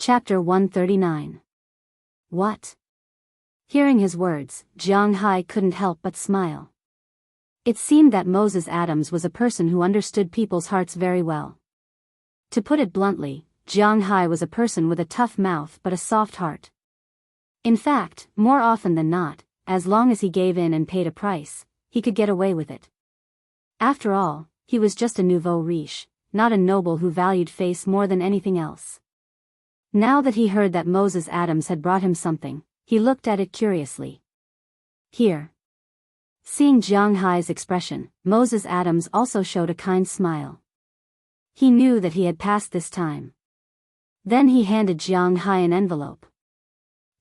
Chapter 139. What? Hearing his words, Jianghu couldn't help but smile. It seemed that Moses Adams was a person who understood people's hearts very well. To put it bluntly, Jianghu was a person with a tough mouth but a soft heart. In fact, more often than not, as long as he gave in and paid a price, he could get away with it. After all, he was just a nouveau riche, not a noble who valued face more than anything else. Now that he heard that Moses Adams had brought him something, he looked at it curiously. Here. Seeing Jianghu's expression, Moses Adams also showed a kind smile. He knew that he had passed this time. Then he handed Jianghu an envelope.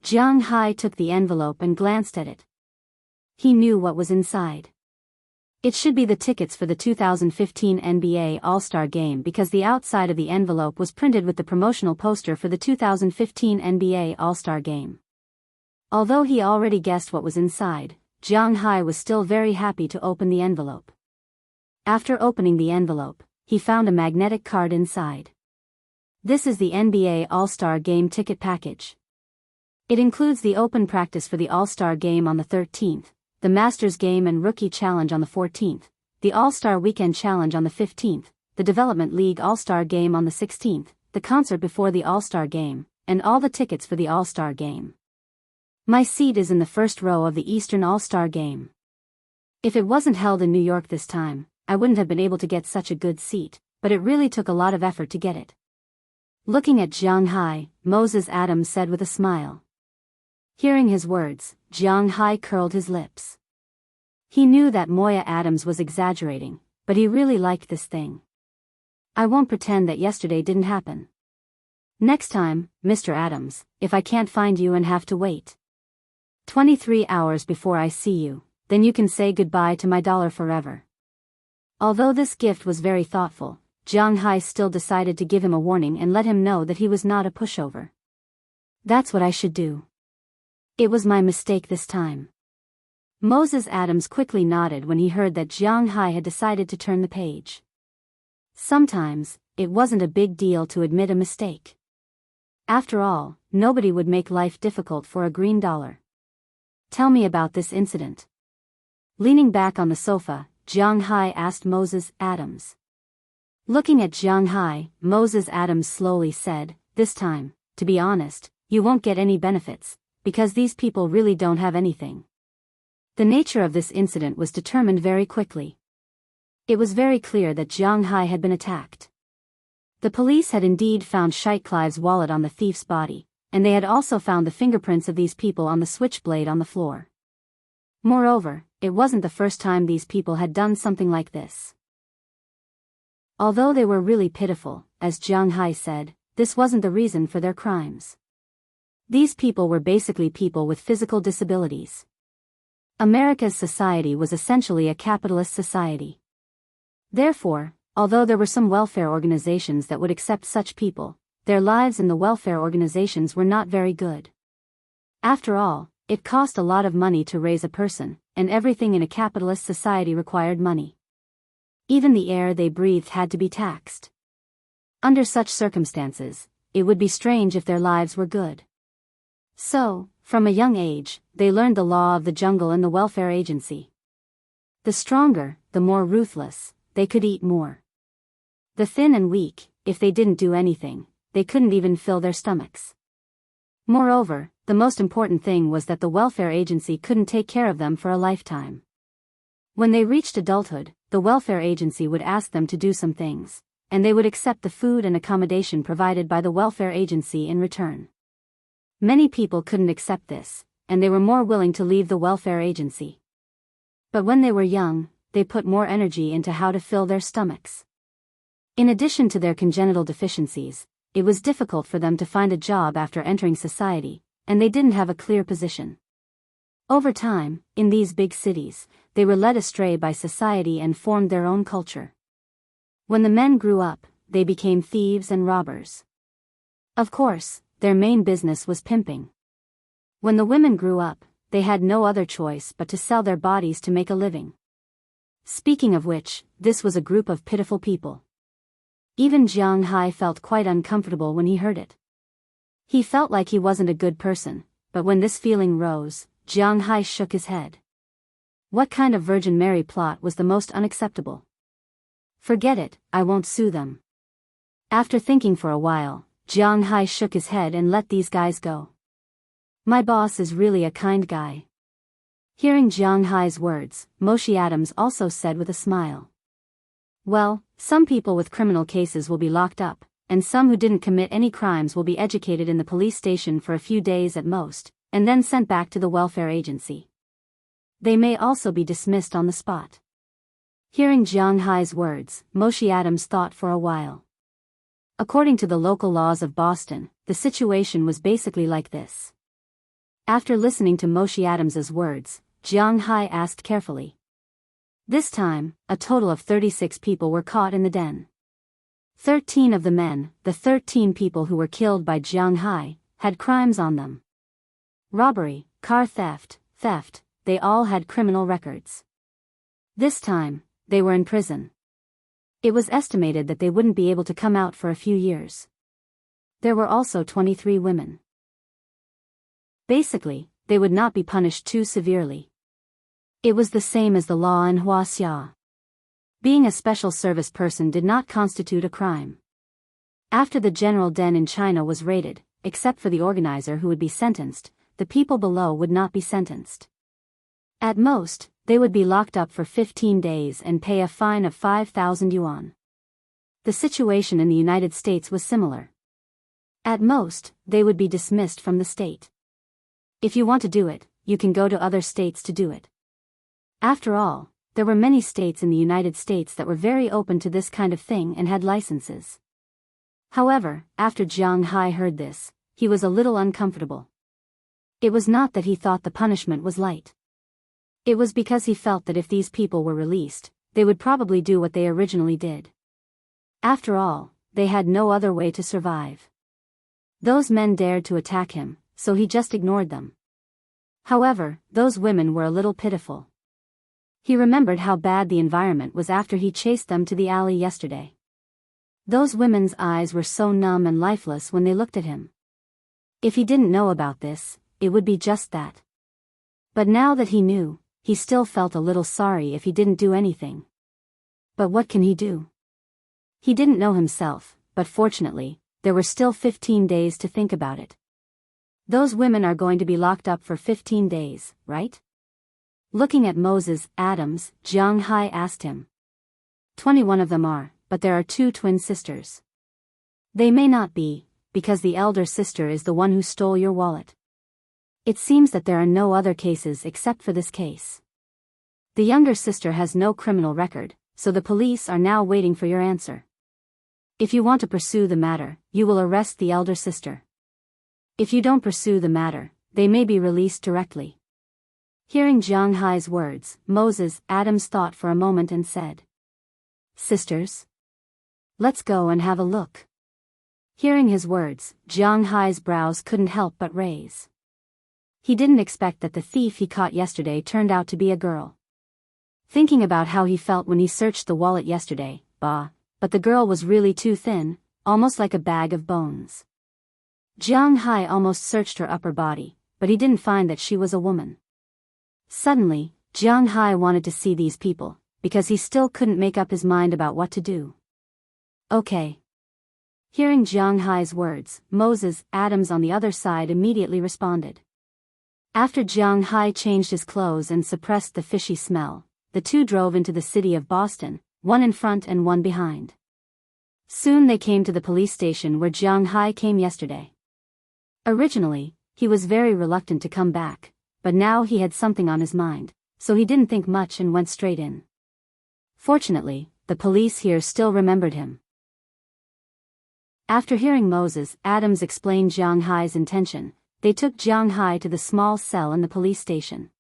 Jianghu took the envelope and glanced at it. He knew what was inside. It should be the tickets for the 2015 NBA All-Star Game because the outside of the envelope was printed with the promotional poster for the 2015 NBA All-Star Game. Although he already guessed what was inside, Jianghu was still very happy to open the envelope. After opening the envelope, he found a magnetic card inside. This is the NBA All-Star Game ticket package. It includes the open practice for the All-Star Game on the 13th, the Masters Game and Rookie Challenge on the 14th, the All-Star Weekend Challenge on the 15th, the Development League All-Star Game on the 16th, the concert before the All-Star Game, and all the tickets for the All-Star Game. My seat is in the first row of the Eastern All-Star Game. If it wasn't held in New York this time, I wouldn't have been able to get such a good seat, but it really took a lot of effort to get it. Looking at Jianghu, Moses Adams said with a smile. Hearing his words, Jianghu curled his lips. He knew that Moya Adams was exaggerating, but he really liked this thing. I won't pretend that yesterday didn't happen. Next time, Mr. Adams, if I can't find you and have to wait 23 hours before I see you, then you can say goodbye to my dollar forever. Although this gift was very thoughtful, Jianghu still decided to give him a warning and let him know that he was not a pushover. That's what I should do. It was my mistake this time. Moses Adams quickly nodded when he heard that Jianghu had decided to turn the page. Sometimes, it wasn't a big deal to admit a mistake. After all, nobody would make life difficult for a green dollar. Tell me about this incident. Leaning back on the sofa, Jianghu asked Moses Adams. Looking at Jianghu, Moses Adams slowly said, "This time, to be honest, you won't get any benefits, because these people really don't have anything." The nature of this incident was determined very quickly. It was very clear that Jianghu had been attacked. The police had indeed found Scheitklev's wallet on the thief's body, and they had also found the fingerprints of these people on the switchblade on the floor. Moreover, it wasn't the first time these people had done something like this. Although they were really pitiful, as Jianghu said, this wasn't the reason for their crimes. These people were basically people with physical disabilities. America's society was essentially a capitalist society. Therefore, although there were some welfare organizations that would accept such people, their lives in the welfare organizations were not very good. After all, it cost a lot of money to raise a person, and everything in a capitalist society required money. Even the air they breathed had to be taxed. Under such circumstances, it would be strange if their lives were good. So, from a young age, they learned the law of the jungle and the welfare agency. The stronger, the more ruthless, they could eat more. The thin and weak, if they didn't do anything, they couldn't even fill their stomachs. Moreover, the most important thing was that the welfare agency couldn't take care of them for a lifetime. When they reached adulthood, the welfare agency would ask them to do some things, and they would accept the food and accommodation provided by the welfare agency in return. Many people couldn't accept this, and they were more willing to leave the welfare agency. But when they were young, they put more energy into how to fill their stomachs. In addition to their congenital deficiencies, it was difficult for them to find a job after entering society, and they didn't have a clear position. Over time, in these big cities, they were led astray by society and formed their own culture. When the men grew up, they became thieves and robbers. Of course, their main business was pimping. When the women grew up, they had no other choice but to sell their bodies to make a living. Speaking of which, this was a group of pitiful people. Even Jianghu felt quite uncomfortable when he heard it. He felt like he wasn't a good person, but when this feeling rose, Jiang Hai shook his head. What kind of Virgin Mary plot was the most unacceptable? Forget it, I won't sue them. After thinking for a while, Jiang Hai shook his head and let these guys go. My boss is really a kind guy. Hearing Jiang Hai's words, Moshe Adams also said with a smile. Well, some people with criminal cases will be locked up, and some who didn't commit any crimes will be educated in the police station for a few days at most, and then sent back to the welfare agency. They may also be dismissed on the spot. Hearing Jiang Hai's words, Moshe Adams thought for a while. According to the local laws of Boston, the situation was basically like this. After listening to Moshe Adams's words, Jiang Hai asked carefully. This time, a total of 36 people were caught in the den. 13 of the men, the 13 people who were killed by Jiang Hai, had crimes on them. Robbery, car theft, they all had criminal records. This time, they were in prison. It was estimated that they wouldn't be able to come out for a few years. There were also 23 women. Basically, they would not be punished too severely. It was the same as the law in Wuxia. Being a special service person did not constitute a crime. After the general den in China was raided, except for the organizer who would be sentenced, the people below would not be sentenced. At most, they would be locked up for 15 days and pay a fine of 5,000 yuan. The situation in the United States was similar. At most, they would be dismissed from the state. If you want to do it, you can go to other states to do it. After all, there were many states in the United States that were very open to this kind of thing and had licenses. However, after Jiang Hai heard this, he was a little uncomfortable. It was not that he thought the punishment was light. It was because he felt that if these people were released, they would probably do what they originally did. After all, they had no other way to survive. Those men dared to attack him, so he just ignored them. However, those women were a little pitiful. He remembered how bad the environment was after he chased them to the alley yesterday. Those women's eyes were so numb and lifeless when they looked at him. If he didn't know about this, it would be just that. But now that he knew, he still felt a little sorry if he didn't do anything. But what can he do? He didn't know himself, but fortunately, there were still 15 days to think about it. Those women are going to be locked up for 15 days, right? Looking at Moses Adams, Jiang Hai asked him. 21 of them are, but there are 2 twin sisters. They may not be, because the elder sister is the one who stole your wallet. It seems that there are no other cases except for this case. The younger sister has no criminal record, so the police are now waiting for your answer. If you want to pursue the matter, you will arrest the elder sister. If you don't pursue the matter, they may be released directly. Hearing Jiang Hai's words, Moses Adams thought for a moment and said, Sisters? Let's go and have a look. Hearing his words, Jiang Hai's brows couldn't help but raise. He didn't expect that the thief he caught yesterday turned out to be a girl. Thinking about how he felt when he searched the wallet yesterday, but the girl was really too thin, almost like a bag of bones. Jiang Hai almost searched her upper body, but he didn't find that she was a woman. Suddenly, Jiang Hai wanted to see these people, because he still couldn't make up his mind about what to do. Okay. Hearing Jiang Hai's words, Moses Adams on the other side immediately responded. After Jiang Hai changed his clothes and suppressed the fishy smell, the two drove into the city of Boston, one in front and one behind. Soon they came to the police station where Jiang Hai came yesterday. Originally, he was very reluctant to come back, but now he had something on his mind, so he didn't think much and went straight in. Fortunately, the police here still remembered him. After hearing Moses Adams explain Jiang Hai's intention, they took Jiang Hai to the small cell in the police station.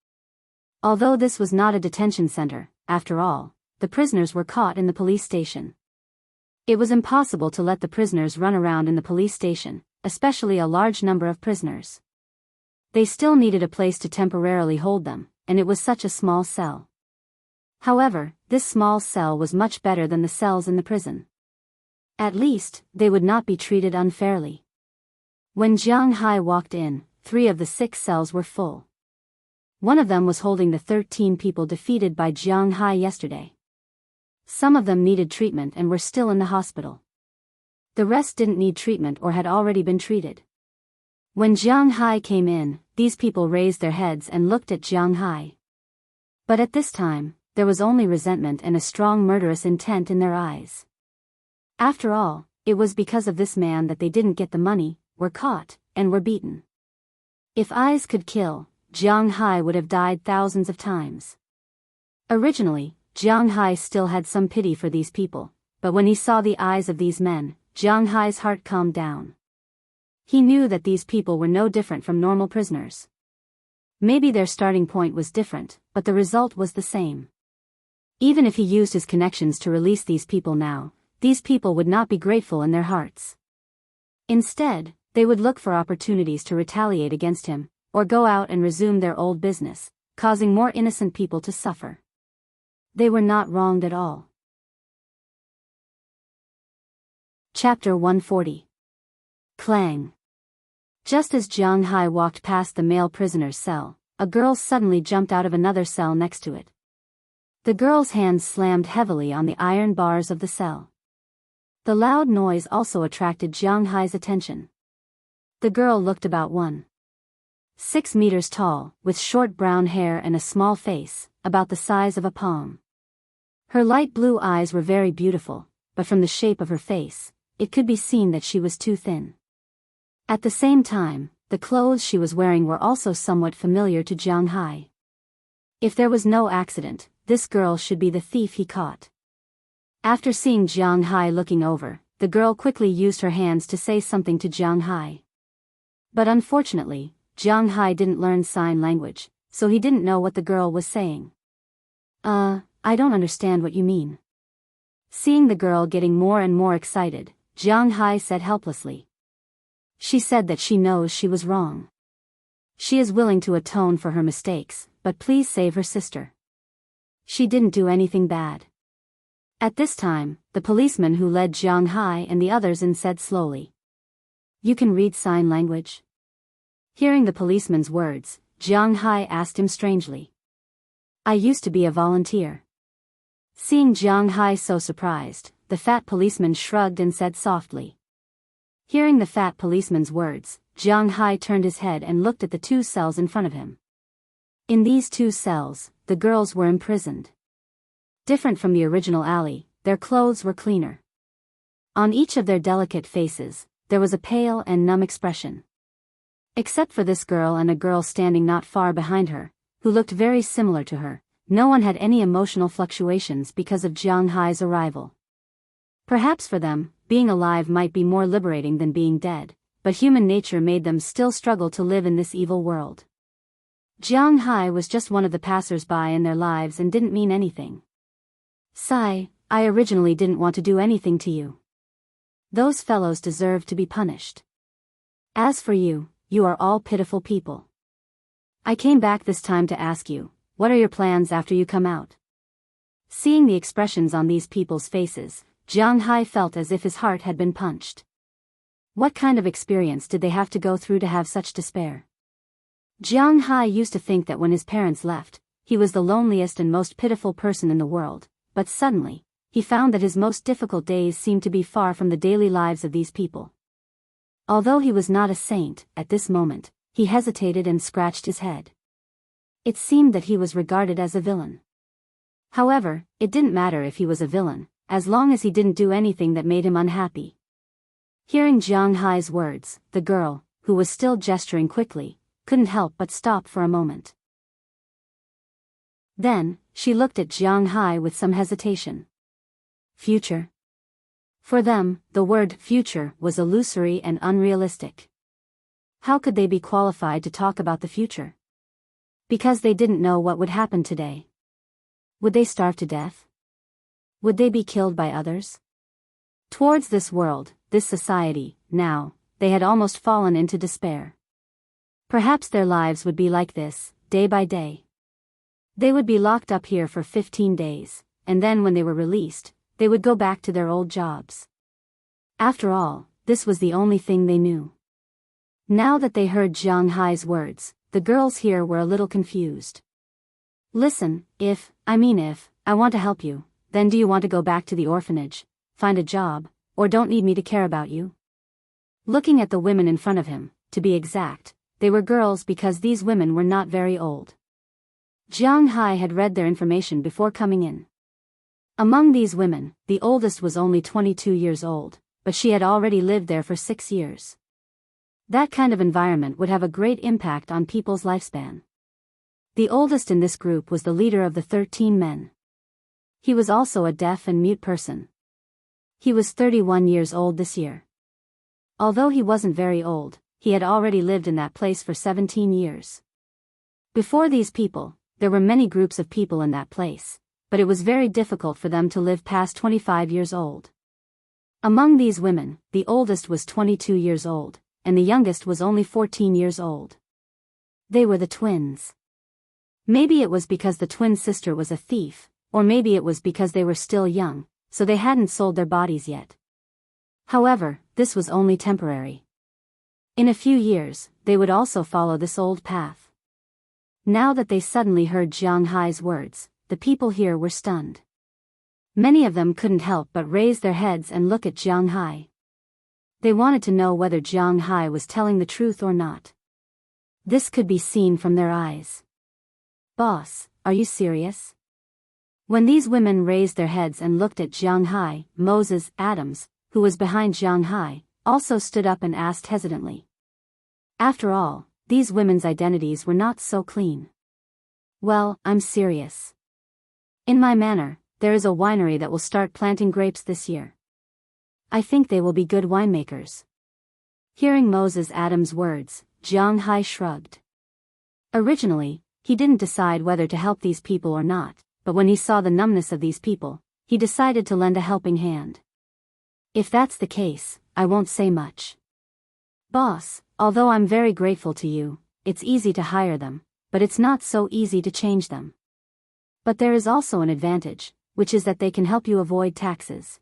Although this was not a detention center, after all, the prisoners were caught in the police station. It was impossible to let the prisoners run around in the police station, especially a large number of prisoners. They still needed a place to temporarily hold them, and it was such a small cell. However, this small cell was much better than the cells in the prison. At least, they would not be treated unfairly. When Jianghu walked in, 3 of the 6 cells were full. One of them was holding the 13 people defeated by Jianghu yesterday. Some of them needed treatment and were still in the hospital. The rest didn't need treatment or had already been treated. When Jianghu came in, these people raised their heads and looked at Jianghu. But at this time, there was only resentment and a strong murderous intent in their eyes. After all, it was because of this man that they didn't get the money, were caught, and were beaten. If eyes could kill, Jianghu would have died thousands of times. Originally, Jianghu still had some pity for these people, but when he saw the eyes of these men, Jianghu's heart calmed down. He knew that these people were no different from normal prisoners. Maybe their starting point was different, but the result was the same. Even if he used his connections to release these people now, these people would not be grateful in their hearts. Instead, they would look for opportunities to retaliate against him, or go out and resume their old business, causing more innocent people to suffer. They were not wronged at all. Chapter 140. Clang. Just as Jianghu walked past the male prisoner's cell, a girl suddenly jumped out of another cell next to it. The girl's hands slammed heavily on the iron bars of the cell. The loud noise also attracted Jianghu's attention. The girl looked about 1.6 meters tall, with short brown hair and a small face, about the size of a palm. Her light blue eyes were very beautiful, but from the shape of her face, it could be seen that she was too thin. At the same time, the clothes she was wearing were also somewhat familiar to Jianghu. If there was no accident, this girl should be the thief he caught. After seeing Jianghu looking over, the girl quickly used her hands to say something to Jianghu. But unfortunately, Jianghu didn't learn sign language, so he didn't know what the girl was saying. I don't understand what you mean. Seeing the girl getting more and more excited, Jianghu said helplessly. She said that she knows she was wrong. She is willing to atone for her mistakes, but please save her sister. She didn't do anything bad. At this time, the policeman who led Jianghu and the others in said slowly. You can read sign language? Hearing the policeman's words, Jianghu asked him strangely. I used to be a volunteer. Seeing Jianghu so surprised, the fat policeman shrugged and said softly. Hearing the fat policeman's words, Jianghu turned his head and looked at the 2 cells in front of him. In these 2 cells, the girls were imprisoned. Different from the original alley, their clothes were cleaner. On each of their delicate faces, there was a pale and numb expression. Except for this girl and a girl standing not far behind her, who looked very similar to her, no one had any emotional fluctuations because of Jianghu's arrival. Perhaps for them, being alive might be more liberating than being dead, but human nature made them still struggle to live in this evil world. Jianghu was just one of the passers-by in their lives and didn't mean anything. Sigh, I originally didn't want to do anything to you. Those fellows deserve to be punished. As for you, you are all pitiful people. I came back this time to ask you, what are your plans after you come out? Seeing the expressions on these people's faces, Jianghu felt as if his heart had been punched. What kind of experience did they have to go through to have such despair? Jianghu used to think that when his parents left, he was the loneliest and most pitiful person in the world, but suddenly, he found that his most difficult days seemed to be far from the daily lives of these people. Although he was not a saint, at this moment, he hesitated and scratched his head. It seemed that he was regarded as a villain. However, it didn't matter if he was a villain, as long as he didn't do anything that made him unhappy. Hearing Jianghu's words, the girl, who was still gesturing quickly, couldn't help but stop for a moment. Then, she looked at Jianghu with some hesitation. Future. For them, the word future was illusory and unrealistic. How could they be qualified to talk about the future? Because they didn't know what would happen today. Would they starve to death? Would they be killed by others? Towards this world, this society, now, they had almost fallen into despair. Perhaps their lives would be like this, day by day. They would be locked up here for 15 days, and then when they were released, they would go back to their old jobs. After all, this was the only thing they knew. Now that they heard Jiang Hai's words, the girls here were a little confused. Listen, if I want to help you, then do you want to go back to the orphanage, find a job, or don't need me to care about you? Looking at the women in front of him, to be exact, they were girls because these women were not very old. Jiang Hai had read their information before coming in. Among these women, the oldest was only 22 years old, but she had already lived there for 6 years. That kind of environment would have a great impact on people's lifespan. The oldest in this group was the leader of the 13 men. He was also a deaf and mute person. He was 31 years old this year. Although he wasn't very old, he had already lived in that place for 17 years. Before these people, there were many groups of people in that place, but it was very difficult for them to live past 25 years old. Among these women, the oldest was 22 years old, and the youngest was only 14 years old. They were the twins. Maybe it was because the twin sister was a thief, or maybe it was because they were still young, so they hadn't sold their bodies yet. However, this was only temporary. In a few years, they would also follow this old path. Now that they suddenly heard Jiang Hai's words, the people here were stunned. Many of them couldn't help but raise their heads and look at Jiang Hai. They wanted to know whether Jiang Hai was telling the truth or not. This could be seen from their eyes. Boss, are you serious? When these women raised their heads and looked at Jiang Hai, Moses Adams, who was behind Jiang Hai, also stood up and asked hesitantly. After all, these women's identities were not so clean. Well, I'm serious. In my manor, there is a winery that will start planting grapes this year. I think they will be good winemakers. Hearing Moses Adams' words, Jiang Hai shrugged. Originally, he didn't decide whether to help these people or not, but when he saw the numbness of these people, he decided to lend a helping hand. If that's the case, I won't say much. Boss, although I'm very grateful to you, it's easy to hire them, but it's not so easy to change them. But there is also an advantage, which is that they can help you avoid taxes.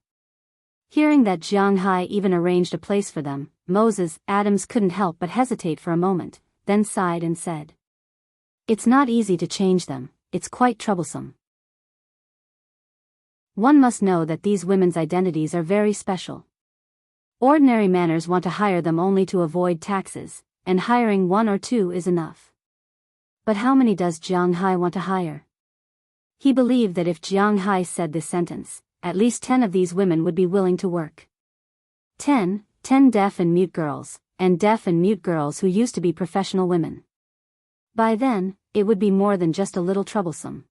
Hearing that Jiang Hai even arranged a place for them, Moses Adams couldn't help but hesitate for a moment, then sighed and said, "It's not easy to change them, it's quite troublesome. One must know that these women's identities are very special. Ordinary manners want to hire them only to avoid taxes, and hiring 1 or 2 is enough. But how many does Jiang Hai want to hire?" He believed that if Jiang Hai said this sentence, at least 10 of these women would be willing to work. 10 deaf and mute girls, and deaf and mute girls who used to be professional women. By then, it would be more than just a little troublesome.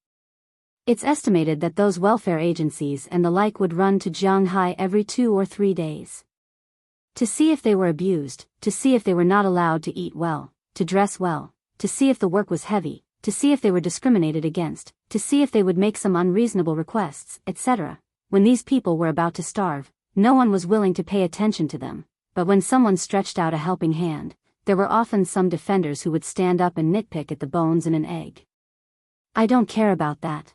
It's estimated that those welfare agencies and the like would run to Jiang Hai every 2 or 3 days. To see if they were abused, to see if they were not allowed to eat well, to dress well, to see if the work was heavy, to see if they were discriminated against, to see if they would make some unreasonable requests, etc. When these people were about to starve, no one was willing to pay attention to them, but when someone stretched out a helping hand, there were often some defenders who would stand up and nitpick at the bones in an egg. I don't care about that.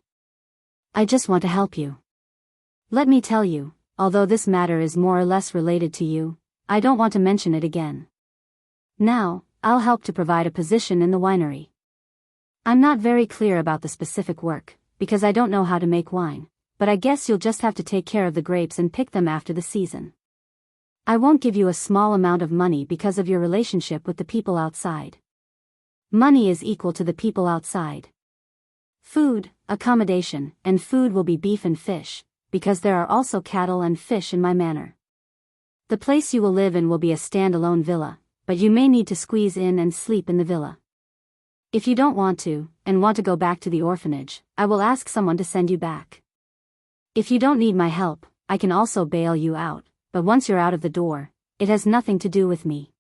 I just want to help you. Let me tell you, although this matter is more or less related to you, I don't want to mention it again. Now, I'll help to provide a position in the winery. I'm not very clear about the specific work, because I don't know how to make wine, but I guess you'll just have to take care of the grapes and pick them after the season. I won't give you a small amount of money because of your relationship with the people outside. Money is equal to the people outside. Food, accommodation, and food will be beef and fish, because there are also cattle and fish in my manor. The place you will live in will be a standalone villa, but you may need to squeeze in and sleep in the villa. If you don't want to, and want to go back to the orphanage, I will ask someone to send you back. If you don't need my help, I can also bail you out, but once you're out of the door, it has nothing to do with me.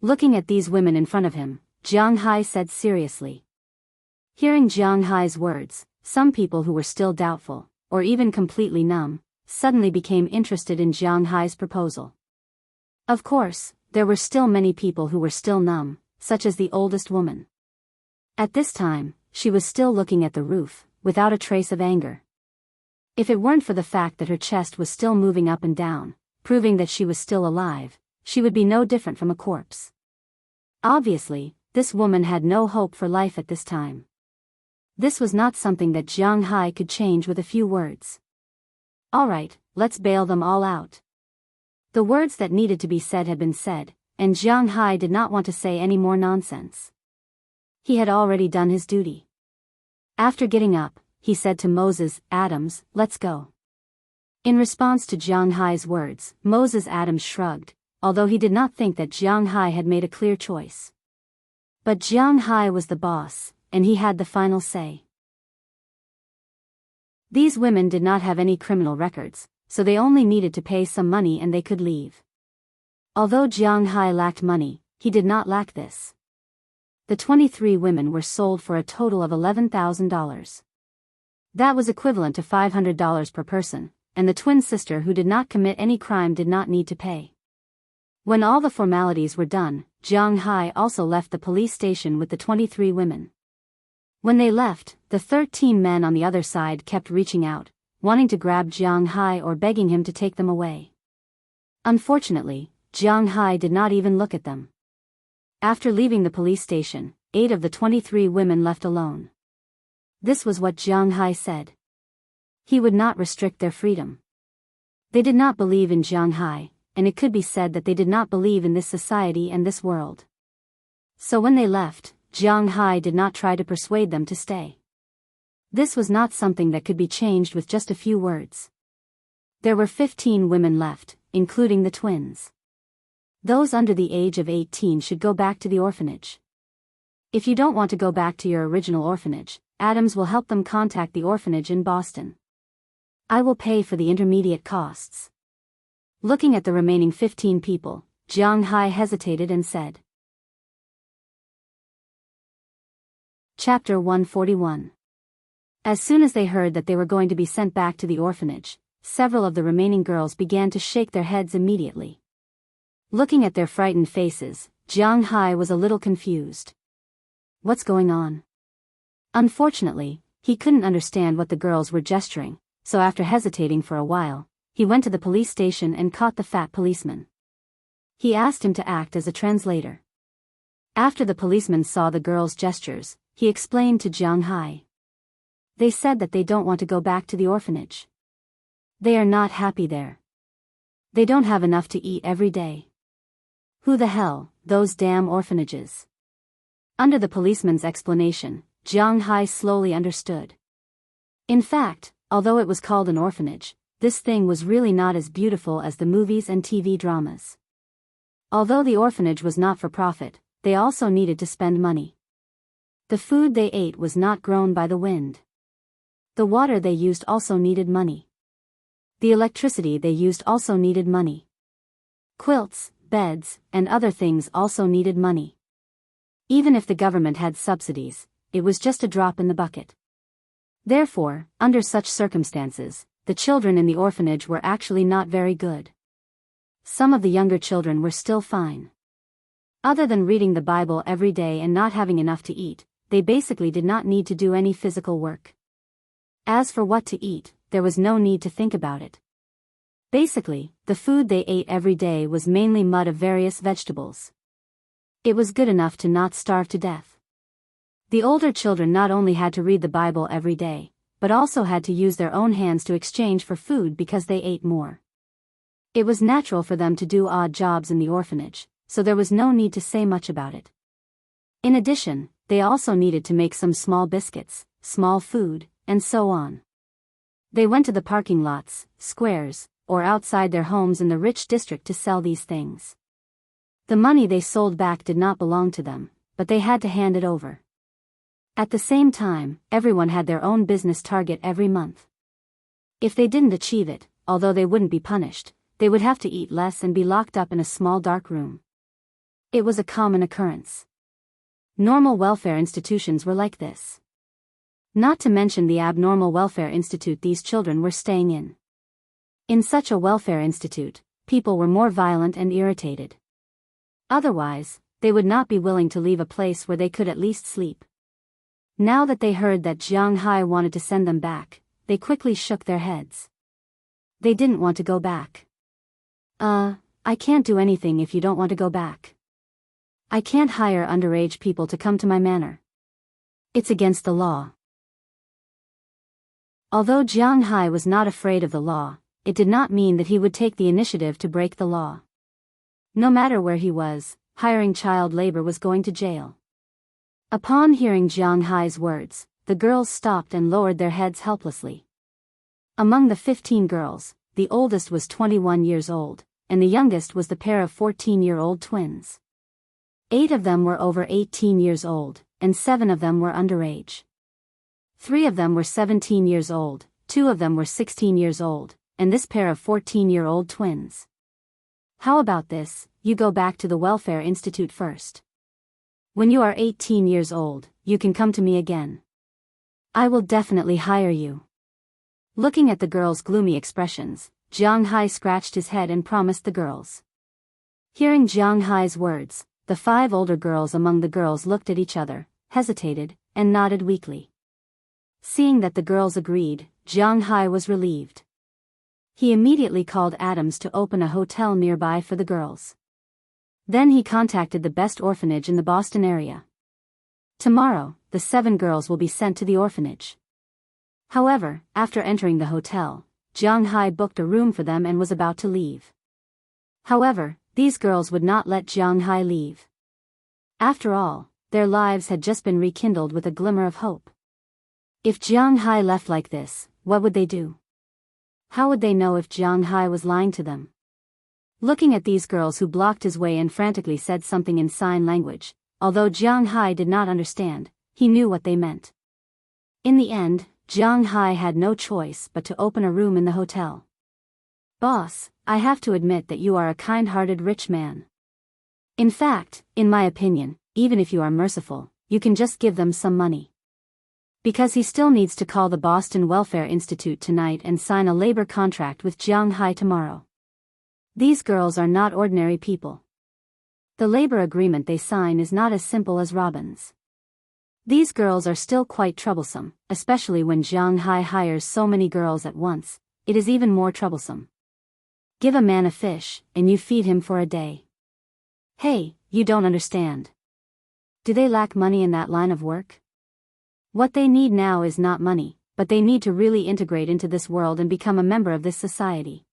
Looking at these women in front of him, Jiang Hai said seriously. Hearing Jiang Hai's words, some people who were still doubtful, or even completely numb, suddenly became interested in Jiang Hai's proposal. Of course, there were still many people who were still numb, such as the oldest woman. At this time, she was still looking at the roof, without a trace of anger. If it weren't for the fact that her chest was still moving up and down, proving that she was still alive, she would be no different from a corpse. Obviously, this woman had no hope for life at this time. This was not something that Jianghu could change with a few words. All right, let's bail them all out. The words that needed to be said had been said, and Jianghu did not want to say any more nonsense. He had already done his duty. After getting up, he said to Moses Adams, "Let's go." In response to Jianghu's words, Moses Adams shrugged, although he did not think that Jianghu had made a clear choice. But Jianghu was the boss, and he had the final say. These women did not have any criminal records, so they only needed to pay some money and they could leave. Although Jianghu lacked money, he did not lack this. The 23 women were sold for a total of $11,000. That was equivalent to $500 per person, and the twin sister who did not commit any crime did not need to pay. When all the formalities were done, Jianghu also left the police station with the 23 women. When they left, the 13 men on the other side kept reaching out, wanting to grab Jianghu or begging him to take them away. Unfortunately, Jianghu did not even look at them. After leaving the police station, 8 of the 23 women left alone. This was what Jianghu said. He would not restrict their freedom. They did not believe in Jianghu, and it could be said that they did not believe in this society and this world. So when they left, Jianghu did not try to persuade them to stay. This was not something that could be changed with just a few words. There were 15 women left, including the twins. Those under the age of 18 should go back to the orphanage. If you don't want to go back to your original orphanage, Adams will help them contact the orphanage in Boston. I will pay for the intermediate costs. Looking at the remaining 15 people, Jianghu hesitated and said. Chapter 141. As soon as they heard that they were going to be sent back to the orphanage, several of the remaining girls began to shake their heads immediately. Looking at their frightened faces, Jianghu was a little confused. What's going on? Unfortunately, he couldn't understand what the girls were gesturing, so after hesitating for a while, he went to the police station and caught the fat policeman. He asked him to act as a translator. After the policeman saw the girls' gestures, he explained to Jianghu. They said that they don't want to go back to the orphanage. They are not happy there. They don't have enough to eat every day. Who the hell, those damn orphanages? Under the policeman's explanation, Jianghu slowly understood. In fact, although it was called an orphanage, this thing was really not as beautiful as the movies and TV dramas. Although the orphanage was not for profit, they also needed to spend money. The food they ate was not grown by the wind. The water they used also needed money. The electricity they used also needed money. Quilts, beds, and other things also needed money. Even if the government had subsidies, it was just a drop in the bucket. Therefore, under such circumstances, the children in the orphanage were actually not very good. Some of the younger children were still fine. Other than reading the Bible every day and not having enough to eat, they basically did not need to do any physical work. As for what to eat, there was no need to think about it. Basically, the food they ate every day was mainly mud of various vegetables. It was good enough to not starve to death. The older children not only had to read the Bible every day, but also had to use their own hands to exchange for food because they ate more. It was natural for them to do odd jobs in the orphanage, so there was no need to say much about it. In addition, they also needed to make some small biscuits, small food, and so on. They went to the parking lots, squares, or outside their homes in the rich district to sell these things. The money they sold back did not belong to them, but they had to hand it over. At the same time, everyone had their own business target every month. If they didn't achieve it, although they wouldn't be punished, they would have to eat less and be locked up in a small dark room. It was a common occurrence. Normal welfare institutions were like this. Not to mention the abnormal welfare institute these children were staying in. In such a welfare institute, people were more violent and irritated. Otherwise, they would not be willing to leave a place where they could at least sleep. Now that they heard that Jianghu wanted to send them back, they quickly shook their heads. They didn't want to go back. I can't do anything if you don't want to go back. I can't hire underage people to come to my manor. It's against the law. Although Jianghu was not afraid of the law, it did not mean that he would take the initiative to break the law. No matter where he was, hiring child labor was going to jail. Upon hearing Jianghu's words, the girls stopped and lowered their heads helplessly. Among the 15 girls, the oldest was 21 years old, and the youngest was the pair of 14-year-old twins. 8 of them were over 18 years old, and 7 of them were underage. 3 of them were 17 years old, 2 of them were 16 years old, and this pair of 14-year-old twins. How about this, you go back to the Welfare Institute first. When you are 18 years old, you can come to me again. I will definitely hire you. Looking at the girls' gloomy expressions, Jianghu scratched his head and promised the girls. Hearing Jianghu's words, the 5 older girls among the girls looked at each other, hesitated, and nodded weakly. Seeing that the girls agreed, Jianghu was relieved. He immediately called Adams to open a hotel nearby for the girls. Then he contacted the best orphanage in the Boston area. Tomorrow, the 7 girls will be sent to the orphanage. However, after entering the hotel, Jianghu booked a room for them and was about to leave. However, these girls would not let Jianghu leave. After all, their lives had just been rekindled with a glimmer of hope. If Jianghu left like this, what would they do? How would they know if Jianghu was lying to them? Looking at these girls who blocked his way and frantically said something in sign language, although Jianghu did not understand, he knew what they meant. In the end, Jianghu had no choice but to open a room in the hotel. Boss, I have to admit that you are a kind-hearted rich man. In fact, in my opinion, even if you are merciful, you can just give them some money. Because he still needs to call the Boston Welfare Institute tonight and sign a labor contract with Jianghu tomorrow. These girls are not ordinary people. The labor agreement they sign is not as simple as Robin's. These girls are still quite troublesome, especially when Jianghu hires so many girls at once. It is even more troublesome. Give a man a fish, and you feed him for a day. Hey, you don't understand. Do they lack money in that line of work? What they need now is not money, but they need to really integrate into this world and become a member of this society.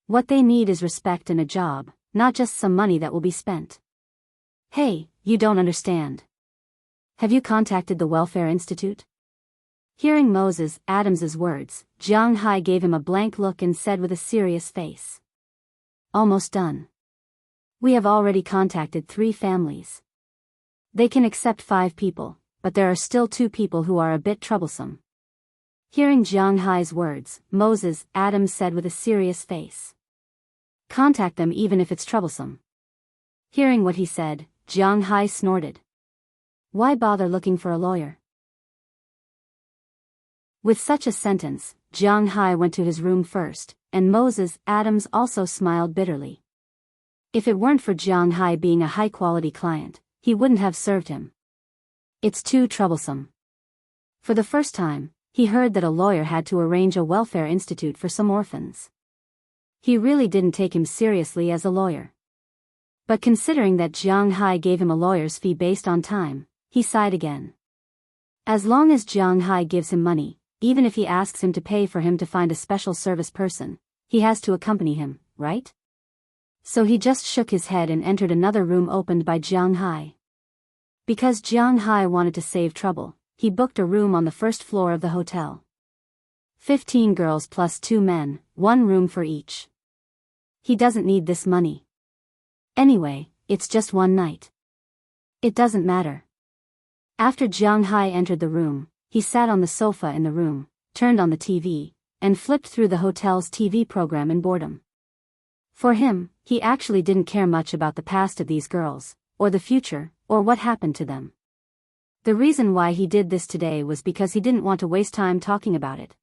What they need is respect and a job, not just some money that will be spent. Hey, you don't understand. Have you contacted the Welfare Institute? Hearing Moses Adams's words, Jianghu gave him a blank look and said with a serious face. Almost done. We have already contacted 3 families. They can accept 5 people, but there are still 2 people who are a bit troublesome. Hearing Jianghu's words, Moses Adams said with a serious face. Contact them even if it's troublesome. Hearing what he said, Jianghu snorted. Why bother looking for a lawyer? With such a sentence, Jianghu went to his room first, and Moses Adams also smiled bitterly. If it weren't for Jianghu being a high-quality client, he wouldn't have served him. It's too troublesome. For the first time, he heard that a lawyer had to arrange a welfare institute for some orphans. He really didn't take him seriously as a lawyer. But considering that Jianghu gave him a lawyer's fee based on time, he sighed again. As long as Jianghu gives him money, even if he asks him to pay for him to find a special service person, he has to accompany him, right? So he just shook his head and entered another room opened by Jianghu. Because Jianghu wanted to save trouble, he booked a room on the first floor of the hotel. 15 girls plus 2 men, 1 room for each. He doesn't need this money. Anyway, it's just 1 night. It doesn't matter. After Jianghu entered the room, he sat on the sofa in the room, turned on the TV, and flipped through the hotel's TV program in boredom. For him, he actually didn't care much about the past of these girls, or the future, or what happened to them. The reason why he did this today was because he didn't want to waste time talking about it.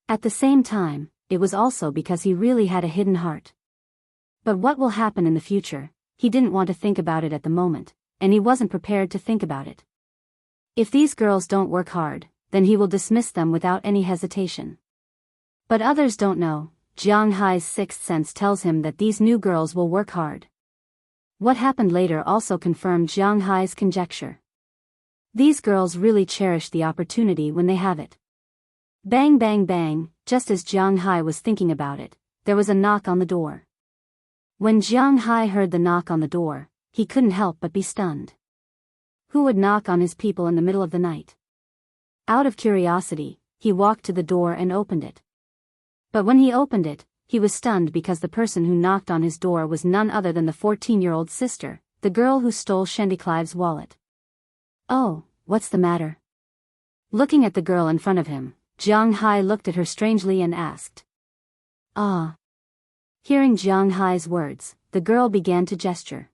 At the same time, it was also because he really had a hidden heart. But what will happen in the future, he didn't want to think about it at the moment, and he wasn't prepared to think about it. If these girls don't work hard, then he will dismiss them without any hesitation. But others don't know, Jianghu's 6th sense tells him that these new girls will work hard. What happened later also confirmed Jiang Hai's conjecture. These girls really cherish the opportunity when they have it. Bang bang bang, just as Jiang Hai was thinking about it, there was a knock on the door. When Jiang Hai heard the knock on the door, he couldn't help but be stunned. Who would knock on his people in the middle of the night? Out of curiosity, he walked to the door and opened it. But when he opened it, he was stunned because the person who knocked on his door was none other than the 14-year-old sister, the girl who stole Shendy Clive's wallet. Oh, what's the matter? Looking at the girl in front of him, Jiang Hai looked at her strangely and asked. Ah. Hearing Jiang Hai's words, the girl began to gesture.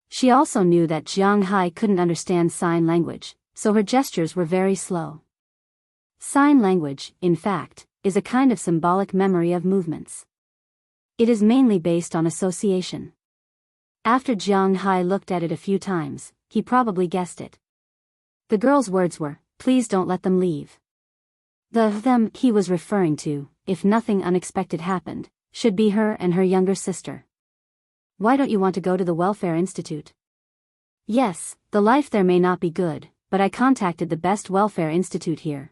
She also knew that Jiang Hai couldn't understand sign language, so her gestures were very slow. Sign language, in fact, is a kind of symbolic memory of movements. It is mainly based on association. After Jiang Hai looked at it a few times, he probably guessed it. The girl's words were, "Please don't let them leave." The them he was referring to, if nothing unexpected happened, should be her and her younger sister. Why don't you want to go to the Welfare Institute? Yes, the life there may not be good, but I contacted the best welfare institute here.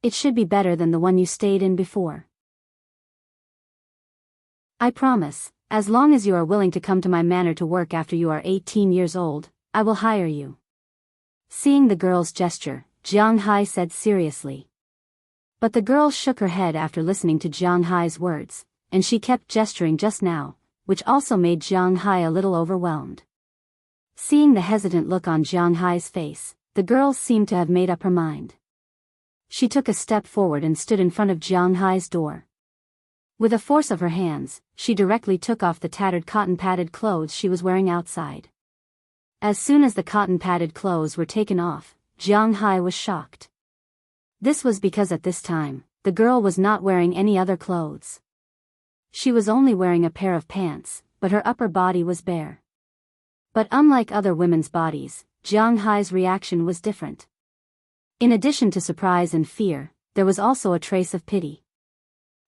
It should be better than the one you stayed in before. I promise, as long as you are willing to come to my manor to work after you are 18 years old, I will hire you. Seeing the girl's gesture, Jiang Hai said seriously. But the girl shook her head after listening to Jiang Hai's words, and she kept gesturing just now, which also made Jiang Hai a little overwhelmed. Seeing the hesitant look on Jiang Hai's face, the girl seemed to have made up her mind. She took a step forward and stood in front of Jiang Hai's door. With a force of her hands, she directly took off the tattered cotton-padded clothes she was wearing outside. As soon as the cotton-padded clothes were taken off, Jiang Hai was shocked. This was because at this time, the girl was not wearing any other clothes. She was only wearing a pair of pants, but her upper body was bare. But unlike other women's bodies, Jiang Hai's reaction was different. In addition to surprise and fear, there was also a trace of pity.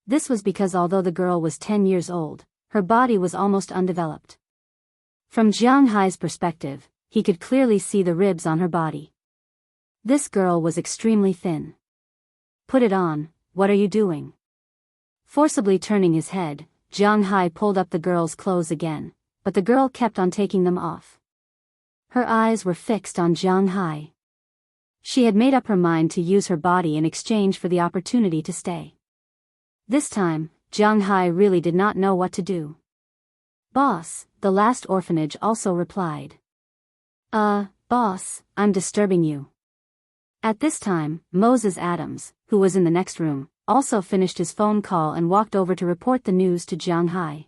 This was because although the girl was 10 years old, her body was almost undeveloped. From Jiang Hai's perspective, he could clearly see the ribs on her body. This girl was extremely thin. Put it on, what are you doing? Forcibly turning his head, Jiang Hai pulled up the girl's clothes again, but the girl kept on taking them off. Her eyes were fixed on Jiang Hai. She had made up her mind to use her body in exchange for the opportunity to stay. This time, Jiang Hai really did not know what to do. Boss, the last orphanage also replied. Boss, I'm disturbing you. At this time, Moses Adams, who was in the next room, also finished his phone call and walked over to report the news to Jiang Hai.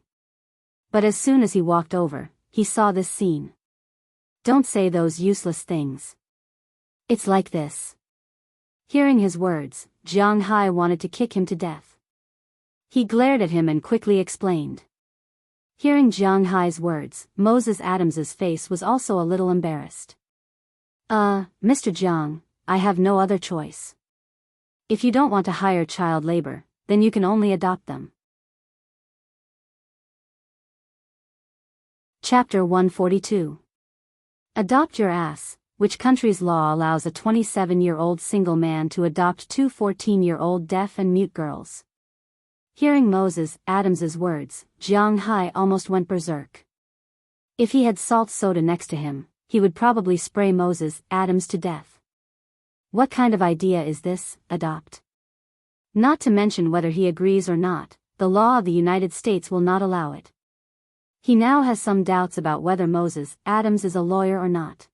But as soon as he walked over, he saw this scene. Don't say those useless things. It's like this. Hearing his words, Jiang Hai wanted to kick him to death. He glared at him and quickly explained. Hearing Jiang Hai's words, Moses Adams's face was also a little embarrassed. Mr. Jiang, I have no other choice. If you don't want to hire child labor, then you can only adopt them. Chapter 142. Adopt your ass. Which country's law allows a 27-year-old single man to adopt two 14-year-old deaf and mute girls? Hearing Moses Adams's words, Jiang Hai almost went berserk. If he had salt soda next to him, he would probably spray Moses Adams to death. What kind of idea is this, adopt? Not to mention whether he agrees or not, the law of the United States will not allow it. He now has some doubts about whether Moses Adams is a lawyer or not.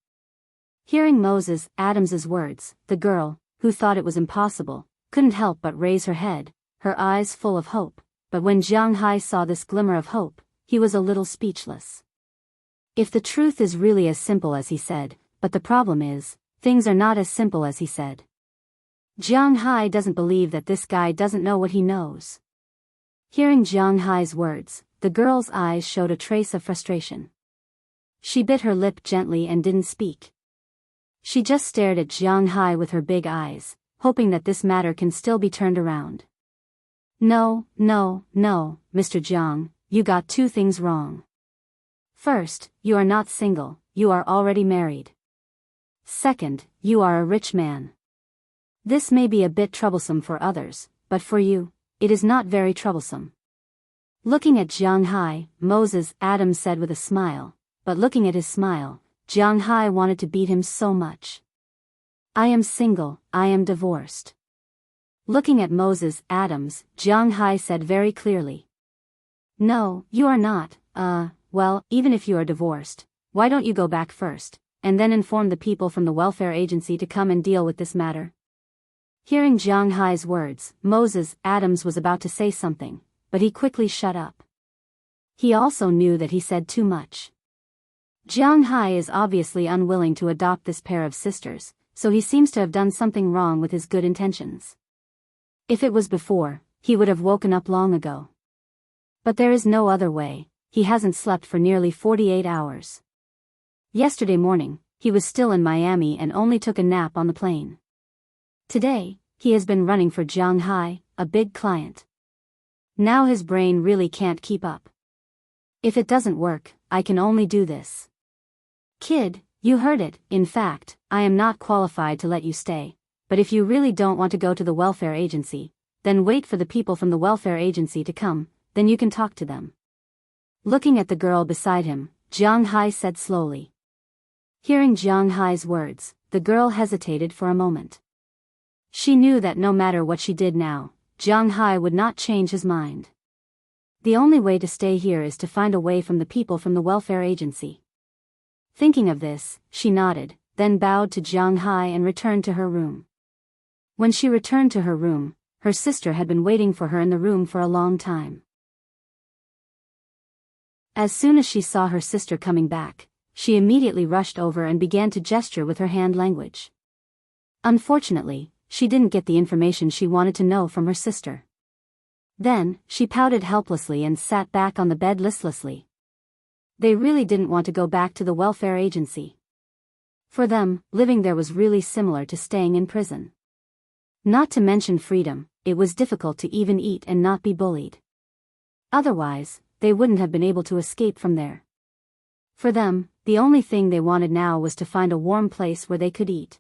Hearing Moses Adams's words, the girl, who thought it was impossible, couldn't help but raise her head, her eyes full of hope, but when Jiang Hai saw this glimmer of hope, he was a little speechless. If the truth is really as simple as he said, but the problem is, things are not as simple as he said. Jiang Hai doesn't believe that this guy doesn't know what he knows. Hearing Jiang Hai's words, the girl's eyes showed a trace of frustration. She bit her lip gently and didn't speak. She just stared at Jiang Hai with her big eyes, hoping that this matter can still be turned around. No, Mr. Jiang, you got two things wrong. First, you are not single, you are already married. Second, you are a rich man. This may be a bit troublesome for others, but for you, it is not very troublesome. Looking at Jianghu, Moses Adams said with a smile, but looking at his smile, Jianghu wanted to beat him so much. I am single, I am divorced. Looking at Moses Adams, Jianghu said very clearly. No, you are not. Well, even if you are divorced, why don't you go back first, and then inform the people from the welfare agency to come and deal with this matter? Hearing Jianghu's words, Moses Adams was about to say something, but he quickly shut up. He also knew that he said too much. Jianghu is obviously unwilling to adopt this pair of sisters, so he seems to have done something wrong with his good intentions. If it was before, he would have woken up long ago. But there is no other way. He hasn't slept for nearly 48 hours. Yesterday morning, he was still in Miami and only took a nap on the plane. Today, he has been running for Jianghu, a big client. Now his brain really can't keep up. If it doesn't work, I can only do this. Kid, you heard it. In fact, I am not qualified to let you stay, but if you really don't want to go to the welfare agency, then wait for the people from the welfare agency to come, then you can talk to them. Looking at the girl beside him, Jianghu said slowly. Hearing Jianghu's words, the girl hesitated for a moment. She knew that no matter what she did now, Jianghu would not change his mind. The only way to stay here is to find a way from the people from the welfare agency. Thinking of this, she nodded, then bowed to Jianghu and returned to her room. When she returned to her room, her sister had been waiting for her in the room for a long time. As soon as she saw her sister coming back, she immediately rushed over and began to gesture with her hand language. Unfortunately, she didn't get the information she wanted to know from her sister. Then, she pouted helplessly and sat back on the bed listlessly. They really didn't want to go back to the welfare agency. For them, living there was really similar to staying in prison. Not to mention freedom, it was difficult to even eat and not be bullied. Otherwise, they wouldn't have been able to escape from there. For them, the only thing they wanted now was to find a warm place where they could eat.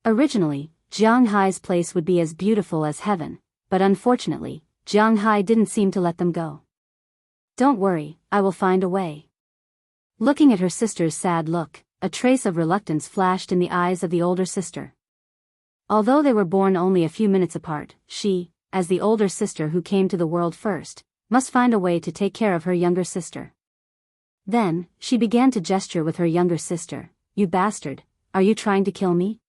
Originally, Jianghu's place would be as beautiful as heaven, but unfortunately, Jianghu didn't seem to let them go. Don't worry, I will find a way. Looking at her sister's sad look, a trace of reluctance flashed in the eyes of the older sister. Although they were born only a few minutes apart, she, as the older sister who came to the world first, must find a way to take care of her younger sister. Then, she began to gesture with her younger sister. You bastard, are you trying to kill me?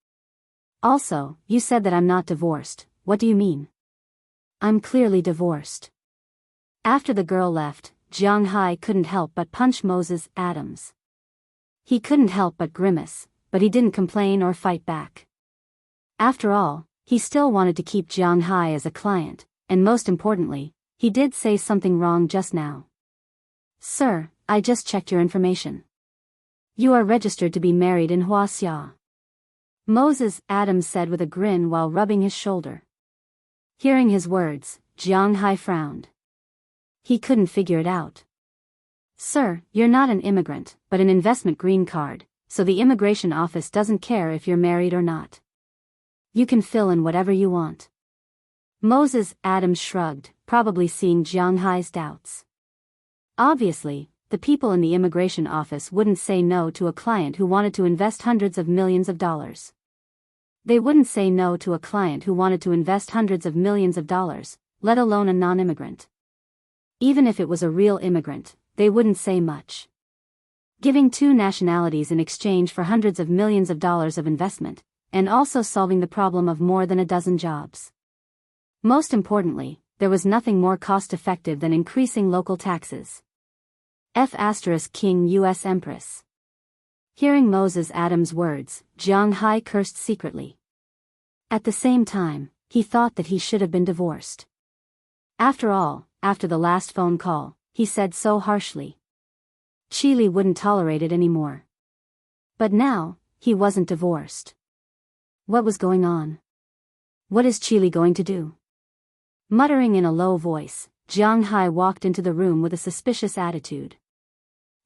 Also, you said that I'm not divorced, what do you mean? I'm clearly divorced. After the girl left, Jianghu couldn't help but punch Moses Adams. He couldn't help but grimace, but he didn't complain or fight back. After all, he still wanted to keep Jianghu as a client, and most importantly, he did say something wrong just now. Sir, I just checked your information. You are registered to be married in Wuxia. Moses Adams said with a grin while rubbing his shoulder. Hearing his words, Jianghu frowned. He couldn't figure it out. Sir, you're not an immigrant, but an investment green card, so the immigration office doesn't care if you're married or not. You can fill in whatever you want. Moses Adams shrugged, probably seeing Jianghu's doubts. Obviously, the people in the immigration office wouldn't say no to a client who wanted to invest hundreds of millions of dollars. They wouldn't say no to a client who wanted to invest hundreds of millions of dollars, let alone a non-immigrant. Even if it was a real immigrant, they wouldn't say much. Giving two nationalities in exchange for hundreds of millions of dollars of investment, and also solving the problem of more than a dozen jobs. Most importantly, there was nothing more cost-effective than increasing local taxes. King U.S. Empress. Hearing Moses Adams' words, Jianghu cursed secretly. At the same time, he thought that he should have been divorced. After all, after the last phone call, he said so harshly. Chile wouldn't tolerate it anymore. But now, he wasn't divorced. What was going on? What is Chile going to do? Muttering in a low voice, Jianghu walked into the room with a suspicious attitude.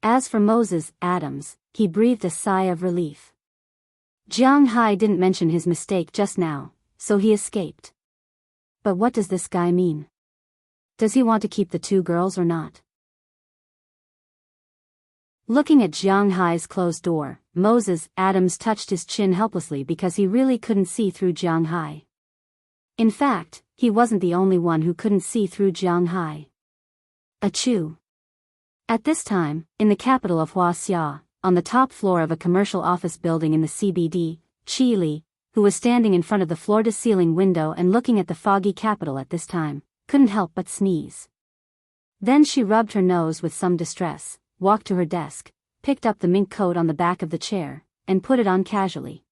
As for Moses Adams, he breathed a sigh of relief. Jianghu didn't mention his mistake just now, so he escaped. But what does this guy mean? Does he want to keep the two girls or not? Looking at Jianghu's closed door, Moses Adams touched his chin helplessly because he really couldn't see through Jianghu. In fact, he wasn't the only one who couldn't see through Jianghu. Achoo. At this time, in the capital of Wuxia, on the top floor of a commercial office building in the CBD, Qi Li, who was standing in front of the floor-to-ceiling window and looking at the foggy capital at this time, couldn't help but sneeze. Then she rubbed her nose with some distress, walked to her desk, picked up the mink coat on the back of the chair, and put it on casually.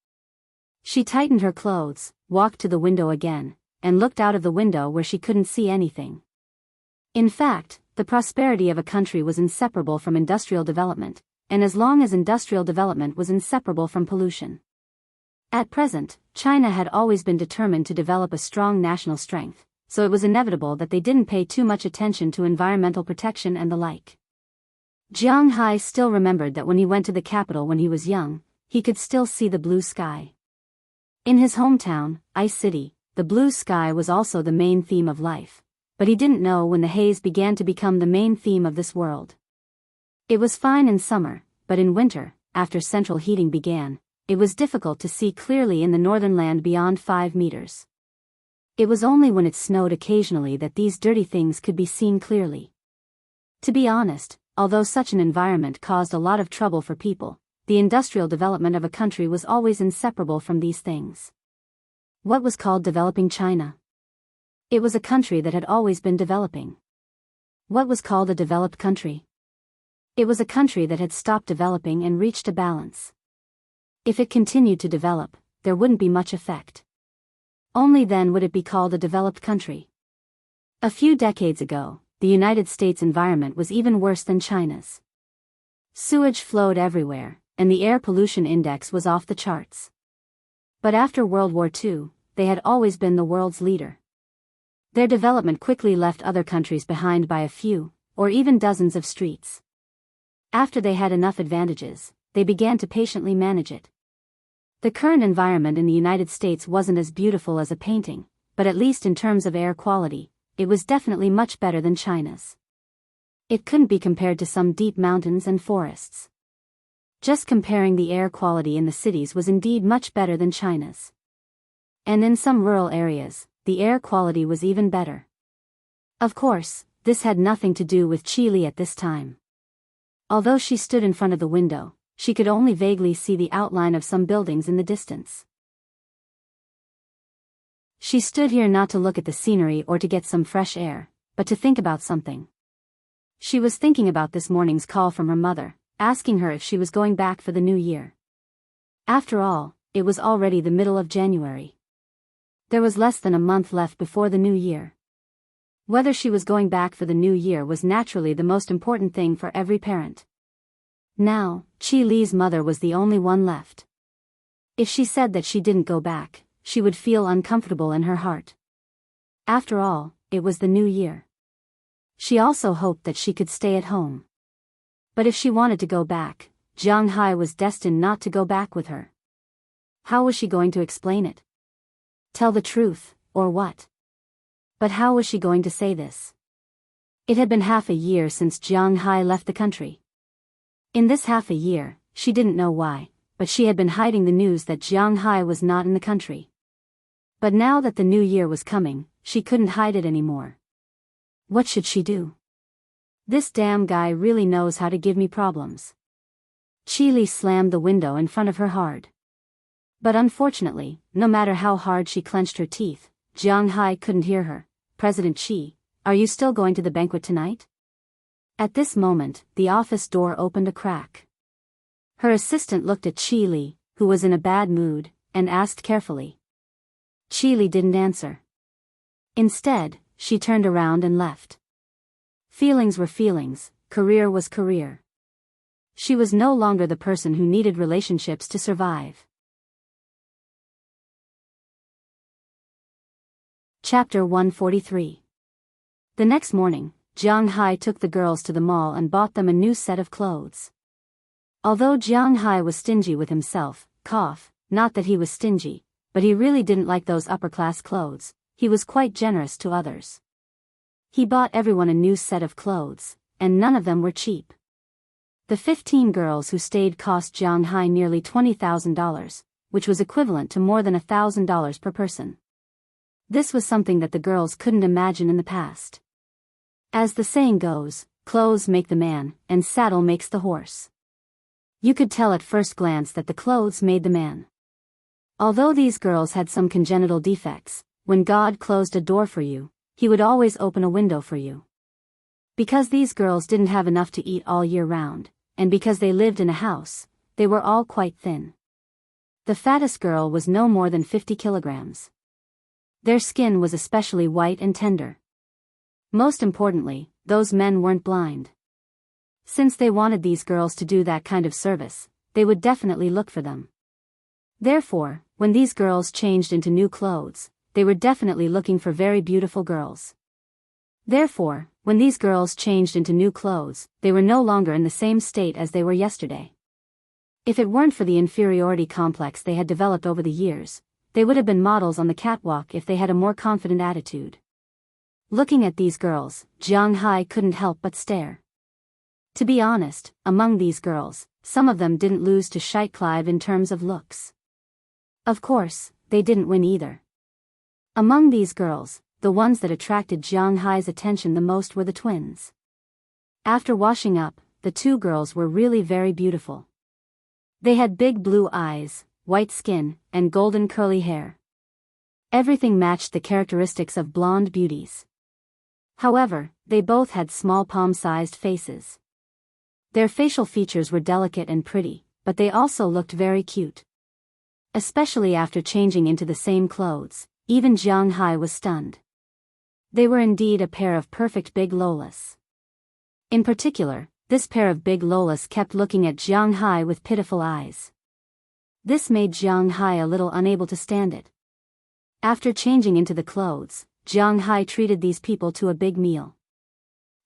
She tightened her clothes, walked to the window again, and looked out of the window where she couldn't see anything. In fact, the prosperity of a country was inseparable from industrial development, and as long as industrial development was inseparable from pollution. At present, China had always been determined to develop a strong national strength, so it was inevitable that they didn't pay too much attention to environmental protection and the like. Jianghu still remembered that when he went to the capital when he was young, he could still see the blue sky. In his hometown, Ice City, the blue sky was also the main theme of life, but he didn't know when the haze began to become the main theme of this world. It was fine in summer, but in winter, after central heating began, it was difficult to see clearly in the northern land beyond 5 meters. It was only when it snowed occasionally that these dirty things could be seen clearly. To be honest, although such an environment caused a lot of trouble for people, the industrial development of a country was always inseparable from these things. What was called developing China? It was a country that had always been developing. What was called a developed country? It was a country that had stopped developing and reached a balance. If it continued to develop, there wouldn't be much effect. Only then would it be called a developed country. A few decades ago, the United States environment was even worse than China's. Sewage flowed everywhere, and the air pollution index was off the charts. But after World War II, they had always been the world's leader. Their development quickly left other countries behind by a few, or even dozens of streets. After they had enough advantages, they began to patiently manage it. The current environment in the United States wasn't as beautiful as a painting, but at least in terms of air quality, it was definitely much better than China's. It couldn't be compared to some deep mountains and forests. Just comparing the air quality in the cities was indeed much better than China's. And in some rural areas, the air quality was even better. Of course, this had nothing to do with Qi Li at this time. Although she stood in front of the window, she could only vaguely see the outline of some buildings in the distance. She stood here not to look at the scenery or to get some fresh air, but to think about something. She was thinking about this morning's call from her mother, asking her if she was going back for the new year. After all, it was already the middle of January. There was less than a month left before the new year. Whether she was going back for the new year was naturally the most important thing for every parent. Now, Qi Li's mother was the only one left. If she said that she didn't go back, she would feel uncomfortable in her heart. After all, it was the new year. She also hoped that she could stay at home. But if she wanted to go back, Jianghu was destined not to go back with her. How was she going to explain it? Tell the truth, or what? But how was she going to say this? It had been half a year since Jianghu left the country. In this half a year, she didn't know why, but she had been hiding the news that Jianghu was not in the country. But now that the new year was coming, she couldn't hide it anymore. What should she do? This damn guy really knows how to give me problems. Qi Li slammed the window in front of her hard. But unfortunately, no matter how hard she clenched her teeth, Jianghu couldn't hear her. President Qi, are you still going to the banquet tonight? At this moment, the office door opened a crack. Her assistant looked at Qi Li, who was in a bad mood, and asked carefully. Qi Li didn't answer. Instead, she turned around and left. Feelings were feelings, career was career. She was no longer the person who needed relationships to survive. Chapter 143. The next morning, Jianghu took the girls to the mall and bought them a new set of clothes. Although Jianghu was stingy with himself, not that he was stingy, but he really didn't like those upper-class clothes, he was quite generous to others. He bought everyone a new set of clothes, and none of them were cheap. The 15 girls who stayed cost Jianghu nearly $20,000, which was equivalent to more than $1,000 per person. This was something that the girls couldn't imagine in the past. As the saying goes, clothes make the man, and saddle makes the horse. You could tell at first glance that the clothes made the man. Although these girls had some congenital defects, when God closed a door for you, He would always open a window for you. Because these girls didn't have enough to eat all year round, and because they lived in a house, they were all quite thin. The fattest girl was no more than 50 kilograms. Their skin was especially white and tender. Most importantly, those men weren't blind. Since they wanted these girls to do that kind of service, they would definitely look for them. Therefore, when these girls changed into new clothes, they were definitely looking for very beautiful girls. Therefore, when these girls changed into new clothes, they were no longer in the same state as they were yesterday. If it weren't for the inferiority complex they had developed over the years, they would have been models on the catwalk if they had a more confident attitude. Looking at these girls, Jianghu couldn't help but stare. To be honest, among these girls, some of them didn't lose to Clive in terms of looks. Of course, they didn't win either. Among these girls, the ones that attracted Jianghu's attention the most were the twins. After washing up, the two girls were really very beautiful. They had big blue eyes, white skin, and golden curly hair. Everything matched the characteristics of blonde beauties. However, they both had small palm-sized faces. Their facial features were delicate and pretty, but they also looked very cute. Especially after changing into the same clothes, even Jianghu was stunned. They were indeed a pair of perfect big lolas. In particular, this pair of big lolas kept looking at Jianghu with pitiful eyes. This made Jianghu a little unable to stand it. After changing into the clothes, Jianghu treated these people to a big meal.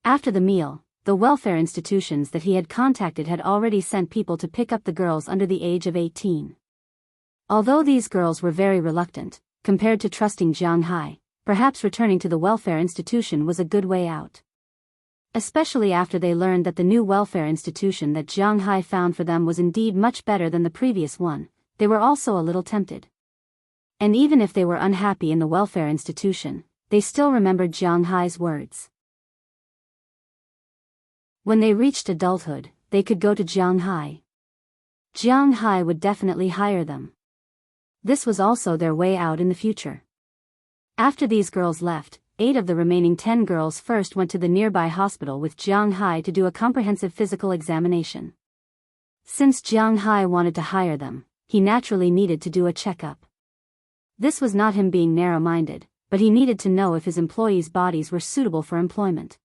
After the meal, the welfare institutions that he had contacted had already sent people to pick up the girls under the age of 18. Although these girls were very reluctant, compared to trusting Jianghu, perhaps returning to the welfare institution was a good way out. Especially after they learned that the new welfare institution that Jianghu found for them was indeed much better than the previous one, they were also a little tempted. And even if they were unhappy in the welfare institution, they still remembered Jianghu's words. When they reached adulthood, they could go to Jianghu. Jianghu would definitely hire them. This was also their way out in the future. After these girls left, 8 of the remaining 10 girls first went to the nearby hospital with Jianghu to do a comprehensive physical examination. Since Jianghu wanted to hire them, he naturally needed to do a checkup. This was not him being narrow-minded, but he needed to know if his employees' bodies were suitable for employment.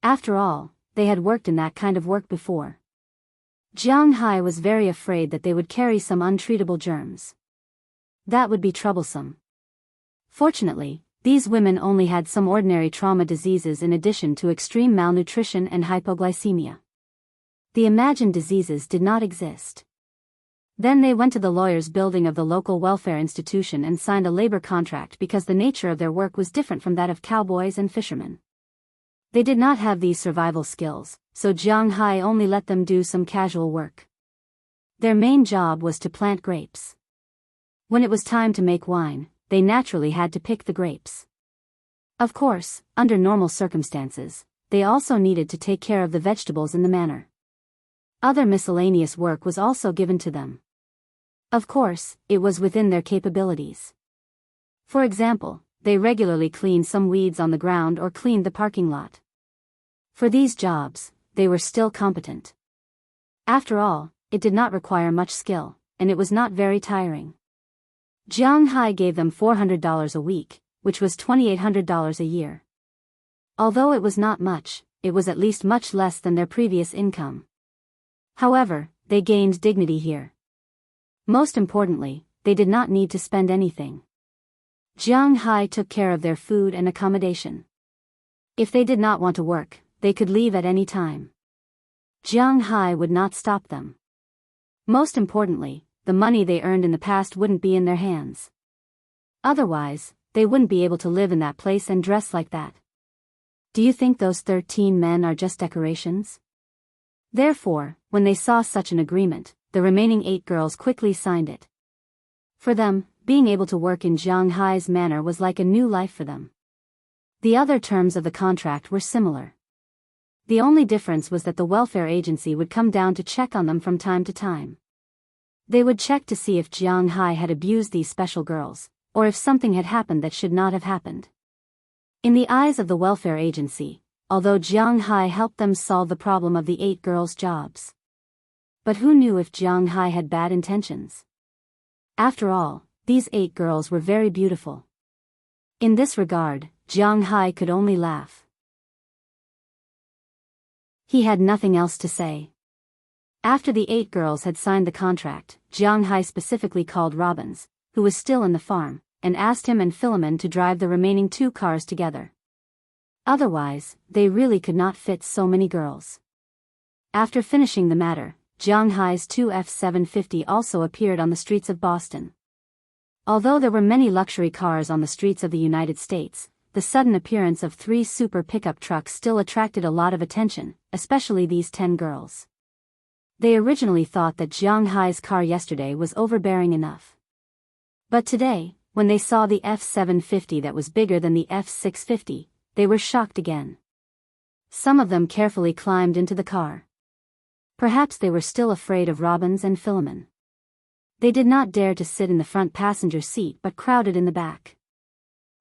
After all, they had worked in that kind of work before. Jianghu was very afraid that they would carry some untreatable germs. That would be troublesome. Fortunately, these women only had some ordinary trauma diseases in addition to extreme malnutrition and hypoglycemia. The imagined diseases did not exist. Then they went to the lawyer's building of the local welfare institution and signed a labor contract because the nature of their work was different from that of cowboys and fishermen. They did not have these survival skills, so Jianghu only let them do some casual work. Their main job was to plant grapes. When it was time to make wine, they naturally had to pick the grapes. Of course, under normal circumstances, they also needed to take care of the vegetables in the manor. Other miscellaneous work was also given to them. Of course, it was within their capabilities. For example, they regularly cleaned some weeds on the ground or cleaned the parking lot. For these jobs, they were still competent. After all, it did not require much skill, and it was not very tiring. Jianghu gave them $400 a week, which was $2,800 a year. Although it was not much, it was at least much less than their previous income. However, they gained dignity here. Most importantly, they did not need to spend anything. Jianghu took care of their food and accommodation. If they did not want to work, they could leave at any time. Jianghu would not stop them. Most importantly, the money they earned in the past wouldn't be in their hands. Otherwise, they wouldn't be able to live in that place and dress like that. Do you think those 13 men are just decorations? Therefore, when they saw such an agreement, the remaining 8 girls quickly signed it. For them, being able to work in Jianghu's manor was like a new life for them. The other terms of the contract were similar. The only difference was that the welfare agency would come down to check on them from time to time. They would check to see if Jianghu had abused these special girls, or if something had happened that should not have happened. In the eyes of the welfare agency, although Jianghu helped them solve the problem of the 8 girls' jobs. But who knew if Jianghu had bad intentions? After all, these 8 girls were very beautiful. In this regard, Jianghu could only laugh. He had nothing else to say. After the 8 girls had signed the contract, Jianghu specifically called Robbins, who was still in the farm, and asked him and Philemon to drive the remaining 2 cars together. Otherwise, they really could not fit so many girls. After finishing the matter, Jianghu's 2 F-750 also appeared on the streets of Boston. Although there were many luxury cars on the streets of the United States, the sudden appearance of 3 super pickup trucks still attracted a lot of attention, especially these 10 girls. They originally thought that Jianghu's car yesterday was overbearing enough. But today, when they saw the F-750 that was bigger than the F-650, they were shocked again. Some of them carefully climbed into the car. Perhaps they were still afraid of Robbins and Philemon. They did not dare to sit in the front passenger seat but crowded in the back.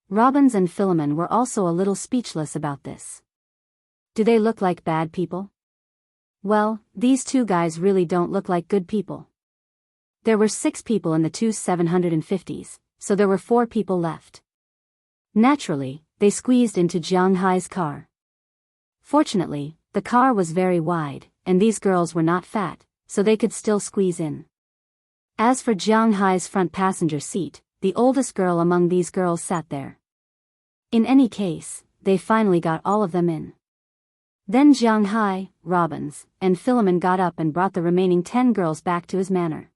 Robbins and Philemon were also a little speechless about this. Do they look like bad people? Well, these 2 guys really don't look like good people. There were 6 people in the 2 750s, so there were 4 people left. Naturally, they squeezed into Jianghu's car. Fortunately, the car was very wide, and these girls were not fat, so they could still squeeze in. As for Jianghu's front passenger seat, the oldest girl among these girls sat there. In any case, they finally got all of them in. Then Jianghu, Robbins, and Philemon got up and brought the remaining 10 girls back to his manor.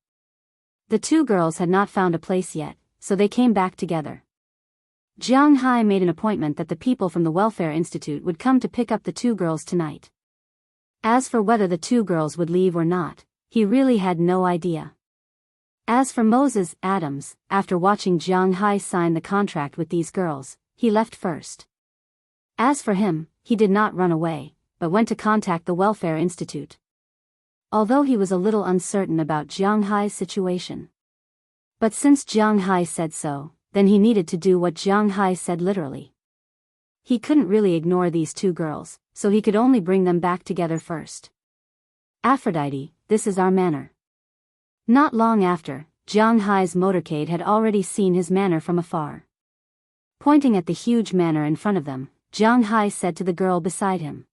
The 2 girls had not found a place yet, so they came back together. Jianghu made an appointment that the people from the Welfare Institute would come to pick up the 2 girls tonight. As for whether the 2 girls would leave or not, he really had no idea. As for Moses Adams, after watching Jianghu sign the contract with these girls, he left first. As for him, he did not run away, but went to contact the Welfare Institute. Although he was a little uncertain about Jianghu's situation. But since Jianghu said so, then he needed to do what Jianghu said literally. He couldn't really ignore these 2 girls, so he could only bring them back together first. Aphrodite, this is our manor. Not long after, Jianghu's motorcade had already seen his manor from afar. Pointing at the huge manor in front of them, Jianghu said to the girl beside him.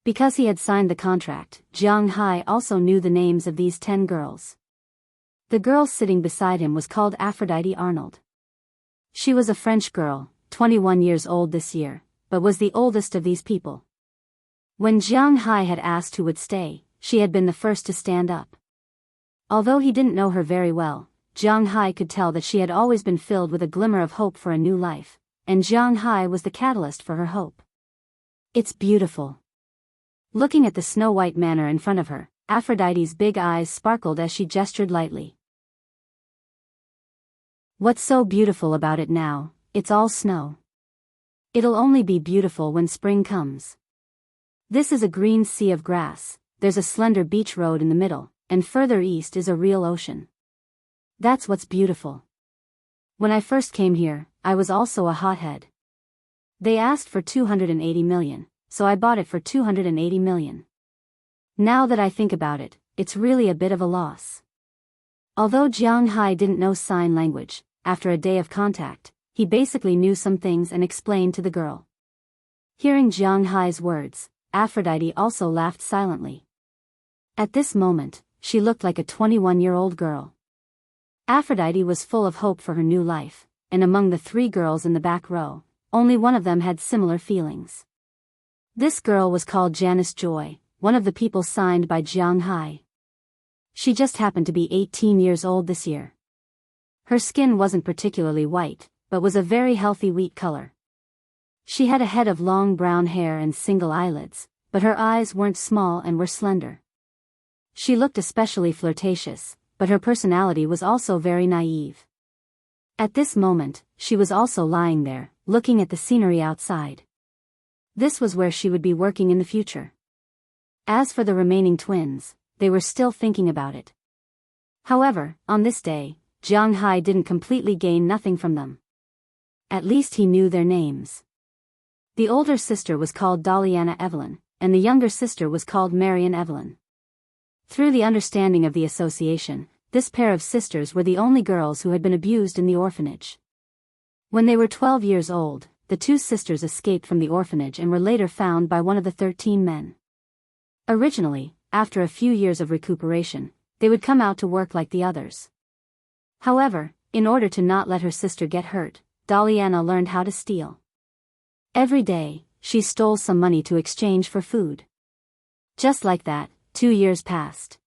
Because he had signed the contract, Jianghu also knew the names of these 10 girls. The girl sitting beside him was called Aphrodite Arnold. She was a French girl, 21 years old this year, but was the oldest of these people. When Jianghu had asked who would stay, she had been the first to stand up. Although he didn't know her very well, Jianghu could tell that she had always been filled with a glimmer of hope for a new life, and Jianghu was the catalyst for her hope. It's beautiful. Looking at the snow-white manor in front of her, Aphrodite's big eyes sparkled as she gestured lightly. What's so beautiful about it now? It's all snow. It'll only be beautiful when spring comes. This is a green sea of grass, there's a slender beach road in the middle, and further east is a real ocean. That's what's beautiful. When I first came here, I was also a hothead. They asked for 280 million, so I bought it for 280 million. Now that I think about it, it's really a bit of a loss. Although Jianghu didn't know sign language, after a day of contact, he basically knew some things and explained to the girl. Hearing Jianghu's words, Aphrodite also laughed silently. At this moment, she looked like a 21-year-old girl. Aphrodite was full of hope for her new life, and among the 3 girls in the back row, only one of them had similar feelings. This girl was called Janice Joy, one of the people signed by Jianghu. She just happened to be 18 years old this year. Her skin wasn't particularly white, but was a very healthy wheat color. She had a head of long brown hair and single eyelids, but her eyes weren't small and were slender. She looked especially flirtatious, but her personality was also very naive. At this moment, she was also lying there, looking at the scenery outside. This was where she would be working in the future. As for the remaining twins, they were still thinking about it. However, on this day, Jianghu didn't completely gain nothing from them. At least he knew their names. The older sister was called Daliana Evelyn, and the younger sister was called Marian Evelyn. Through the understanding of the association, this pair of sisters were the only girls who had been abused in the orphanage. When they were 12 years old, the two sisters escaped from the orphanage and were later found by one of the 13 men. Originally, after a few years of recuperation, they would come out to work like the others. However, in order to not let her sister get hurt, Daliana learned how to steal. Every day, she stole some money to exchange for food. Just like that, 2 years passed.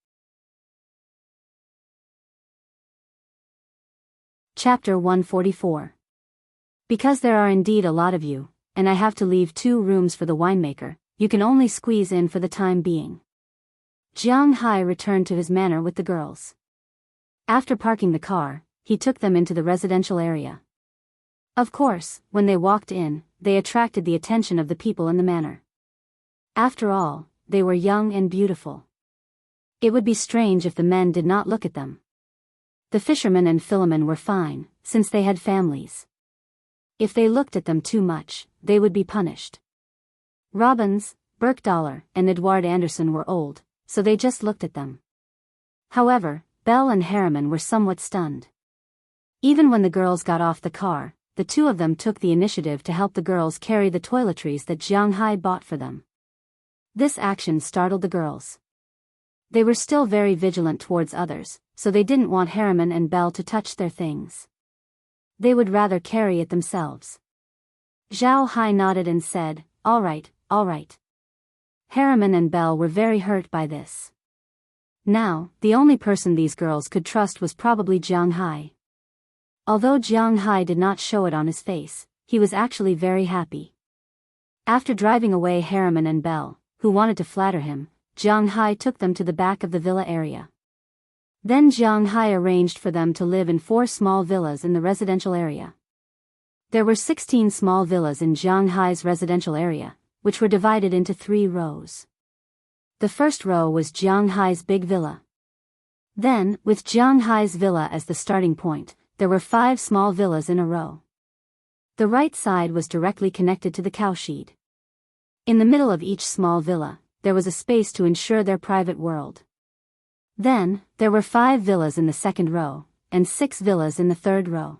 Chapter 144. Because there are indeed a lot of you, and I have to leave 2 rooms for the winemaker, you can only squeeze in for the time being. Jianghu returned to his manor with the girls. After parking the car, he took them into the residential area. Of course, when they walked in, they attracted the attention of the people in the manor. After all, they were young and beautiful. It would be strange if the men did not look at them. The fishermen and Philemon were fine, since they had families. If they looked at them too much, they would be punished. Robbins, Birkdaler, and Edward Anderson were old, so they just looked at them. However, Belle and Harriman were somewhat stunned. Even when the girls got off the car, the two of them took the initiative to help the girls carry the toiletries that Jianghu bought for them. This action startled the girls. They were still very vigilant towards others, so they didn't want Harriman and Belle to touch their things. They would rather carry it themselves. Zhao Hai nodded and said, all right, all right. Harriman and Belle were very hurt by this. Now, the only person these girls could trust was probably Jianghu. Although Jianghu did not show it on his face, he was actually very happy. After driving away Harriman and Belle, who wanted to flatter him, Jianghu took them to the back of the villa area. Then Jianghu arranged for them to live in 4 small villas in the residential area. There were 16 small villas in Jianghu's residential area, which were divided into 3 rows. The first row was Jianghu's big villa. Then, with Jianghu's villa as the starting point, there were 5 small villas in a row. The right side was directly connected to the cowshed. In the middle of each small villa, there was a space to ensure their private world. Then, there were 5 villas in the second row, and 6 villas in the third row.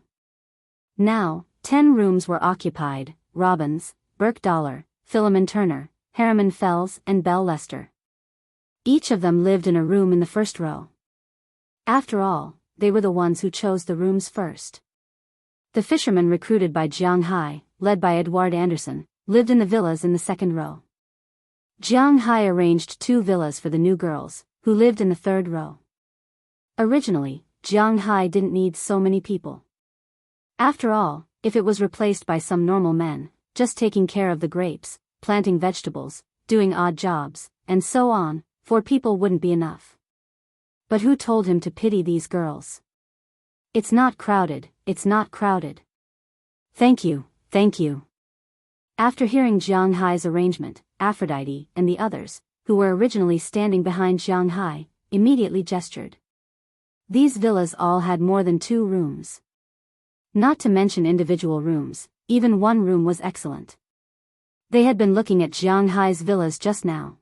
Now, 10 rooms were occupied: Robbins, Birkdaler, Philemon Turner, Harriman Fells, and Belle Lester. Each of them lived in a room in the first row. After all, they were the ones who chose the rooms first. The fishermen recruited by Jianghu, led by Edward Anderson, lived in the villas in the second row. Jianghu arranged 2 villas for the new girls, who lived in the third row. Originally, Jianghu didn't need so many people. After all, if it was replaced by some normal men, just taking care of the grapes, planting vegetables, doing odd jobs, and so on, 4 people wouldn't be enough. But who told him to pity these girls? It's not crowded, it's not crowded. Thank you, thank you. After hearing Jianghu's arrangement, Aphrodite and the others, who were originally standing behind Jianghu, immediately gestured. These villas all had more than 2 rooms. Not to mention individual rooms, even 1 room was excellent. They had been looking at Jianghu's villas just now.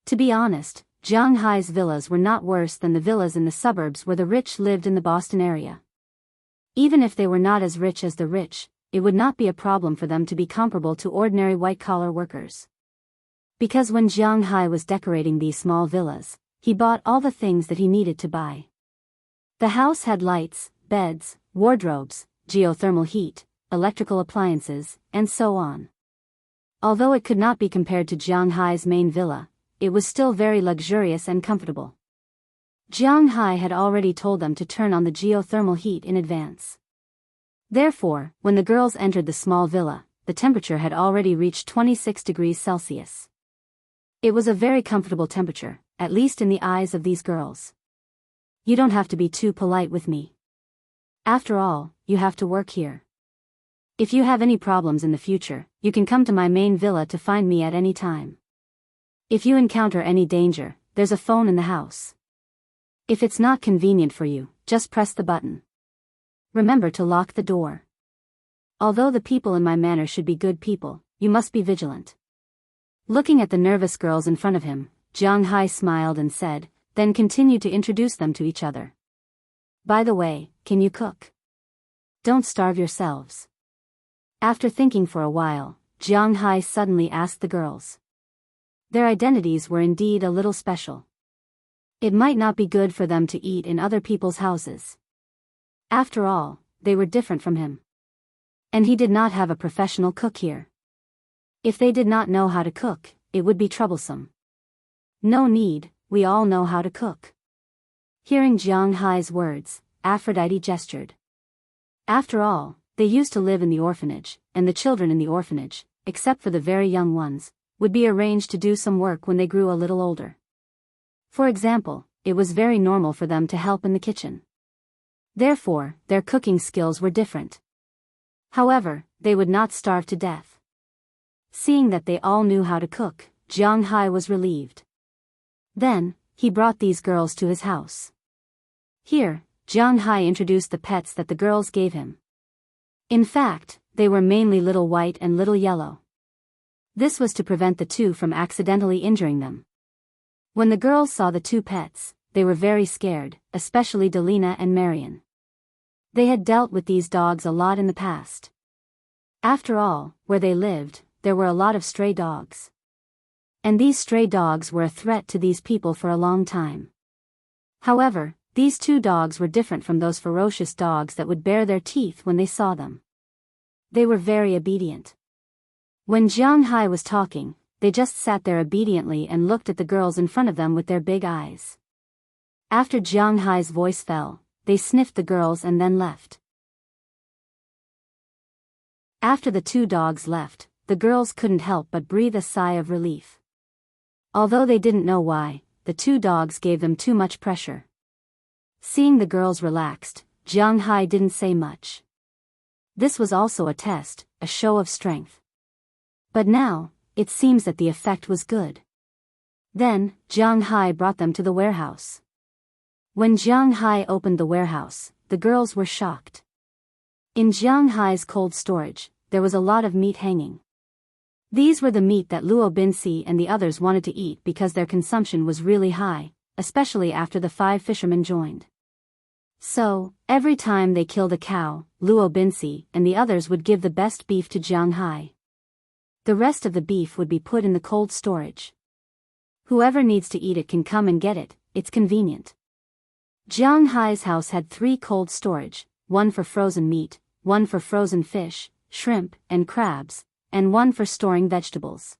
To be honest, Jianghu's villas were not worse than the villas in the suburbs where the rich lived in the Boston area. Even if they were not as rich as the rich, it would not be a problem for them to be comparable to ordinary white-collar workers. Because when Jianghu was decorating these small villas, he bought all the things that he needed to buy. The house had lights, beds, wardrobes, geothermal heat, electrical appliances, and so on. Although it could not be compared to Jianghai's main villa, it was still very luxurious and comfortable. Jianghai had already told them to turn on the geothermal heat in advance. Therefore, when the girls entered the small villa, the temperature had already reached 26 degrees Celsius. It was a very comfortable temperature, at least in the eyes of these girls. You don't have to be too polite with me. After all, you have to work here. If you have any problems in the future, you can come to my main villa to find me at any time. If you encounter any danger, there's a phone in the house. If it's not convenient for you, just press the button. Remember to lock the door. Although the people in my manor should be good people, you must be vigilant. Looking at the nervous girls in front of him, Jianghai smiled and said, then continued to introduce them to each other. By the way, can you cook? Don't starve yourselves. After thinking for a while, Jianghai suddenly asked the girls. Their identities were indeed a little special. It might not be good for them to eat in other people's houses. After all, they were different from him. And he did not have a professional cook here. If they did not know how to cook, it would be troublesome. No need, we all know how to cook. Hearing Jianghai's words, Aphrodite gestured. After all, they used to live in the orphanage, and the children in the orphanage, except for the very young ones, would be arranged to do some work when they grew a little older. For example, it was very normal for them to help in the kitchen. Therefore, their cooking skills were different. However, they would not starve to death. Seeing that they all knew how to cook, Jianghai was relieved. Then, he brought these girls to his house. Here, Jianghai introduced the pets that the girls gave him. In fact, they were mainly Little White and Little Yellow. This was to prevent the two from accidentally injuring them. When the girls saw the two pets, they were very scared, especially Delina and Marion. They had dealt with these dogs a lot in the past. After all, where they lived, there were a lot of stray dogs. And these stray dogs were a threat to these people for a long time. However, these two dogs were different from those ferocious dogs that would bare their teeth when they saw them. They were very obedient. When Jianghai was talking, they just sat there obediently and looked at the girls in front of them with their big eyes. After Jianghai's voice fell, they sniffed the girls and then left. After the two dogs left, the girls couldn't help but breathe a sigh of relief. Although they didn't know why, the two dogs gave them too much pressure. Seeing the girls relaxed, Jianghai didn't say much. This was also a test, a show of strength. But now, it seems that the effect was good. Then, Jianghai brought them to the warehouse. When Jianghai opened the warehouse, the girls were shocked. In Jianghai's cold storage, there was a lot of meat hanging. These were the meat that Luo Binsi and the others wanted to eat because their consumption was really high, especially after the 5 fishermen joined. So, every time they killed a cow, Luo Binsi and the others would give the best beef to Jianghai. The rest of the beef would be put in the cold storage. Whoever needs to eat it can come and get it, it's convenient. Jianghai's house had 3 cold storage, one for frozen meat, one for frozen fish, shrimp, and crabs, and one for storing vegetables.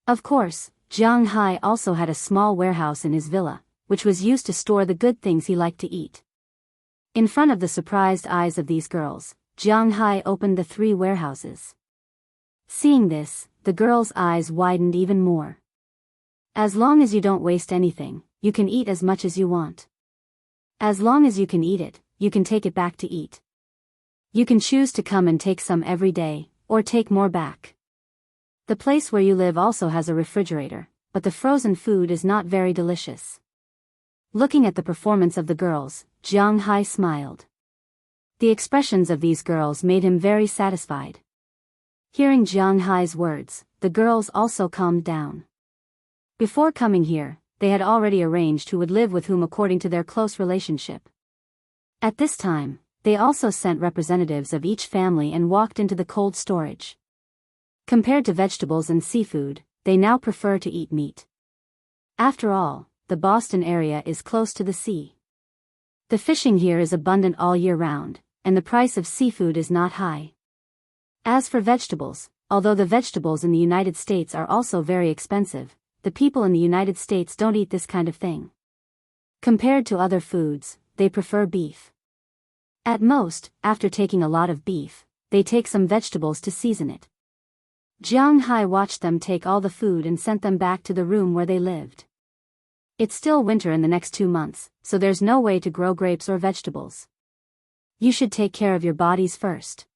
Of course, Jianghai also had a small warehouse in his villa, which was used to store the good things he liked to eat. In front of the surprised eyes of these girls, Jianghai opened the 3 warehouses. Seeing this, the girls' eyes widened even more. As long as you don't waste anything, you can eat as much as you want. As long as you can eat it, you can take it back to eat. You can choose to come and take some every day, or take more back. The place where you live also has a refrigerator, but the frozen food is not very delicious. Looking at the performance of the girls, Jianghai smiled. The expressions of these girls made him very satisfied. Hearing Jianghai's words, the girls also calmed down. Before coming here, they had already arranged who would live with whom according to their close relationship. At this time, they also sent representatives of each family and walked into the cold storage. Compared to vegetables and seafood, they now prefer to eat meat. After all, the Boston area is close to the sea. The fishing here is abundant all year round, and the price of seafood is not high. As for vegetables, although the vegetables in the United States are also very expensive, the people in the United States don't eat this kind of thing. Compared to other foods, they prefer beef. At most, after taking a lot of beef, they take some vegetables to season it. Jianghu watched them take all the food and sent them back to the room where they lived. It's still winter in the next 2 months, so there's no way to grow grapes or vegetables. You should take care of your bodies first.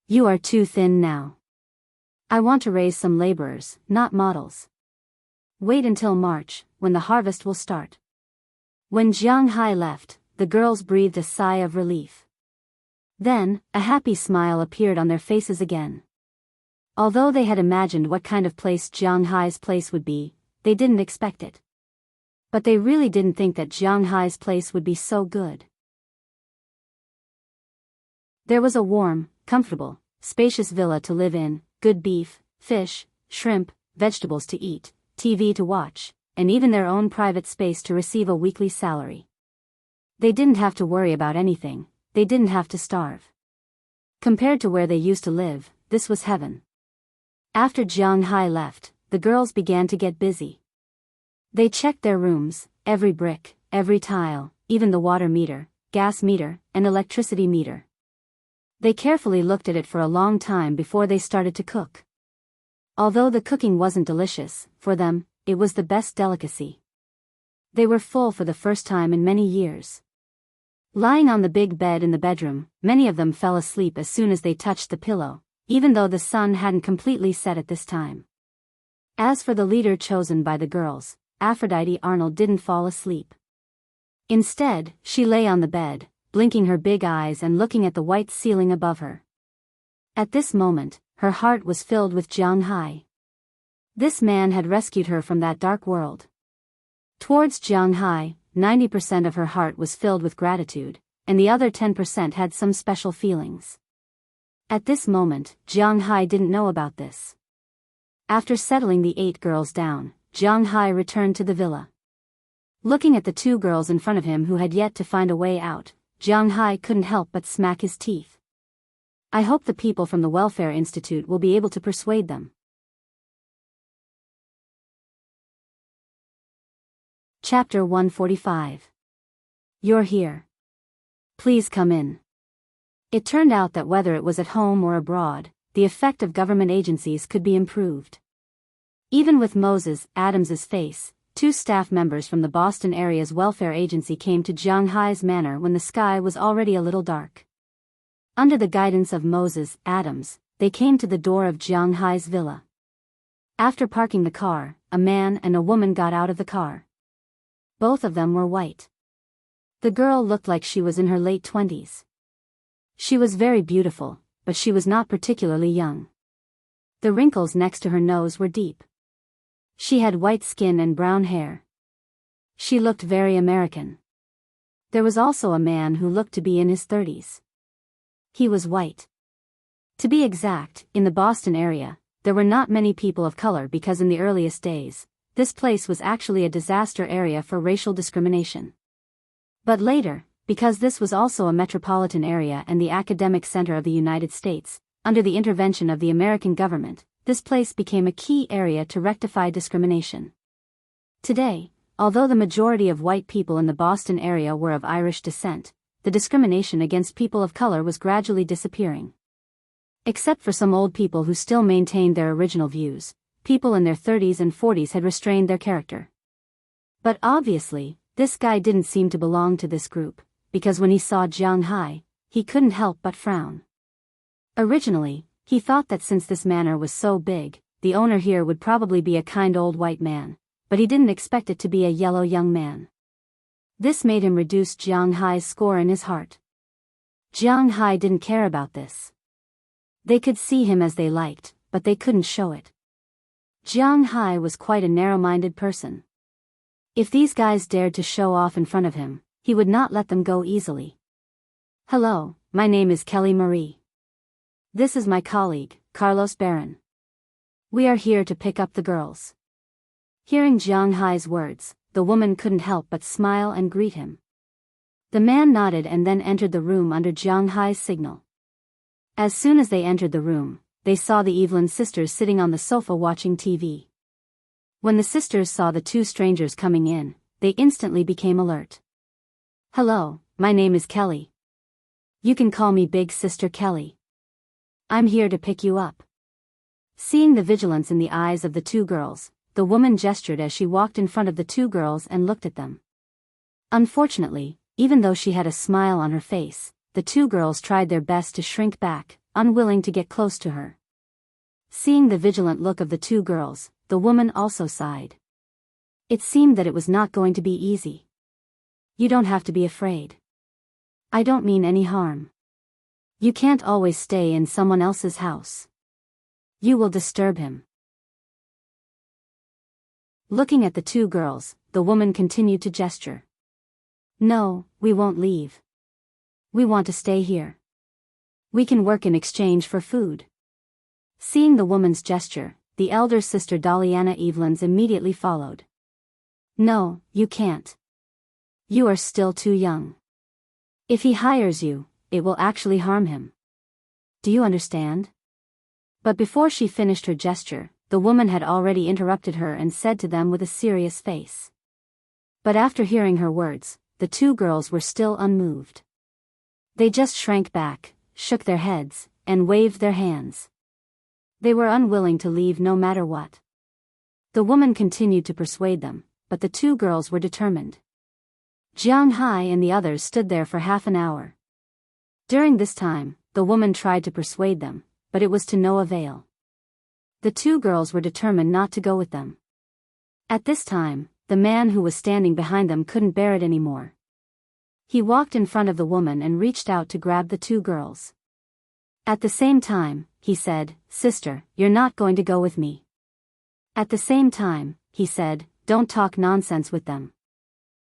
You are too thin now. I want to raise some laborers, not models. Wait until March, when the harvest will start. When Jianghu left, the girls breathed a sigh of relief. Then, a happy smile appeared on their faces again. Although they had imagined what kind of place Jianghu's place would be, they didn't expect it. But they really didn't think that Jianghu's place would be so good. There was a warm, comfortable, spacious villa to live in, good beef, fish, shrimp, vegetables to eat, TV to watch, and even their own private space to receive a weekly salary. They didn't have to worry about anything, they didn't have to starve. Compared to where they used to live, this was heaven. After Jianghu left, the girls began to get busy. They checked their rooms, every brick, every tile, even the water meter, gas meter, and electricity meter. They carefully looked at it for a long time before they started to cook. Although the cooking wasn't delicious, for them, it was the best delicacy. They were full for the first time in many years. Lying on the big bed in the bedroom, many of them fell asleep as soon as they touched the pillow, even though the sun hadn't completely set at this time. As for the leader chosen by the girls, Aphrodite Arnold didn't fall asleep. Instead, she lay on the bed, blinking her big eyes and looking at the white ceiling above her. At this moment, her heart was filled with Jianghu. This man had rescued her from that dark world. Towards Jianghu, 90% of her heart was filled with gratitude, and the other 10% had some special feelings. At this moment, Jianghu didn't know about this. After settling the 8 girls down, Jianghu returned to the villa. Looking at the 2 girls in front of him who had yet to find a way out, Jianghu couldn't help but smack his teeth. I hope the people from the Welfare Institute will be able to persuade them. Chapter 145. You're here. Please come in. It turned out that whether it was at home or abroad, the effect of government agencies could be improved. Even with Moses Adams's face, 2 staff members from the Boston area's welfare agency came to Jianghu's manor when the sky was already a little dark. Under the guidance of Moses Adams, they came to the door of Jianghu's villa. After parking the car, a man and a woman got out of the car. Both of them were white. The girl looked like she was in her late 20s. She was very beautiful, but she was not particularly young. The wrinkles next to her nose were deep. She had white skin and brown hair. She looked very American. There was also a man who looked to be in his 30s. He was white. To be exact, in the Boston area, there were not many people of color because in the earliest days, this place was actually a disaster area for racial discrimination. But later, because this was also a metropolitan area and the academic center of the United States, under the intervention of the American government, this place became a key area to rectify discrimination. Today, although the majority of white people in the Boston area were of Irish descent, the discrimination against people of color was gradually disappearing. Except for some old people who still maintained their original views, people in their 30s and 40s had restrained their character. But obviously, this guy didn't seem to belong to this group, because when he saw Jianghu, he couldn't help but frown. Originally, he thought that since this manor was so big, the owner here would probably be a kind old white man, but he didn't expect it to be a yellow young man. This made him reduce Jianghu's score in his heart. Jianghu didn't care about this. They could see him as they liked, but they couldn't show it. Jianghu was quite a narrow-minded person. If these guys dared to show off in front of him, he would not let them go easily. Hello, my name is Kelly Marie. This is my colleague, Carlos Barron. We are here to pick up the girls. Hearing Jianghu's words, the woman couldn't help but smile and greet him. The man nodded and then entered the room under Jianghu's signal. As soon as they entered the room, they saw the Evelyn sisters sitting on the sofa watching TV. When the sisters saw the two strangers coming in, they instantly became alert. "Hello, my name is Kelly. You can call me Big Sister Kelly. I'm here to pick you up." Seeing the vigilance in the eyes of the two girls, the woman gestured as she walked in front of the two girls and looked at them. Unfortunately, even though she had a smile on her face, the two girls tried their best to shrink back, unwilling to get close to her. Seeing the vigilant look of the two girls, the woman also sighed. It seemed that it was not going to be easy. "You don't have to be afraid. I don't mean any harm. You can't always stay in someone else's house. You will disturb him." Looking at the two girls, the woman continued to gesture. "No, we won't leave. We want to stay here. We can work in exchange for food." Seeing the woman's gesture, the elder sister Daliana Evelyn's immediately followed. "No, you can't. You are still too young. If he hires you, it will actually harm him. Do you understand?" But before she finished her gesture, the woman had already interrupted her and said to them with a serious face. But after hearing her words, the two girls were still unmoved. They just shrank back, shook their heads, and waved their hands. They were unwilling to leave no matter what. The woman continued to persuade them, but the two girls were determined. Jianghu and the others stood there for half an hour. During this time, the woman tried to persuade them, but it was to no avail. The two girls were determined not to go with them. At this time, the man who was standing behind them couldn't bear it anymore. He walked in front of the woman and reached out to grab the two girls. At the same time, he said, "Sister, you're not going to go with me." At the same time, he said, "Don't talk nonsense with them.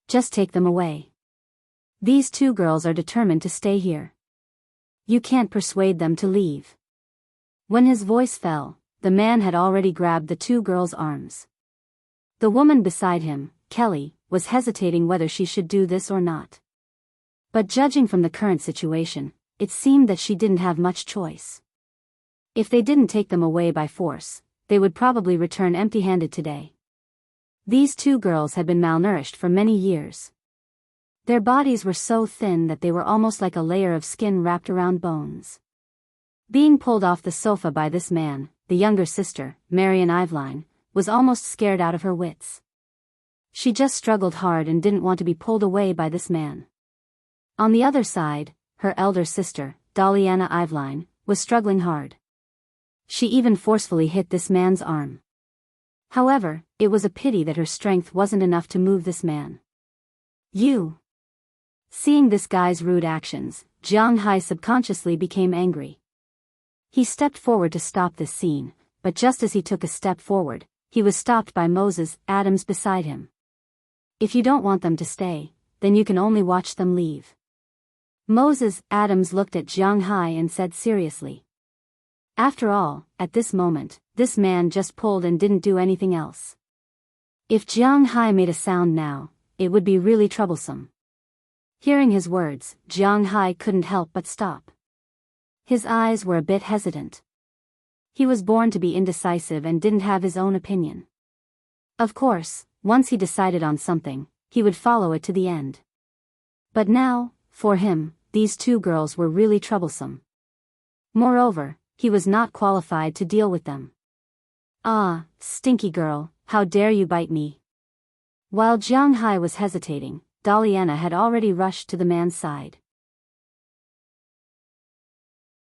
Just take them away. These two girls are determined to stay here. You can't persuade them to leave." When his voice fell, the man had already grabbed the two girls' arms. The woman beside him, Kelly, was hesitating whether she should do this or not. But judging from the current situation, it seemed that she didn't have much choice. If they didn't take them away by force, they would probably return empty-handed today. These two girls had been malnourished for many years. Their bodies were so thin that they were almost like a layer of skin wrapped around bones. Being pulled off the sofa by this man, the younger sister, Marian Eveline, was almost scared out of her wits. She just struggled hard and didn't want to be pulled away by this man. On the other side, her elder sister, Daliana Eveline, was struggling hard. She even forcefully hit this man's arm. However, it was a pity that her strength wasn't enough to move this man. "You!" Seeing this guy's rude actions, Jianghu subconsciously became angry. He stepped forward to stop this scene, but just as he took a step forward, he was stopped by Moses Adams beside him. "If you don't want them to stay, then you can only watch them leave." Moses Adams looked at Jianghu and said seriously. After all, at this moment, this man just pulled and didn't do anything else. If Jianghu made a sound now, it would be really troublesome. Hearing his words, Jianghu couldn't help but stop. His eyes were a bit hesitant. He was born to be indecisive and didn't have his own opinion. Of course, once he decided on something, he would follow it to the end. But now, for him, these two girls were really troublesome. Moreover, he was not qualified to deal with them. "Ah, stinky girl, how dare you bite me?" While Jianghu was hesitating, Daliana had already rushed to the man's side.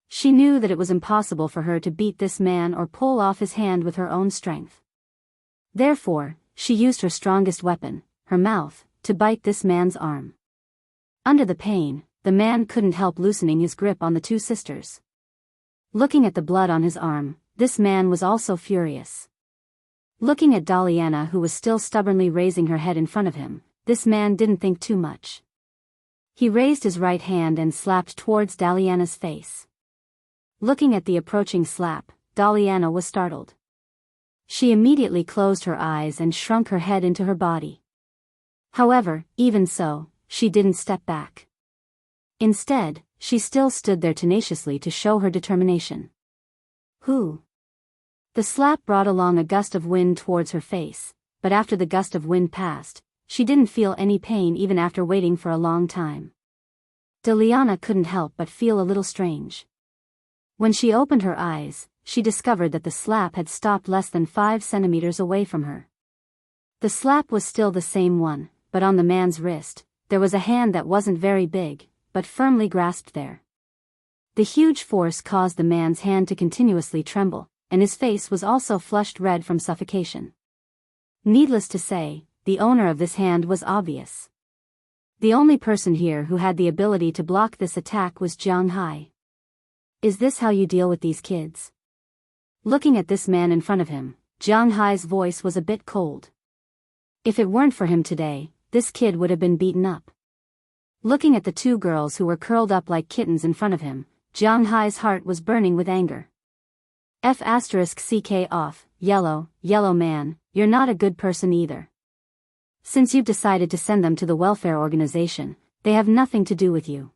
She knew that it was impossible for her to beat this man or pull off his hand with her own strength. Therefore, she used her strongest weapon, her mouth, to bite this man's arm. Under the pain, the man couldn't help loosening his grip on the two sisters. Looking at the blood on his arm, this man was also furious. Looking at Daliana, who was still stubbornly raising her head in front of him, this man didn't think too much. He raised his right hand and slapped towards Daliana's face. Looking at the approaching slap, Daliana was startled. She immediately closed her eyes and shrunk her head into her body. However, even so, she didn't step back. Instead, she still stood there tenaciously to show her determination. Who? The slap brought along a gust of wind towards her face, but after the gust of wind passed, she didn't feel any pain even after waiting for a long time. Deliana couldn't help but feel a little strange. When she opened her eyes, she discovered that the slap had stopped less than 5 centimeters away from her. The slap was still the same one, but on the man's wrist, there was a hand that wasn't very big, but firmly grasped there. The huge force caused the man's hand to continuously tremble, and his face was also flushed red from suffocation. Needless to say, the owner of this hand was obvious. The only person here who had the ability to block this attack was Jianghu. Is this how you deal with these kids? Looking at this man in front of him, Jianghu's voice was a bit cold. If it weren't for him today, this kid would have been beaten up. Looking at the 2 girls who were curled up like kittens in front of him, Jianghu's heart was burning with anger. F***ck off, yellow man, you're not a good person either. Since you've decided to send them to the welfare organization, they have nothing to do with you.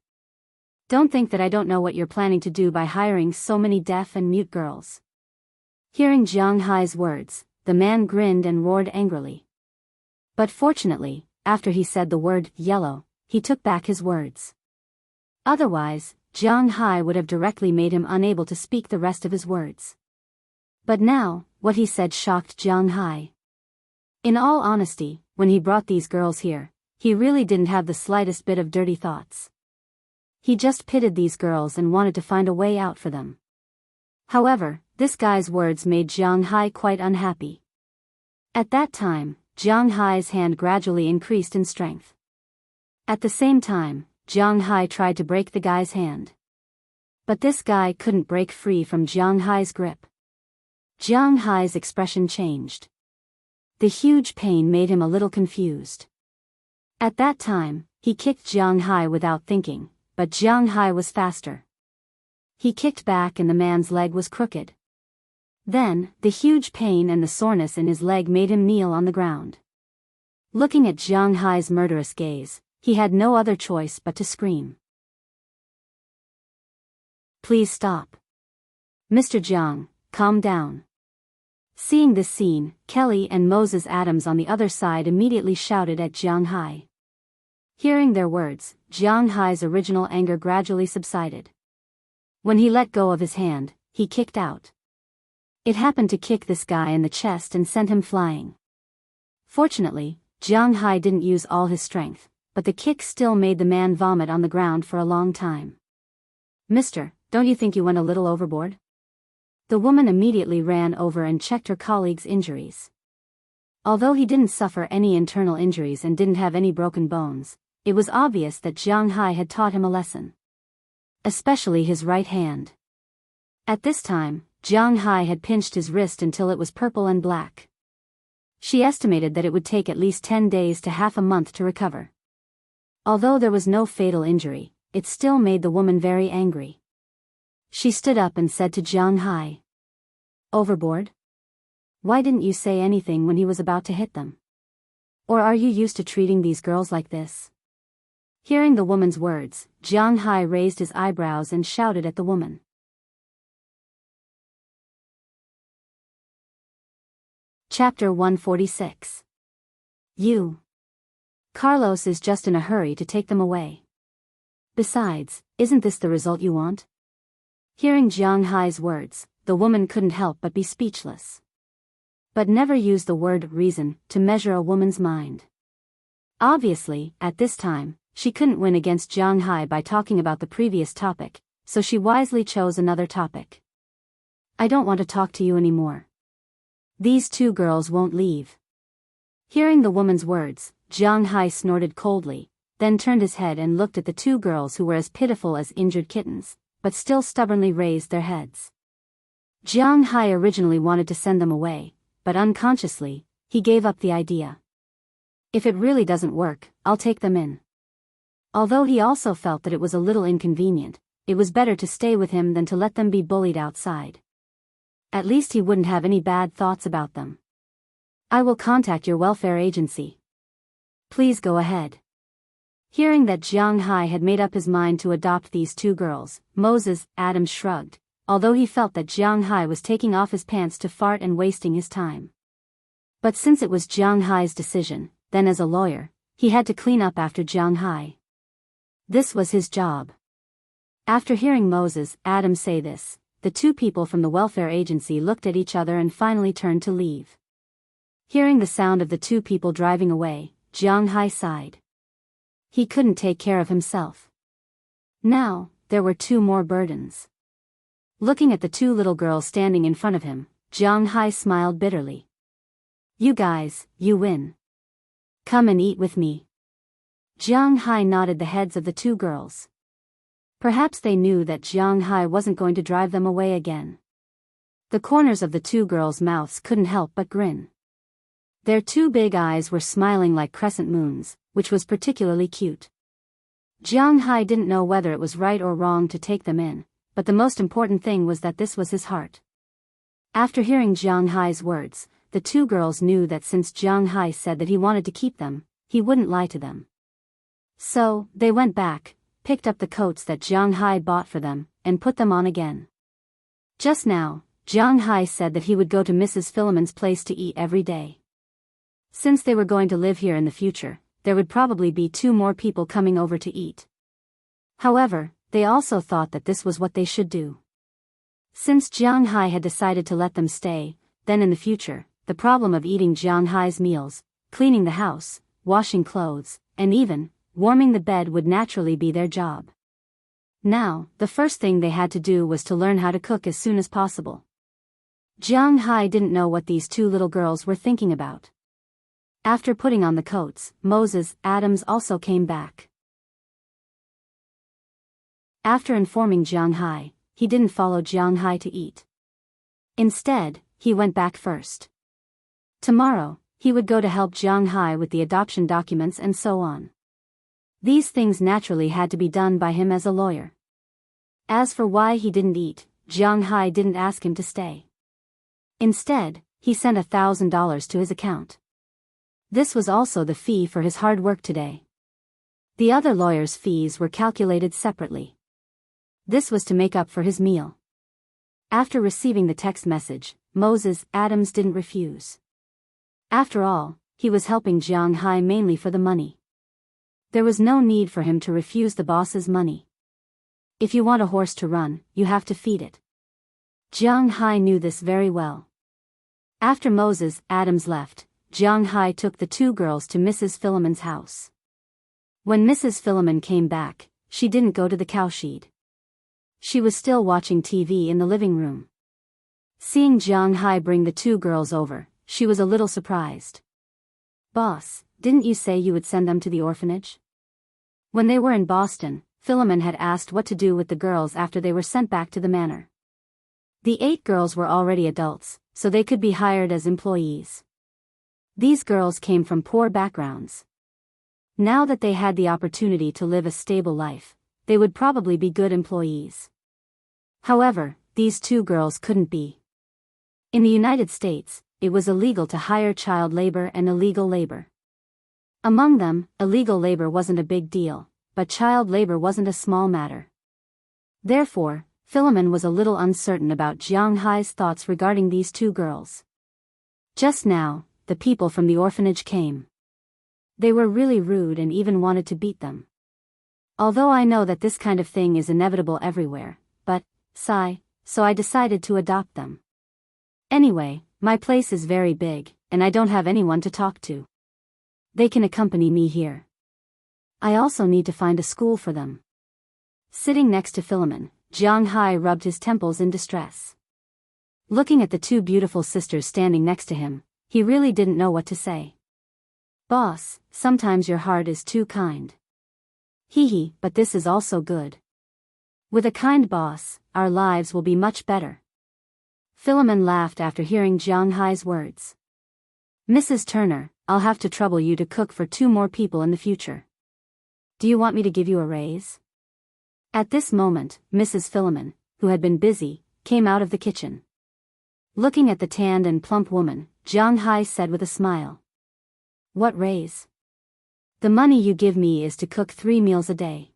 Don't think that I don't know what you're planning to do by hiring so many deaf and mute girls. Hearing Jianghu's words, the man grinned and roared angrily. But fortunately, after he said the word yellow, he took back his words. Otherwise, Jianghu would have directly made him unable to speak the rest of his words. But now, what he said shocked Jianghu. In all honesty, when he brought these girls here, he really didn't have the slightest bit of dirty thoughts. He just pitied these girls and wanted to find a way out for them. However, this guy's words made Jianghu quite unhappy. At that time, Jianghu's hand gradually increased in strength. At the same time, Jianghu tried to break the guy's hand. But this guy couldn't break free from Jianghu's grip. Jianghu's expression changed. The huge pain made him a little confused. At that time, he kicked Jianghu without thinking, but Jianghu was faster. He kicked back and the man's leg was crooked. Then, the huge pain and the soreness in his leg made him kneel on the ground. Looking at Jianghu's murderous gaze, he had no other choice but to scream. Please stop. Mr. Jiang, calm down. Seeing this scene, Kelly and Moses Adams on the other side immediately shouted at Jianghu. Hearing their words, Jianghu's original anger gradually subsided. When he let go of his hand, he kicked out. It happened to kick this guy in the chest and sent him flying. Fortunately, Jianghu didn't use all his strength, but the kick still made the man vomit on the ground for a long time. Mister, don't you think you went a little overboard? The woman immediately ran over and checked her colleague's injuries. Although he didn't suffer any internal injuries and didn't have any broken bones, it was obvious that Jianghu had taught him a lesson. Especially his right hand. At this time, Jianghu had pinched his wrist until it was purple and black. She estimated that it would take at least 10 days to half a month to recover. Although there was no fatal injury, it still made the woman very angry. She stood up and said to Jianghu, "Overboard? Why didn't you say anything when he was about to hit them? Or are you used to treating these girls like this?" Hearing the woman's words, Jianghu raised his eyebrows and shouted at the woman. Chapter 146. Carlos is just in a hurry to take them away. Besides, isn't this the result you want? Hearing Jianghu's words, the woman couldn't help but be speechless. But never use the word reason to measure a woman's mind. Obviously, at this time, she couldn't win against Jianghu by talking about the previous topic, so she wisely chose another topic. I don't want to talk to you anymore. These 2 girls won't leave. Hearing the woman's words, Jianghu snorted coldly, then turned his head and looked at the 2 girls who were as pitiful as injured kittens, but still stubbornly raised their heads. Jianghu originally wanted to send them away, but unconsciously, he gave up the idea. If it really doesn't work, I'll take them in. Although he also felt that it was a little inconvenient, it was better to stay with him than to let them be bullied outside. At least he wouldn't have any bad thoughts about them. I will contact your welfare agency. Please go ahead. Hearing that Jianghu had made up his mind to adopt these 2 girls, Moses Adams shrugged, although he felt that Jiang Hai was taking off his pants to fart and wasting his time. But since it was Jiang Hai's decision, then as a lawyer, he had to clean up after Jiang Hai. This was his job. After hearing Moses, Adam say this, the two people from the welfare agency looked at each other and finally turned to leave. Hearing the sound of the two people driving away, Jiang Hai sighed. He couldn't take care of himself. Now, there were two more burdens. Looking at the two little girls standing in front of him, Jiang Hai smiled bitterly. You guys, you win. Come and eat with me. Jiang Hai nodded the heads of the two girls. Perhaps they knew that Jiang Hai wasn't going to drive them away again. The corners of the two girls' mouths couldn't help but grin. Their two big eyes were smiling like crescent moons, which was particularly cute. Jiang Hai didn't know whether it was right or wrong to take them in, but the most important thing was that this was his heart. After hearing Jiang Hai's words, the two girls knew that since Jiang Hai said that he wanted to keep them, he wouldn't lie to them. So, they went back, picked up the coats that Jiang Hai bought for them, and put them on again. Just now, Jiang Hai said that he would go to Mrs. Philemon's place to eat every day. Since they were going to live here in the future, there would probably be two more people coming over to eat. However, they also thought that this was what they should do. Since Jiang Hai had decided to let them stay, then in the future, the problem of eating Jiang Hai's meals, cleaning the house, washing clothes, and even warming the bed would naturally be their job. Now, the first thing they had to do was to learn how to cook as soon as possible. Jiang Hai didn't know what these two little girls were thinking about. After putting on the coats, Moses, Adams also came back. After informing Jiang Hai, he didn't follow Jiang Hai to eat. Instead, he went back first. Tomorrow, he would go to help Jiang Hai with the adoption documents and so on. These things naturally had to be done by him as a lawyer. As for why he didn't eat, Jiang Hai didn't ask him to stay. Instead, he sent $1,000 to his account. This was also the fee for his hard work today. The other lawyers' fees were calculated separately. This was to make up for his meal. After receiving the text message, Moses, Adams didn't refuse. After all, he was helping Jiang Hai mainly for the money. There was no need for him to refuse the boss's money. If you want a horse to run, you have to feed it. Jiang Hai knew this very well. After Moses, Adams left, Jiang Hai took the two girls to Mrs. Philemon's house. When Mrs. Philemon came back, she didn't go to the cowshed. She was still watching TV in the living room. Seeing Jiang Hai bring the two girls over, she was a little surprised. Boss, didn't you say you would send them to the orphanage? When they were in Boston, Philemon had asked what to do with the girls after they were sent back to the manor. The 8 girls were already adults, so they could be hired as employees. These girls came from poor backgrounds. Now that they had the opportunity to live a stable life, they would probably be good employees. However, these 2 girls couldn't be. In the United States, it was illegal to hire child labor and illegal labor. Among them, illegal labor wasn't a big deal, but child labor wasn't a small matter. Therefore, Philemon was a little uncertain about Jiang Hai's thoughts regarding these 2 girls. Just now, the people from the orphanage came. They were really rude and even wanted to beat them. Although I know that this kind of thing is inevitable everywhere, so I decided to adopt them. Anyway, my place is very big, and I don't have anyone to talk to. They can accompany me here. I also need to find a school for them. Sitting next to Philemon, Jiang Hai rubbed his temples in distress. Looking at the 2 beautiful sisters standing next to him, he really didn't know what to say. Boss, sometimes your heart is too kind. Hee, but this is also good. With a kind boss, our lives will be much better. Philemon laughed after hearing Jiang Hai's words. Mrs. Turner, I'll have to trouble you to cook for 2 more people in the future. Do you want me to give you a raise? At this moment, Mrs. Philemon, who had been busy, came out of the kitchen. Looking at the tanned and plump woman, Jiang Hai said with a smile. What raise? The money you give me is to cook 3 meals a day.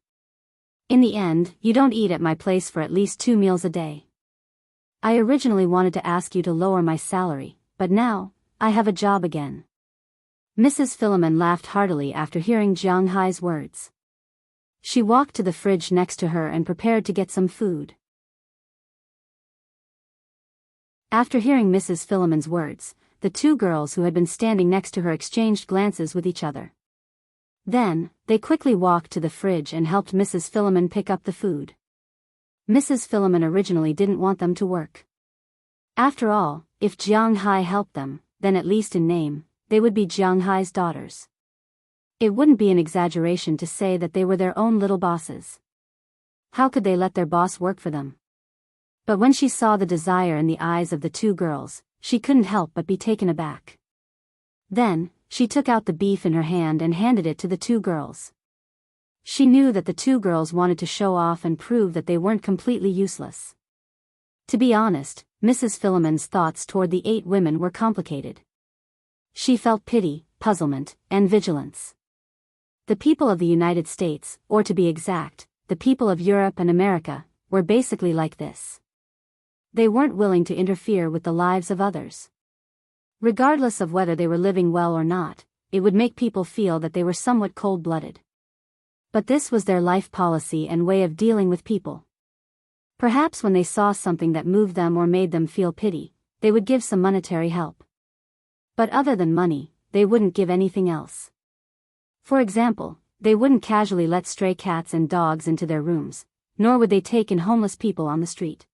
In the end, you don't eat at my place for at least 2 meals a day. I originally wanted to ask you to lower my salary, but now, I have a job again. Mrs. Philemon laughed heartily after hearing Jiang Hai's words. She walked to the fridge next to her and prepared to get some food. After hearing Mrs. Philemon's words, the two girls who had been standing next to her exchanged glances with each other. Then, they quickly walked to the fridge and helped Mrs. Philemon pick up the food. Mrs. Philemon originally didn't want them to work. After all, if Jiang Hai helped them, then at least in name, they would be Jiang Hai's daughters. It wouldn't be an exaggeration to say that they were their own little bosses. How could they let their boss work for them? But when she saw the desire in the eyes of the two girls, she couldn't help but be taken aback. Then, she took out the beef in her hand and handed it to the two girls. She knew that the two girls wanted to show off and prove that they weren't completely useless. To be honest, Mrs. Philemon's thoughts toward the 8 women were complicated. She felt pity, puzzlement, and vigilance. The people of the United States, or to be exact, the people of Europe and America, were basically like this. They weren't willing to interfere with the lives of others. Regardless of whether they were living well or not, it would make people feel that they were somewhat cold-blooded. But this was their life policy and way of dealing with people. Perhaps when they saw something that moved them or made them feel pity, they would give some monetary help. But other than money, they wouldn't give anything else. For example, they wouldn't casually let stray cats and dogs into their rooms, nor would they take in homeless people on the street.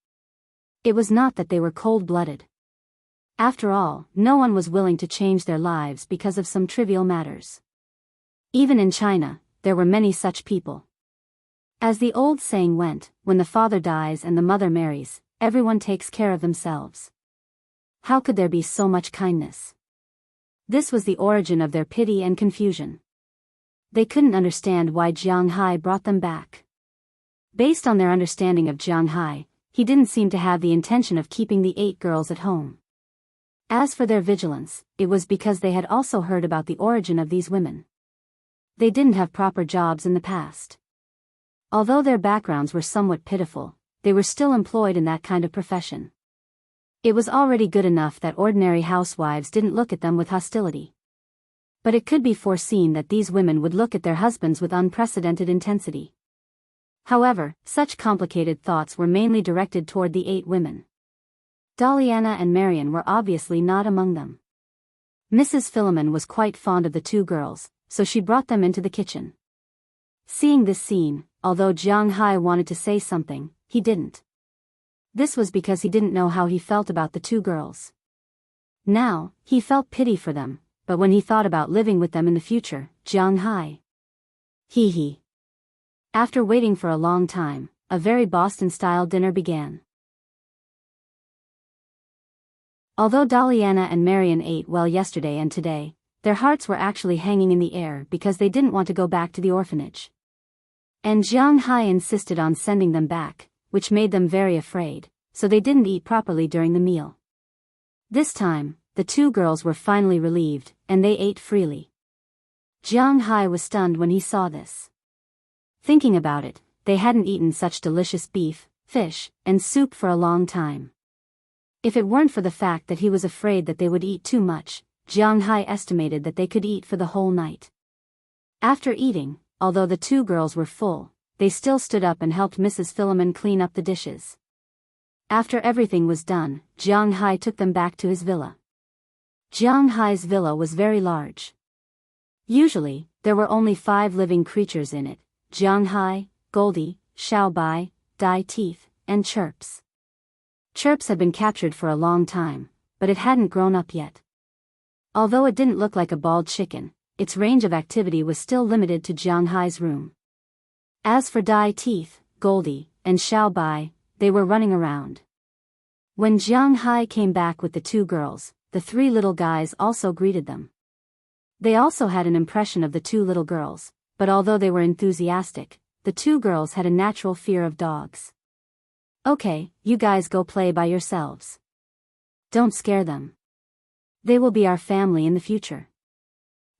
It was not that they were cold-blooded. After all, no one was willing to change their lives because of some trivial matters. Even in China, there were many such people. As the old saying went, when the father dies and the mother marries, everyone takes care of themselves. How could there be so much kindness? This was the origin of their pity and confusion. They couldn't understand why Jiang Hai brought them back. Based on their understanding of Jiang Hai, he didn't seem to have the intention of keeping the 8 girls at home. As for their vigilance, it was because they had also heard about the origin of these women. They didn't have proper jobs in the past. Although their backgrounds were somewhat pitiful, they were still employed in that kind of profession. It was already good enough that ordinary housewives didn't look at them with hostility. But it could be foreseen that these women would look at their husbands with unprecedented intensity. However, such complicated thoughts were mainly directed toward the 8 women. Daliana and Marian were obviously not among them. Mrs. Philemon was quite fond of the 2 girls, so she brought them into the kitchen. Seeing this scene, although Jiang Hai wanted to say something, he didn't. This was because he didn't know how he felt about the 2 girls. Now, he felt pity for them, but when he thought about living with them in the future, Jiang Hai. Hee. After waiting for a long time, a very Boston-style dinner began. Although Daliana and Marian ate well yesterday and today, their hearts were actually hanging in the air because they didn't want to go back to the orphanage. And Jiang Hai insisted on sending them back, which made them very afraid, so they didn't eat properly during the meal. This time, the 2 girls were finally relieved, and they ate freely. Jiang Hai was stunned when he saw this. Thinking about it, they hadn't eaten such delicious beef, fish, and soup for a long time. If it weren't for the fact that he was afraid that they would eat too much, Jiang Hai estimated that they could eat for the whole night. After eating, although the 2 girls were full, they still stood up and helped Mrs. Philemon clean up the dishes. After everything was done, Jiang Hai took them back to his villa. Jiang Hai's villa was very large. Usually, there were only 5 living creatures in it: Jiang Hai, Goldie, Xiaobai, Dai Teeth, and Chirps. Chirps had been captured for a long time, but it hadn't grown up yet. Although it didn't look like a bald chicken, its range of activity was still limited to Jiang Hai's room. As for Dai Teeth, Goldie, and Xiaobai, they were running around. When Jiang Hai came back with the 2 girls, the 3 little guys also greeted them. They also had an impression of the 2 little girls, but although they were enthusiastic, the 2 girls had a natural fear of dogs. Okay, you guys go play by yourselves. Don't scare them. They will be our family in the future.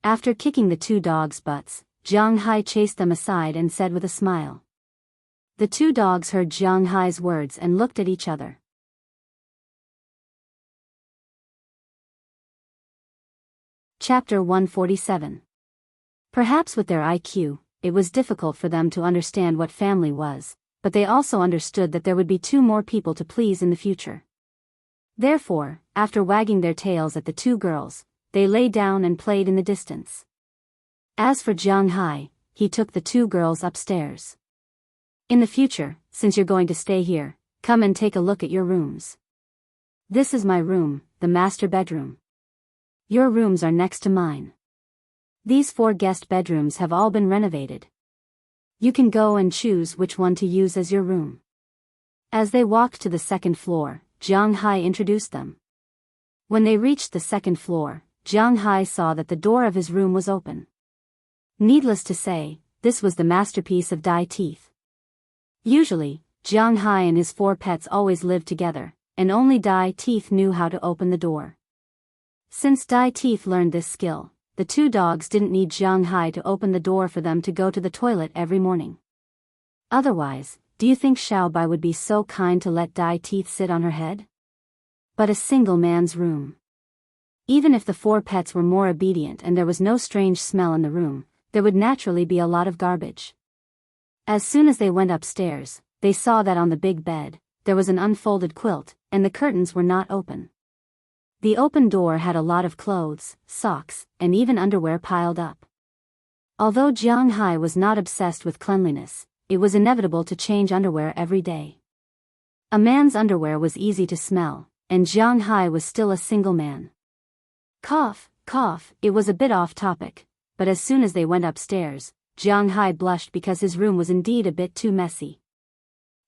After kicking the 2 dogs' butts, Jiang Hai chased them aside and said with a smile. The 2 dogs heard Jiang Hai's words and looked at each other. Chapter 147. Perhaps with their IQ, it was difficult for them to understand what family was, but they also understood that there would be 2 more people to please in the future. Therefore, after wagging their tails at the 2 girls, they lay down and played in the distance. As for Jianghu, he took the 2 girls upstairs. In the future, since you're going to stay here, come and take a look at your rooms. This is my room, the master bedroom. Your rooms are next to mine. These 4 guest bedrooms have all been renovated. You can go and choose which one to use as your room. As they walked to the 2nd floor, Jianghu introduced them. When they reached the 2nd floor, Jianghu saw that the door of his room was open. Needless to say, this was the masterpiece of Dai Teeth. Usually, Jianghu and his 4 pets always lived together, and only Dai Teeth knew how to open the door. Since Dai Teeth learned this skill, the 2 dogs didn't need Jianghu to open the door for them to go to the toilet every morning. Otherwise, do you think Xiaobai would be so kind to let Dai Teeth sit on her head? But a single man's room. Even if the 4 pets were more obedient and there was no strange smell in the room, there would naturally be a lot of garbage. As soon as they went upstairs, they saw that on the big bed, there was an unfolded quilt, and the curtains were not open. The open door had a lot of clothes, socks, and even underwear piled up. Although Jianghu was not obsessed with cleanliness, it was inevitable to change underwear every day. A man's underwear was easy to smell, and Jianghu was still a single man. Cough, cough, it was a bit off topic, but as soon as they went upstairs, Jianghu blushed because his room was indeed a bit too messy.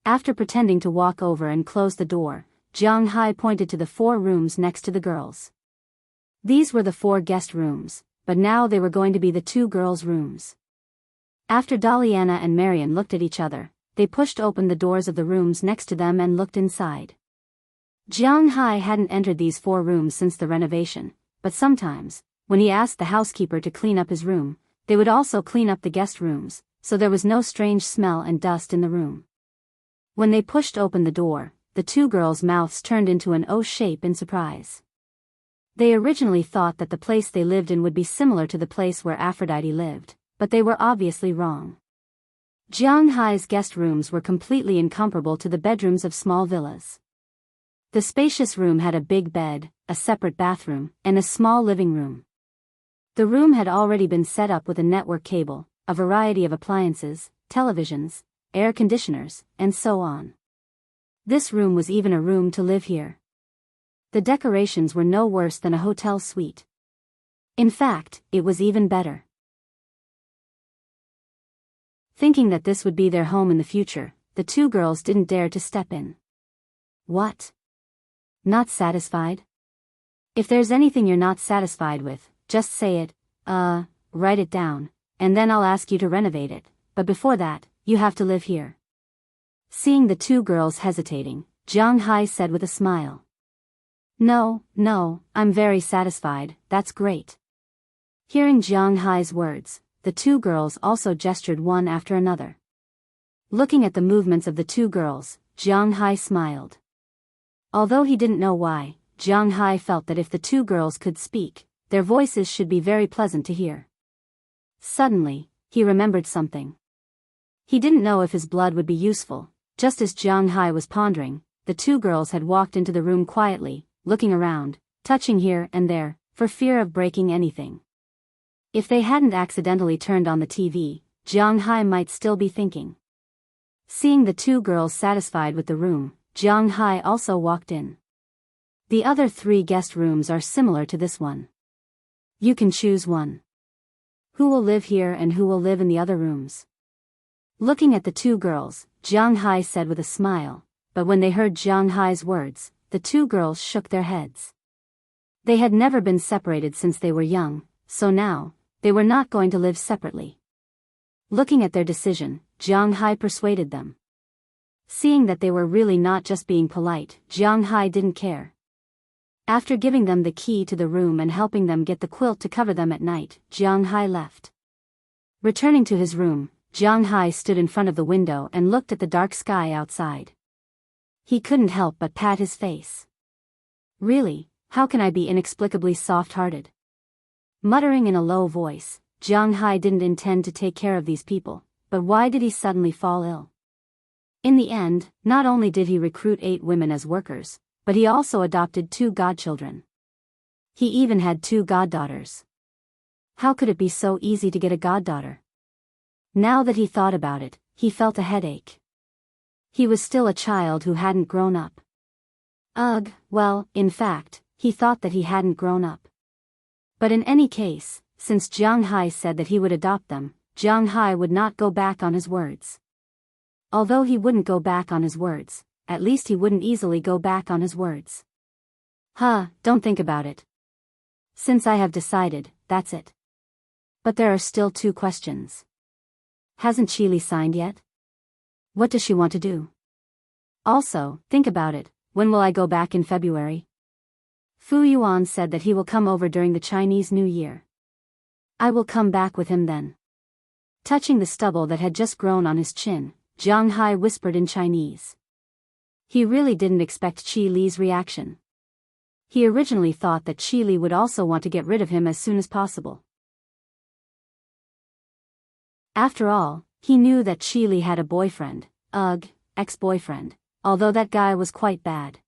After pretending to walk over and close the door, Jianghu pointed to the 4 rooms next to the girls. These were the 4 guest rooms, but now they were going to be the 2 girls' rooms. After Daliana and Marian looked at each other, they pushed open the doors of the rooms next to them and looked inside. Jianghu hadn't entered these 4 rooms since the renovation, but sometimes, when he asked the housekeeper to clean up his room, they would also clean up the guest rooms, so there was no strange smell and dust in the room. When they pushed open the door, the 2 girls' mouths turned into an O shape in surprise. They originally thought that the place they lived in would be similar to the place where Aphrodite lived, but they were obviously wrong. Jianghu's guest rooms were completely incomparable to the bedrooms of small villas. The spacious room had a big bed, a separate bathroom, and a small living room. The room had already been set up with a network cable, a variety of appliances, televisions, air conditioners, and so on. This room was even a room to live here. The decorations were no worse than a hotel suite. In fact, it was even better. Thinking that this would be their home in the future, the 2 girls didn't dare to step in. What? Not satisfied? If there's anything you're not satisfied with, just say it, write it down, and then I'll ask you to renovate it, but before that, you have to live here. Seeing the 2 girls hesitating, Jianghu said with a smile. No, I'm very satisfied, that's great. Hearing Jianghu's words, the 2 girls also gestured one after another. Looking at the movements of the 2 girls, Jianghu smiled. Although he didn't know why, Jianghu felt that if the 2 girls could speak, their voices should be very pleasant to hear. Suddenly, he remembered something. He didn't know if his blood would be useful. Just as Jianghu was pondering, the 2 girls had walked into the room quietly, looking around, touching here and there, for fear of breaking anything. If they hadn't accidentally turned on the TV, Jianghu might still be thinking. Seeing the 2 girls satisfied with the room, Jianghu also walked in. The other 3 guest rooms are similar to this one. You can choose one. Who will live here and who will live in the other rooms? Looking at the 2 girls, Jianghu said with a smile, but when they heard Jianghu's words, the 2 girls shook their heads. They had never been separated since they were young, so now, they were not going to live separately. Looking at their decision, Jianghu persuaded them. Seeing that they were really not just being polite, Jianghu didn't care. After giving them the key to the room and helping them get the quilt to cover them at night, Jianghu left. Returning to his room, Jianghu stood in front of the window and looked at the dark sky outside. He couldn't help but pat his face. Really, how can I be inexplicably soft-hearted? Muttering in a low voice, Jianghu didn't intend to take care of these people, but why did he suddenly fall ill? In the end, not only did he recruit 8 women as workers, but he also adopted 2 godchildren. He even had 2 goddaughters. How could it be so easy to get a goddaughter? Now that he thought about it, he felt a headache. He was still a child who hadn't grown up. Ugh, well, in fact, he thought that he hadn't grown up. But in any case, since Jianghu said that he would adopt them, Jianghu would not go back on his words. Although he wouldn't go back on his words, at least he wouldn't easily go back on his words. Don't think about it. Since I have decided, that's it. But there are still 2 questions. Hasn't Qili signed yet? What does she want to do? Also, think about it, when will I go back in February? Fu Yuan said that he will come over during the Chinese New Year. I will come back with him then. Touching the stubble that had just grown on his chin, Jianghu whispered in Chinese. He really didn't expect Qili's reaction. He originally thought that Qili would also want to get rid of him as soon as possible. After all, he knew that Qili had a boyfriend, ex-boyfriend, although that guy was quite bad.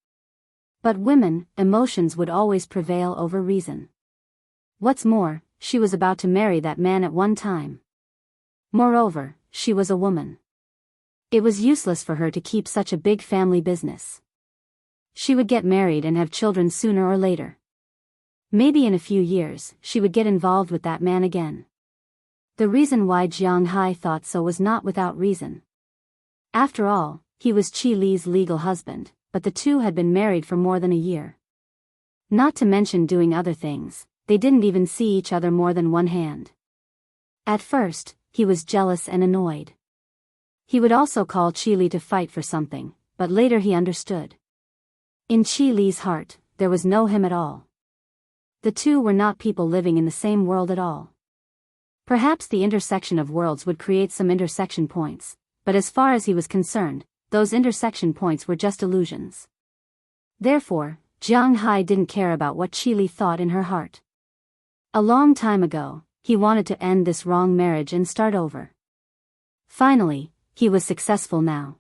But women, emotions would always prevail over reason. What's more, she was about to marry that man at one time. Moreover, she was a woman. It was useless for her to keep such a big family business. She would get married and have children sooner or later. Maybe in a few years, she would get involved with that man again. The reason why Jianghu thought so was not without reason. After all, he was Qili's legal husband, but the 2 had been married for more than a year. Not to mention doing other things, they didn't even see each other more than one hand. At first, he was jealous and annoyed. He would also call Qili to fight for something, but later he understood. In Qili's heart, there was no him at all. The 2 were not people living in the same world at all. Perhaps the intersection of worlds would create some intersection points, but as far as he was concerned, those intersection points were just illusions. Therefore, Jianghu didn't care about what Qili thought in her heart. A long time ago, he wanted to end this wrong marriage and start over. Finally, he was successful now.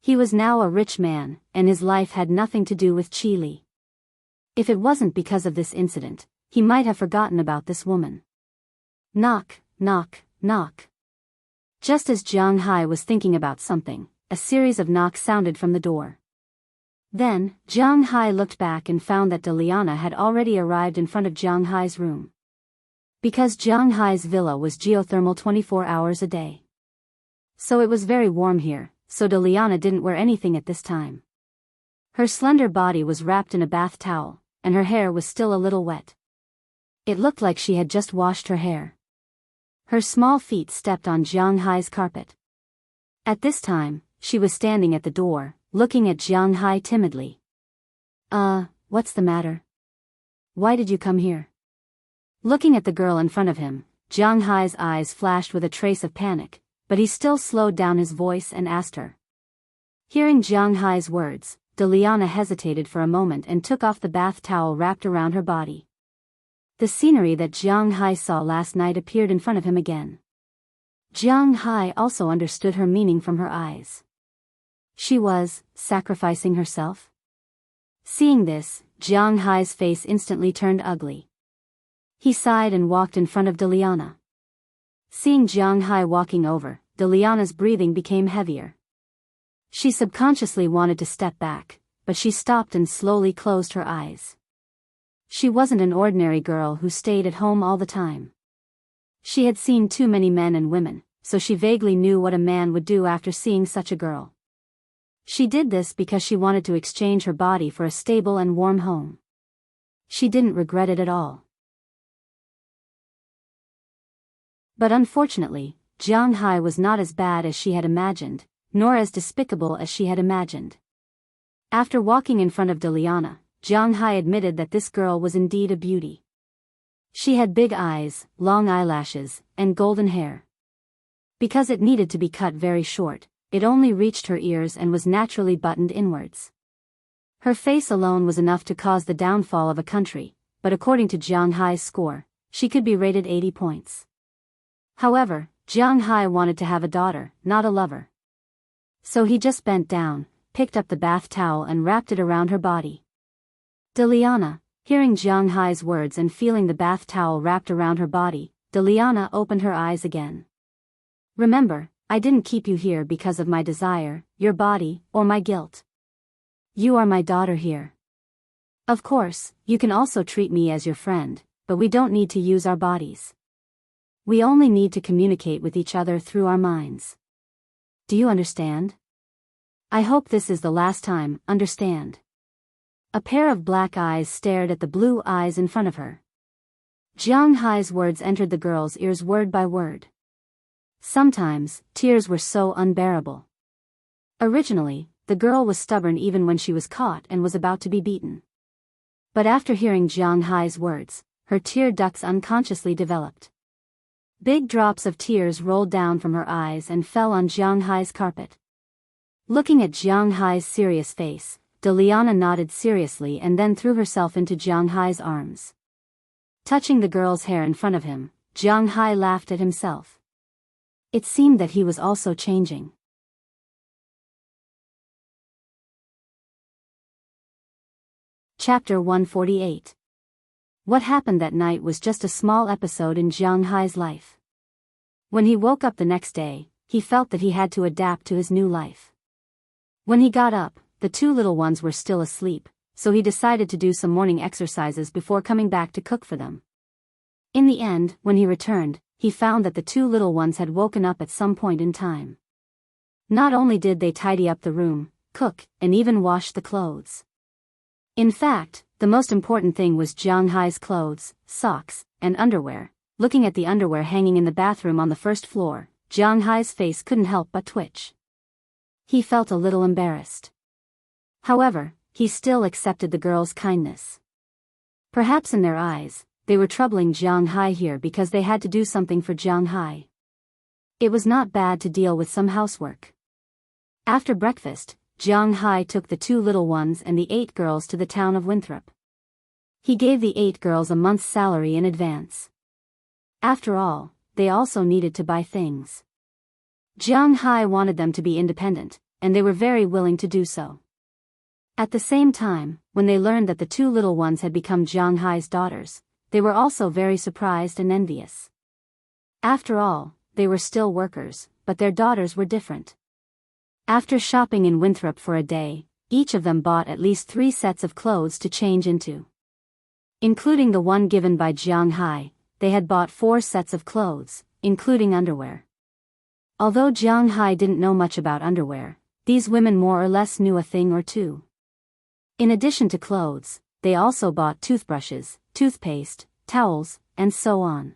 He was now a rich man, and his life had nothing to do with Qili. If it wasn't because of this incident, he might have forgotten about this woman. Knock, knock, knock. Just as Jianghu was thinking about something, a series of knocks sounded from the door. Then, Jianghu looked back and found that Deliana had already arrived in front of Jianghu's room. Because Jianghu's villa was geothermal 24 hours a day. So it was very warm here, so Deliana didn't wear anything at this time. Her slender body was wrapped in a bath towel, and her hair was still a little wet. It looked like she had just washed her hair. Her small feet stepped on Jianghu's carpet. At this time, she was standing at the door, looking at Jianghu timidly. What's the matter? Why did you come here? Looking at the girl in front of him, Jianghu's eyes flashed with a trace of panic, but he still slowed down his voice and asked her. Hearing Jianghu's words, Deliana hesitated for a moment and took off the bath towel wrapped around her body. The scenery that Jianghu saw last night appeared in front of him again. Jianghu also understood her meaning from her eyes. She was sacrificing herself? Seeing this, Jianghu's face instantly turned ugly. He sighed and walked in front of Deliana. Seeing Jianghu walking over, Deliana's breathing became heavier. She subconsciously wanted to step back, but she stopped and slowly closed her eyes. She wasn't an ordinary girl who stayed at home all the time. She had seen too many men and women, so she vaguely knew what a man would do after seeing such a girl. She did this because she wanted to exchange her body for a stable and warm home. She didn't regret it at all. But unfortunately, Jianghu was not as bad as she had imagined, nor as despicable as she had imagined. After walking in front of Deliana, Jianghu admitted that this girl was indeed a beauty. She had big eyes, long eyelashes, and golden hair. Because it needed to be cut very short, it only reached her ears and was naturally buttoned inwards. Her face alone was enough to cause the downfall of a country, but according to Jianghu's score, she could be rated 80 points. However, Jianghu wanted to have a daughter, not a lover. So he just bent down, picked up the bath towel and wrapped it around her body. Deliana, hearing Jianghu's words and feeling the bath towel wrapped around her body, Deliana opened her eyes again. Remember, I didn't keep you here because of my desire, your body, or my guilt. You are my daughter here. Of course, you can also treat me as your friend, but we don't need to use our bodies. We only need to communicate with each other through our minds. Do you understand? I hope this is the last time, understand? A pair of black eyes stared at the blue eyes in front of her. Jianghu's words entered the girl's ears word by word. Sometimes, tears were so unbearable. Originally, the girl was stubborn even when she was caught and was about to be beaten. But after hearing Jianghu's words, her tear ducts unconsciously developed. Big drops of tears rolled down from her eyes and fell on Jianghu's carpet. Looking at Jianghu's serious face, Deliana nodded seriously and then threw herself into Jianghu's arms. Touching the girl's hair in front of him, Jianghu laughed at himself. It seemed that he was also changing. Chapter 148. What happened that night was just a small episode in Jianghu's life. When he woke up the next day, he felt that he had to adapt to his new life. When he got up, the two little ones were still asleep, so he decided to do some morning exercises before coming back to cook for them. In the end, when he returned, he found that the two little ones had woken up at some point in time. Not only did they tidy up the room, cook, and even wash the clothes. In fact, the most important thing was Jianghu's clothes, socks, and underwear. Looking at the underwear hanging in the bathroom on the first floor, Jianghu's face couldn't help but twitch. He felt a little embarrassed. However, he still accepted the girl's kindness. Perhaps in their eyes, they were troubling Jianghu here because they had to do something for Jianghu. It was not bad to deal with some housework. After breakfast, Jianghu took the two little ones and the 8 girls to the town of Winthrop. He gave the 8 girls a month's salary in advance. After all, they also needed to buy things. Jianghu wanted them to be independent, and they were very willing to do so. At the same time, when they learned that the two little ones had become Jianghu's daughters, they were also very surprised and envious. After all, they were still workers, but their daughters were different. After shopping in Winthrop for a day, each of them bought at least 3 sets of clothes to change into. Including the one given by Jianghu, they had bought 4 sets of clothes, including underwear. Although Jianghu didn't know much about underwear, these women more or less knew a thing or two. In addition to clothes, they also bought toothbrushes, toothpaste, towels, and so on.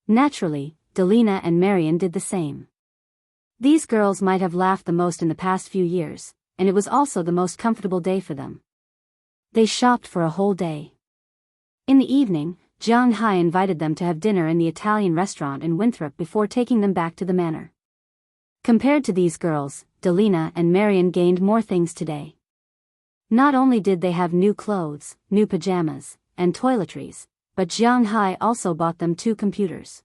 Naturally, Delina and Marian did the same. These girls might have laughed the most in the past few years, and it was also the most comfortable day for them. They shopped for a whole day. In the evening, Jianghu invited them to have dinner in the Italian restaurant in Winthrop before taking them back to the manor. Compared to these girls, Delina and Marian gained more things today. Not only did they have new clothes, new pajamas, and toiletries, but Jianghu also bought them 2 computers.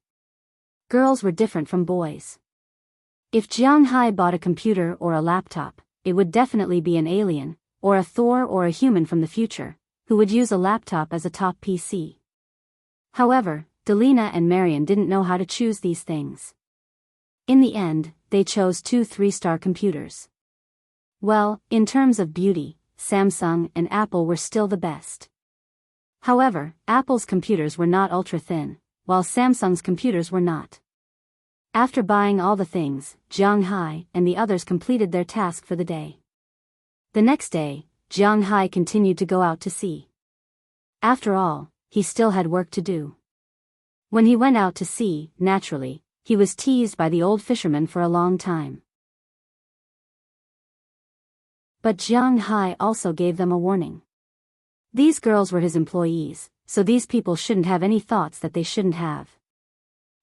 Girls were different from boys. If Jianghu bought a computer or a laptop, it would definitely be an alien, or a Thor or a human from the future, who would use a laptop as a top PC. However, Delina and Marian didn't know how to choose these things. In the end, they chose 2 3-star computers. Well, in terms of beauty, Samsung and Apple were still the best. However, Apple's computers were not ultra-thin, while Samsung's computers were not. After buying all the things, Jianghu and the others completed their task for the day. The next day, Jianghu continued to go out to sea. After all, he still had work to do. When he went out to sea, naturally, he was teased by the old fisherman for a long time. But Jianghu also gave them a warning. These girls were his employees, so these people shouldn't have any thoughts that they shouldn't have.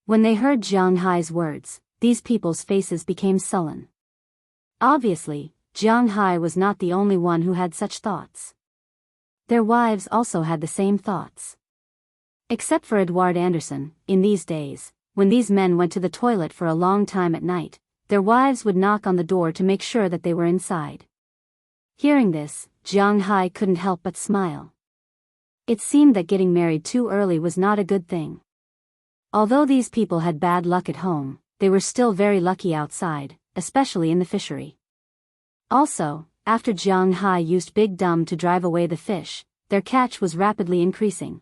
When they heard Jianghu's words, these people's faces became sullen. Obviously, Jianghu was not the only one who had such thoughts. Their wives also had the same thoughts. Except for Edward Anderson, in these days, when these men went to the toilet for a long time at night, their wives would knock on the door to make sure that they were inside. Hearing this, Jianghu couldn't help but smile. It seemed that getting married too early was not a good thing. Although these people had bad luck at home, they were still very lucky outside, especially in the fishery. Also, after Jianghu used Big Dumb to drive away the fish, their catch was rapidly increasing.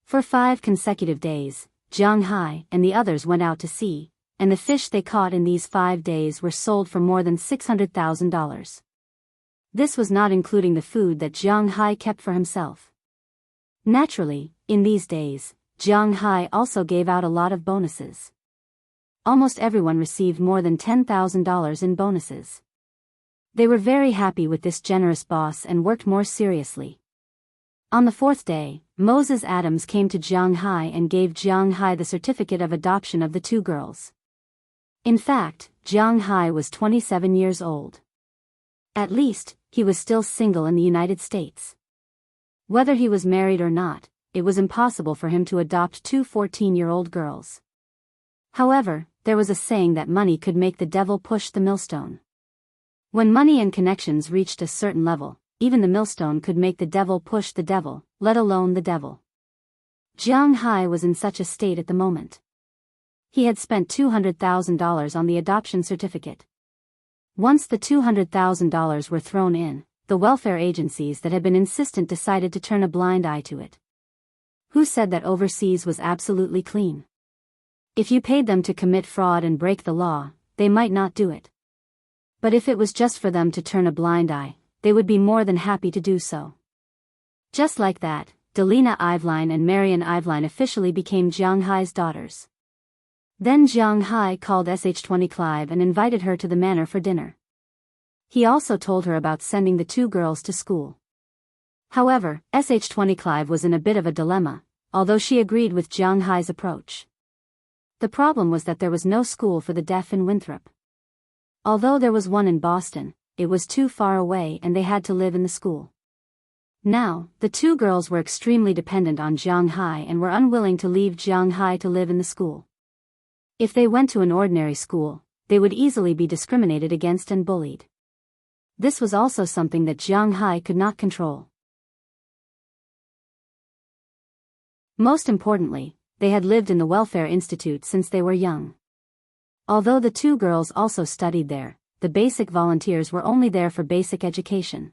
For 5 consecutive days, Jianghu and the others went out to sea, and the fish they caught in these 5 days were sold for more than $600,000. This was not including the food that Jianghu kept for himself. Naturally, in these days, Jianghu also gave out a lot of bonuses. Almost everyone received more than $10,000 in bonuses. They were very happy with this generous boss and worked more seriously. On the 4th day, Moses Adams came to Jianghu and gave Jianghu the certificate of adoption of the 2 girls. In fact, Jianghu was 27 years old. At least, he was still single in the United States. Whether he was married or not, it was impossible for him to adopt 2 14-year-old girls. However, there was a saying that money could make the devil push the millstone. When money and connections reached a certain level, even the millstone could make the devil push the devil, let alone the devil. Jianghu was in such a state at the moment. He had spent $200,000 on the adoption certificate. Once the $200,000 were thrown in, the welfare agencies that had been insistent decided to turn a blind eye to it. Who said that overseas was absolutely clean? If you paid them to commit fraud and break the law, they might not do it. But if it was just for them to turn a blind eye, they would be more than happy to do so. Just like that, Delina Iveline and Marion Iveline officially became Jianghu's daughters. Then Jianghu called Sh20 Clive and invited her to the manor for dinner. He also told her about sending the 2 girls to school. However, Sh20 Clive was in a bit of a dilemma, although she agreed with Jianghu's approach. The problem was that there was no school for the deaf in Winthrop. Although there was one in Boston, it was too far away and they had to live in the school. Now, the 2 girls were extremely dependent on Jianghu and were unwilling to leave Jianghu to live in the school. If they went to an ordinary school, they would easily be discriminated against and bullied. This was also something that Jianghu could not control. Most importantly, they had lived in the Welfare Institute since they were young. Although the 2 girls also studied there, the basic volunteers were only there for basic education.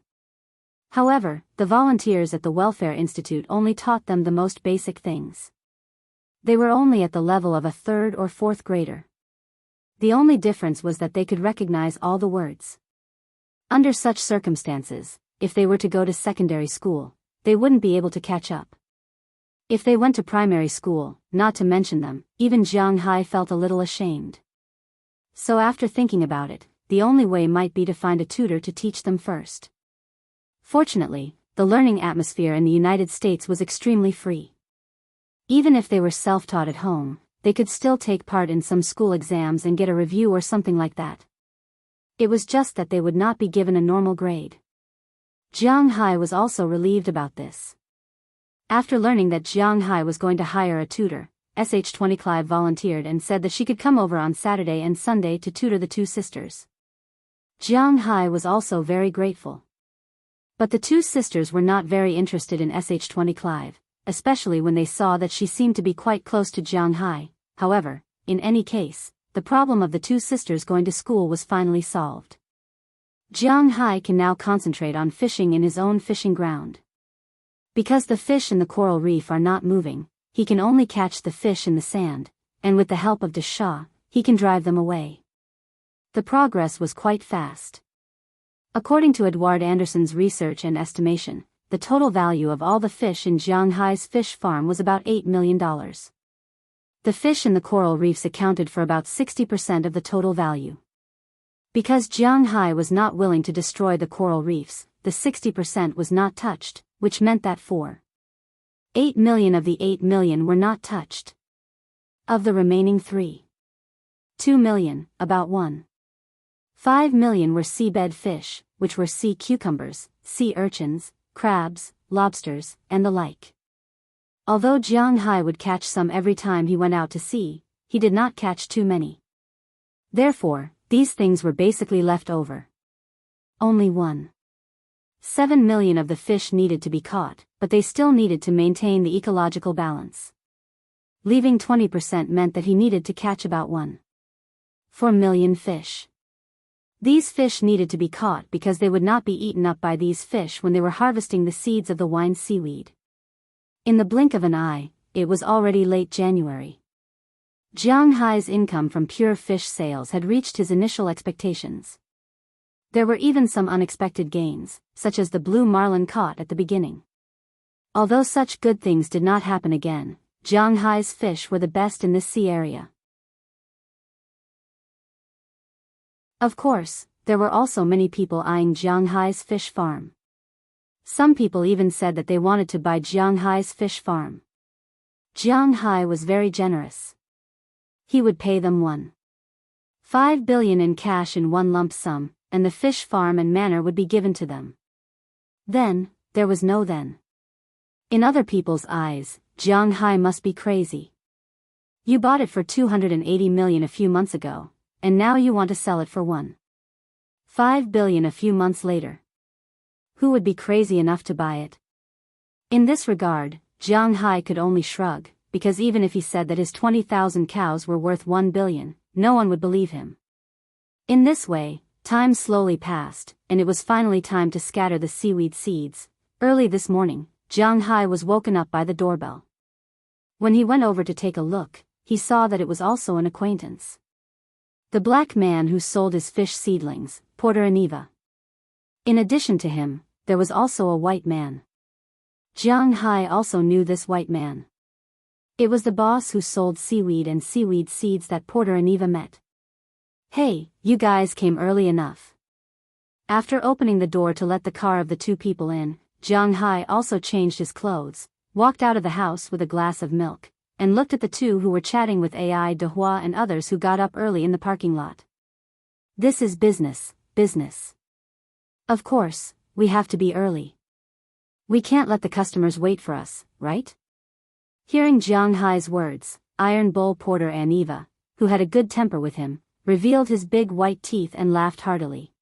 However, the volunteers at the Welfare Institute only taught them the most basic things. They were only at the level of a 3rd or 4th grader. The only difference was that they could recognize all the words. Under such circumstances, if they were to go to secondary school, they wouldn't be able to catch up. If they went to primary school, not to mention them, even Jianghu felt a little ashamed. So after thinking about it, the only way might be to find a tutor to teach them first. Fortunately, the learning atmosphere in the United States was extremely free. Even if they were self-taught at home, they could still take part in some school exams and get a review or something like that. It was just that they would not be given a normal grade. Jianghu was also relieved about this. After learning that Jianghu was going to hire a tutor, Sh20 Clive volunteered and said that she could come over on Saturday and Sunday to tutor the 2 sisters. Jianghu was also very grateful. But the 2 sisters were not very interested in Sh20 Clive, especially when they saw that she seemed to be quite close to Jianghu. However, in any case, the problem of the 2 sisters going to school was finally solved. Jianghu can now concentrate on fishing in his own fishing ground. Because the fish in the coral reef are not moving, he can only catch the fish in the sand, and with the help of Desha, he can drive them away. The progress was quite fast. According to Edward Anderson's research and estimation, the total value of all the fish in Jianghu's fish farm was about $8 million. The fish in the coral reefs accounted for about 60% of the total value. Because Jianghu was not willing to destroy the coral reefs, the 60% was not touched, which meant that 8 million of the 8 million were not touched. Of the remaining 2 million, about 5 million were seabed fish, which were sea cucumbers, sea urchins, crabs, lobsters, and the like. Although Jianghu would catch some every time he went out to sea, he did not catch too many. Therefore, these things were basically left over. Only 1.7 million of the fish needed to be caught, but they still needed to maintain the ecological balance. Leaving 20% meant that he needed to catch about 1.4 million fish. These fish needed to be caught because they would not be eaten up by these fish when they were harvesting the seeds of the wine seaweed. In the blink of an eye, it was already late January. Jianghu's income from pure fish sales had reached his initial expectations. There were even some unexpected gains, such as the blue marlin caught at the beginning. Although such good things did not happen again, Jianghu's fish were the best in this sea area. Of course, there were also many people eyeing Jianghu's fish farm. Some people even said that they wanted to buy Jianghu's fish farm. Jianghu was very generous. He would pay them 1.5 billion in cash in one lump sum, and the fish farm and manor would be given to them. Then, there was no then. In other people's eyes, Jianghu must be crazy. You bought it for 280 million a few months ago, and now you want to sell it for 1.5 billion a few months later. Who would be crazy enough to buy it? In this regard, Jianghu could only shrug, because even if he said that his 20,000 cows were worth 1 billion, no one would believe him. In this way, time slowly passed, and it was finally time to scatter the seaweed seeds. Early this morning, Jianghu was woken up by the doorbell. When he went over to take a look, he saw that it was also an acquaintance. The black man who sold his fish seedlings, Porter and Eva. In addition to him, there was also a white man. Jianghu also knew this white man. It was the boss who sold seaweed and seaweed seeds that Porter and Eva met. Hey, you guys came early enough. After opening the door to let the car of the two people in, Jianghu also changed his clothes, walked out of the house with a glass of milk, and looked at the two who were chatting with Ai Dehua and others who got up early in the parking lot. This is business, business. Of course, we have to be early. We can't let the customers wait for us, right? Hearing Jianghu's words, Iron Bull Porter and Eva, who had a good temper with him, revealed his big white teeth and laughed heartily.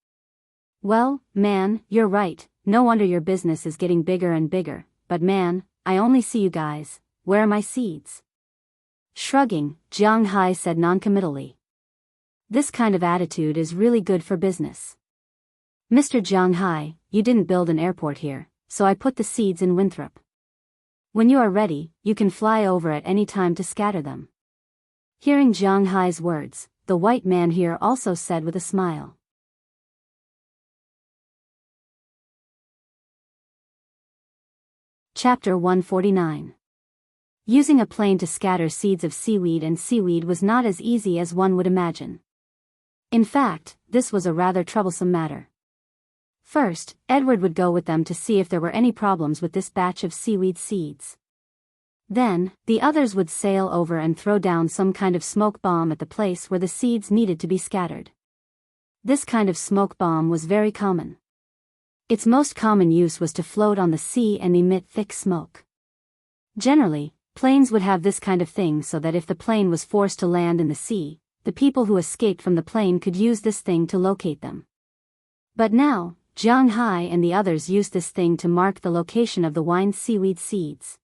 Well, man, you're right, no wonder your business is getting bigger and bigger, but man, I only see you guys, where are my seeds? Shrugging, Jianghu said noncommittally. This kind of attitude is really good for business. Mr. Jianghu, you didn't build an airport here, so I put the seeds in Winthrop. When you are ready, you can fly over at any time to scatter them. Hearing Jianghu's words, the white man here also said with a smile. Chapter 149. Using a plane to scatter seeds of seaweed and seaweed was not as easy as one would imagine. In fact, this was a rather troublesome matter. First, Edward would go with them to see if there were any problems with this batch of seaweed seeds. Then, the others would sail over and throw down some kind of smoke bomb at the place where the seeds needed to be scattered. This kind of smoke bomb was very common. Its most common use was to float on the sea and emit thick smoke. Generally, planes would have this kind of thing so that if the plane was forced to land in the sea, the people who escaped from the plane could use this thing to locate them. But now, Jianghu and the others used this thing to mark the location of the wine seaweed seeds.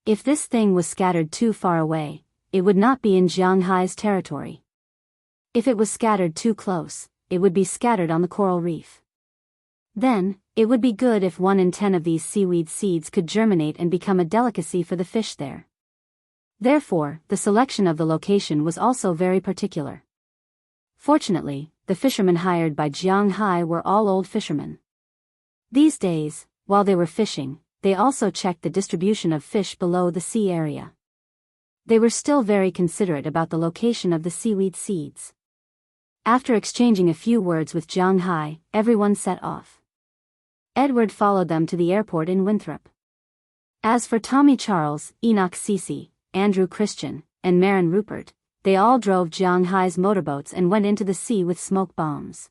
If this thing was scattered too far away, it would not be in Jianghu's territory. If it was scattered too close, it would be scattered on the coral reef. Then, it would be good if 1 in 10 of these seaweed seeds could germinate and become a delicacy for the fish there. Therefore, the selection of the location was also very particular. Fortunately, the fishermen hired by Jianghu were all old fishermen. These days, while they were fishing, they also checked the distribution of fish below the sea area. They were still very considerate about the location of the seaweed seeds. After exchanging a few words with Jianghu, everyone set off. Edward followed them to the airport in Winthrop. As for Tommy Charles, Enoch Cece, Andrew Christian, and Marin Rupert, they all drove Jianghu's motorboats and went into the sea with smoke bombs.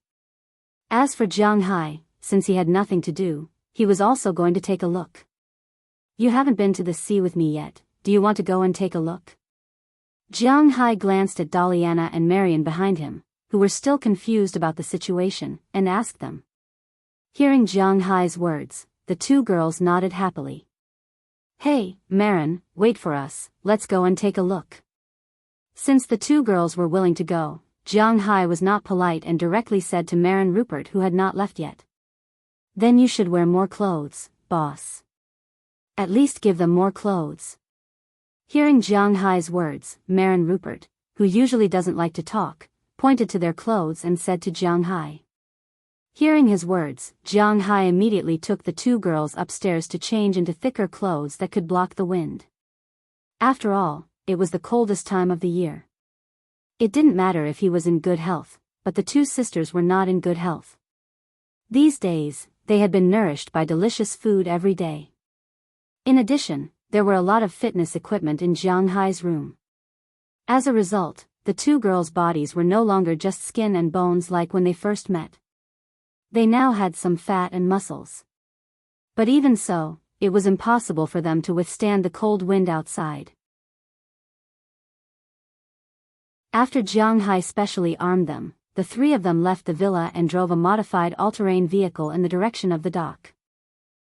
As for Jianghu, since he had nothing to do, he was also going to take a look. You haven't been to the sea with me yet, do you want to go and take a look? Jianghu glanced at Daliana and Marian behind him, who were still confused about the situation, and asked them. Hearing Jianghu's words, the two girls nodded happily. Hey, Marin, wait for us, let's go and take a look. Since the two girls were willing to go, Jianghu was not polite and directly said to Marin Rupert, who had not left yet. Then you should wear more clothes, boss. At least give them more clothes. Hearing Jianghu's words, Marin Rupert, who usually doesn't like to talk, pointed to their clothes and said to Jianghu. Hearing his words, Jianghu immediately took the two girls upstairs to change into thicker clothes that could block the wind. After all, it was the coldest time of the year. It didn't matter if he was in good health, but the two sisters were not in good health. These days, they had been nourished by delicious food every day. In addition, there were a lot of fitness equipment in Jianghu's room. As a result, the two girls' bodies were no longer just skin and bones like when they first met. They now had some fat and muscles. But even so, it was impossible for them to withstand the cold wind outside. After Jianghu specially armed them, the three of them left the villa and drove a modified all-terrain vehicle in the direction of the dock.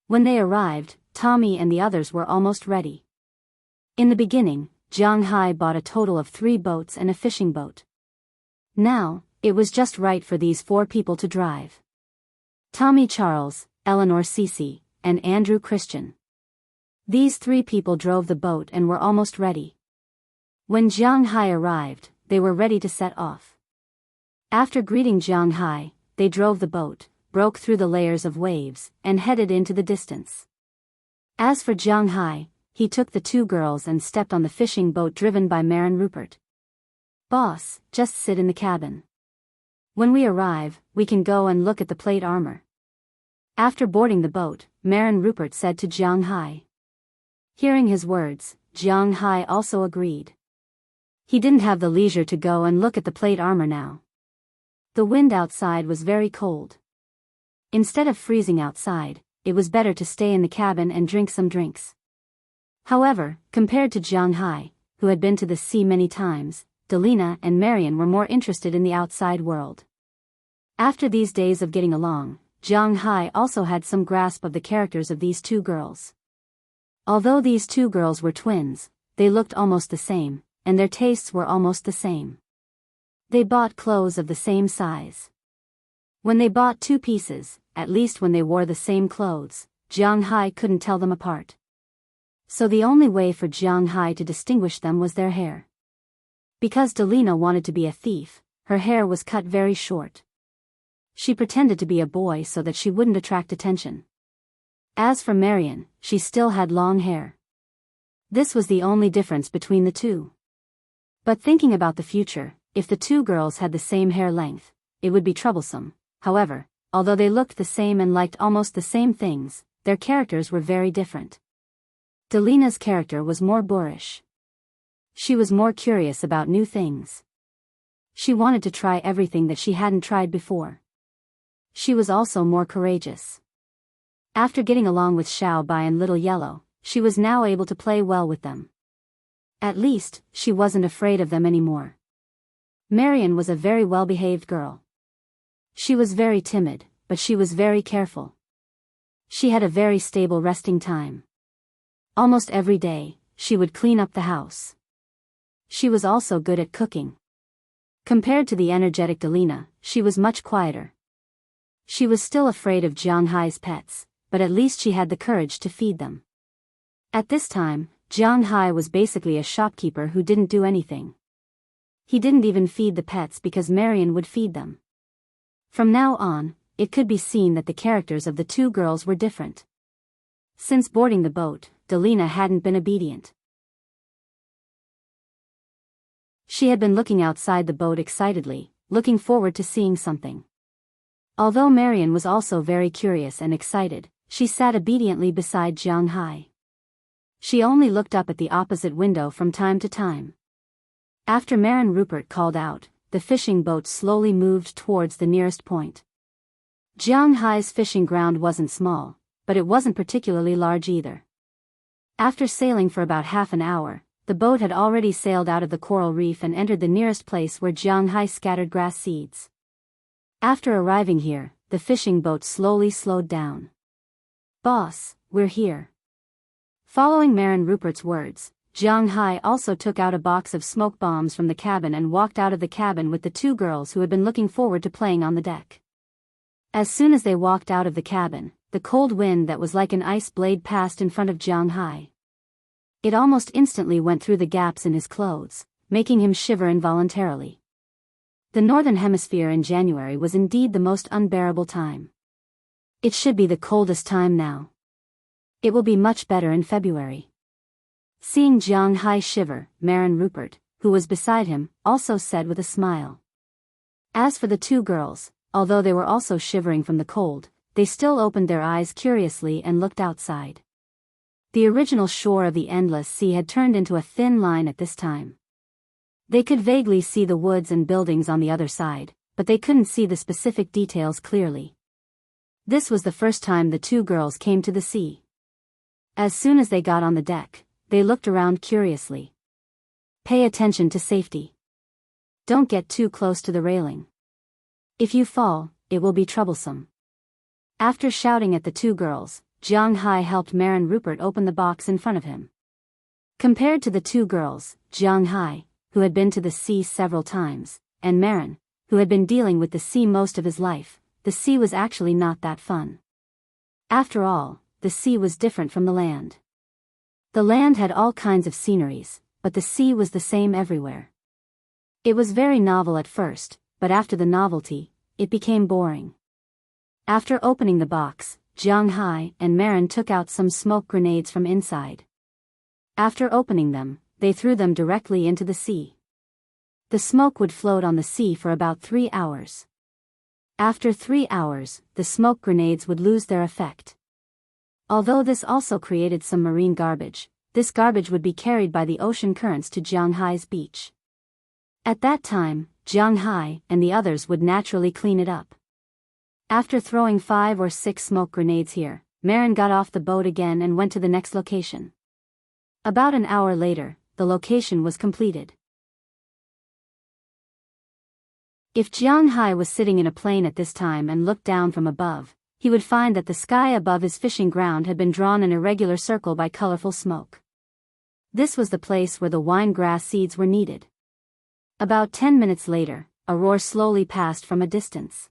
When they arrived, Tommy and the others were almost ready. In the beginning, Jianghu bought a total of 3 boats and a fishing boat. Now, it was just right for these 4 people to drive. Tommy Charles, Eleanor Cece, and Andrew Christian. These 3 people drove the boat and were almost ready. When Jianghu arrived, they were ready to set off. After greeting Jianghu, they drove the boat, broke through the layers of waves, and headed into the distance. As for Jianghu, he took the 2 girls and stepped on the fishing boat driven by Marin Rupert. Boss, just sit in the cabin. When we arrive, we can go and look at the plate armor. After boarding the boat, Marin Rupert said to Jianghu. Hearing his words, Jianghu also agreed. He didn't have the leisure to go and look at the plate armor now. The wind outside was very cold. Instead of freezing outside, it was better to stay in the cabin and drink some drinks. However, compared to Jianghu, who had been to the sea many times, Delina and Marian were more interested in the outside world. After these days of getting along, Jianghu also had some grasp of the characters of these 2 girls. Although these 2 girls were twins, they looked almost the same, and their tastes were almost the same. They bought clothes of the same size. When they bought 2 pieces, at least when they wore the same clothes, Jianghu couldn't tell them apart. So the only way for Jianghu to distinguish them was their hair. Because Delina wanted to be a thief, her hair was cut very short. She pretended to be a boy so that she wouldn't attract attention. As for Marian, she still had long hair. This was the only difference between the 2. But thinking about the future, if the 2 girls had the same hair length, it would be troublesome. However, although they looked the same and liked almost the same things, their characters were very different. Delina's character was more boorish. She was more curious about new things. She wanted to try everything that she hadn't tried before. She was also more courageous. After getting along with Xiao Bai and Little Yellow, she was now able to play well with them. At least, she wasn't afraid of them anymore. Marian was a very well-behaved girl. She was very timid, but she was very careful. She had a very stable resting time. Almost every day, she would clean up the house. She was also good at cooking. Compared to the energetic Delina, she was much quieter. She was still afraid of Jianghu's pets, but at least she had the courage to feed them. At this time, Jianghu was basically a shopkeeper who didn't do anything. He didn't even feed the pets because Marian would feed them. From now on, it could be seen that the characters of the 2 girls were different. Since boarding the boat, Delina hadn't been obedient. She had been looking outside the boat excitedly, looking forward to seeing something. Although Marian was also very curious and excited, she sat obediently beside Jianghu. She only looked up at the opposite window from time to time. After Marin Rupert called out, the fishing boat slowly moved towards the nearest point. Jianghu's fishing ground wasn't small, but it wasn't particularly large either. After sailing for about half an hour, the boat had already sailed out of the coral reef and entered the nearest place where Jianghu scattered grass seeds. After arriving here, the fishing boat slowly slowed down. "Boss, we're here." Following Marin Rupert's words, Jianghu also took out a box of smoke bombs from the cabin and walked out of the cabin with the two girls who had been looking forward to playing on the deck. As soon as they walked out of the cabin, the cold wind that was like an ice blade passed in front of Jianghu. It almost instantly went through the gaps in his clothes, making him shiver involuntarily. The Northern Hemisphere in January was indeed the most unbearable time. It should be the coldest time now. It will be much better in February. Seeing Jianghu shiver, Marin Rupert, who was beside him, also said with a smile. As for the two girls, although they were also shivering from the cold, they still opened their eyes curiously and looked outside. The original shore of the endless sea had turned into a thin line at this time. They could vaguely see the woods and buildings on the other side, but they couldn't see the specific details clearly. This was the first time the two girls came to the sea. As soon as they got on the deck, they looked around curiously. Pay attention to safety. Don't get too close to the railing. If you fall, it will be troublesome. After shouting at the two girls, Jianghu helped Marin Rupert open the box in front of him. Compared to the two girls, Jianghu, who had been to the sea several times, and Marin, who had been dealing with the sea most of his life, the sea was actually not that fun. After all, the sea was different from the land. The land had all kinds of sceneries, but the sea was the same everywhere. It was very novel at first, but after the novelty, it became boring. After opening the box, Jianghu and Marin took out some smoke grenades from inside. After opening them, they threw them directly into the sea. The smoke would float on the sea for about 3 hours. After 3 hours, the smoke grenades would lose their effect. Although this also created some marine garbage, this garbage would be carried by the ocean currents to Jianghu's beach. At that time, Jianghu and the others would naturally clean it up. After throwing 5 or 6 smoke grenades here, Marin got off the boat again and went to the next location. About an hour later, the location was completed. If Jianghu was sitting in a plane at this time and looked down from above, he would find that the sky above his fishing ground had been drawn in a regular circle by colorful smoke. This was the place where the wine grass seeds were needed. About 10 minutes later, a roar slowly passed from a distance.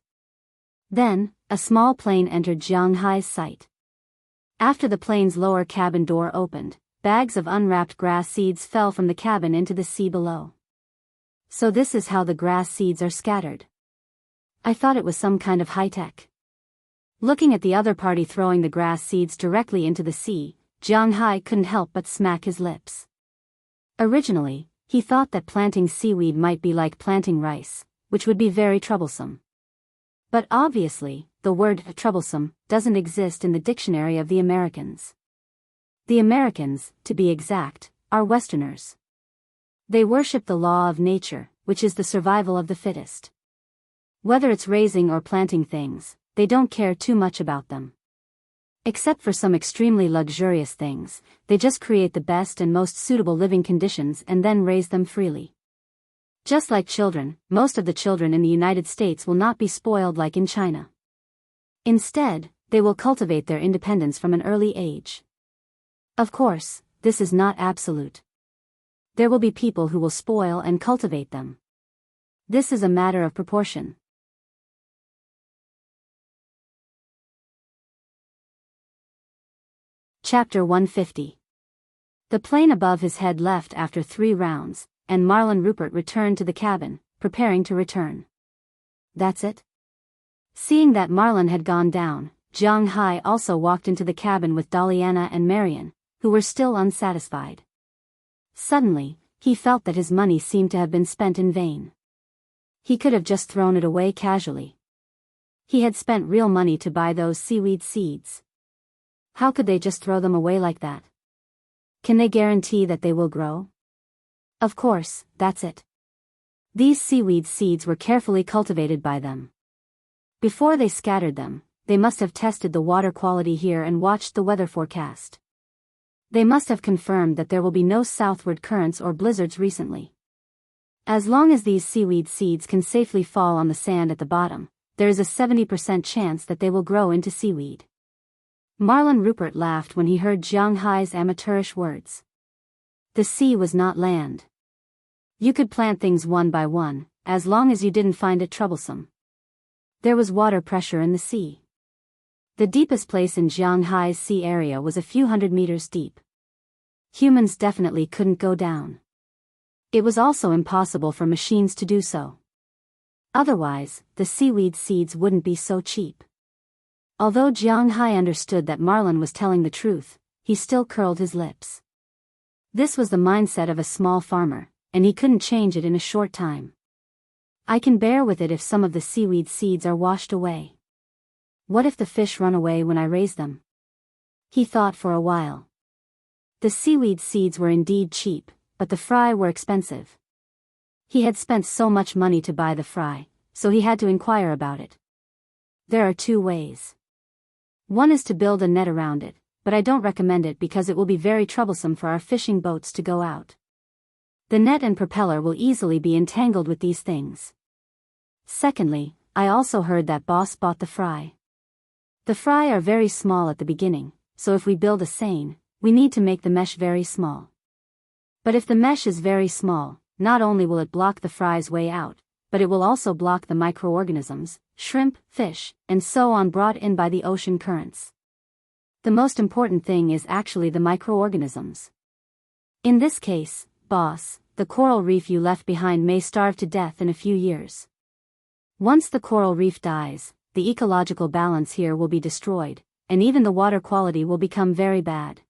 Then, a small plane entered Jianghu's sight. After the plane's lower cabin door opened, bags of unwrapped grass seeds fell from the cabin into the sea below. So this is how the grass seeds are scattered. I thought it was some kind of high-tech. Looking at the other party throwing the grass seeds directly into the sea, Jianghu couldn't help but smack his lips. Originally, he thought that planting seaweed might be like planting rice, which would be very troublesome. But obviously, the word troublesome doesn't exist in the dictionary of the Americans. The Americans, to be exact, are Westerners. They worship the law of nature, which is the survival of the fittest. Whether it's raising or planting things, they don't care too much about them. Except for some extremely luxurious things, they just create the best and most suitable living conditions and then raise them freely. Just like children, most of the children in the United States will not be spoiled like in China. Instead, they will cultivate their independence from an early age. Of course, this is not absolute. There will be people who will spoil and cultivate them. This is a matter of proportion. Chapter 150. The plane above his head left after 3 rounds, and Marin Rupert returned to the cabin, preparing to return. That's it? Seeing that Marlin had gone down, Jianghu also walked into the cabin with Daliana and Marian, who were still unsatisfied. Suddenly, he felt that his money seemed to have been spent in vain. He could have just thrown it away casually. He had spent real money to buy those seaweed seeds. How could they just throw them away like that? Can they guarantee that they will grow? Of course, that's it. These seaweed seeds were carefully cultivated by them. Before they scattered them, they must have tested the water quality here and watched the weather forecast. They must have confirmed that there will be no southward currents or blizzards recently. As long as these seaweed seeds can safely fall on the sand at the bottom, there is a 70% chance that they will grow into seaweed. Marlon Rupert laughed when he heard Jiang Hai's amateurish words. The sea was not land. You could plant things one by one, as long as you didn't find it troublesome. There was water pressure in the sea. The deepest place in Jiang Hai's sea area was a few hundred meters deep. Humans definitely couldn't go down. It was also impossible for machines to do so. Otherwise, the seaweed seeds wouldn't be so cheap. Although Jiang Hai understood that Marlon was telling the truth, he still curled his lips. This was the mindset of a small farmer, and he couldn't change it in a short time. I can bear with it if some of the seaweed seeds are washed away. What if the fish run away when I raise them? He thought for a while. The seaweed seeds were indeed cheap, but the fry were expensive. He had spent so much money to buy the fry, so he had to inquire about it. There are two ways. One is to build a net around it, but I don't recommend it because it will be very troublesome for our fishing boats to go out. The net and propeller will easily be entangled with these things. Secondly, I also heard that boss bought the fry. The fry are very small at the beginning, so if we build a seine, we need to make the mesh very small. But if the mesh is very small, not only will it block the fry's way out, but it will also block the microorganisms, shrimp, fish, and so on brought in by the ocean currents. The most important thing is actually the microorganisms. In this case, boss, the coral reef you left behind may starve to death in a few years. Once the coral reef dies, the ecological balance here will be destroyed, and even the water quality will become very bad.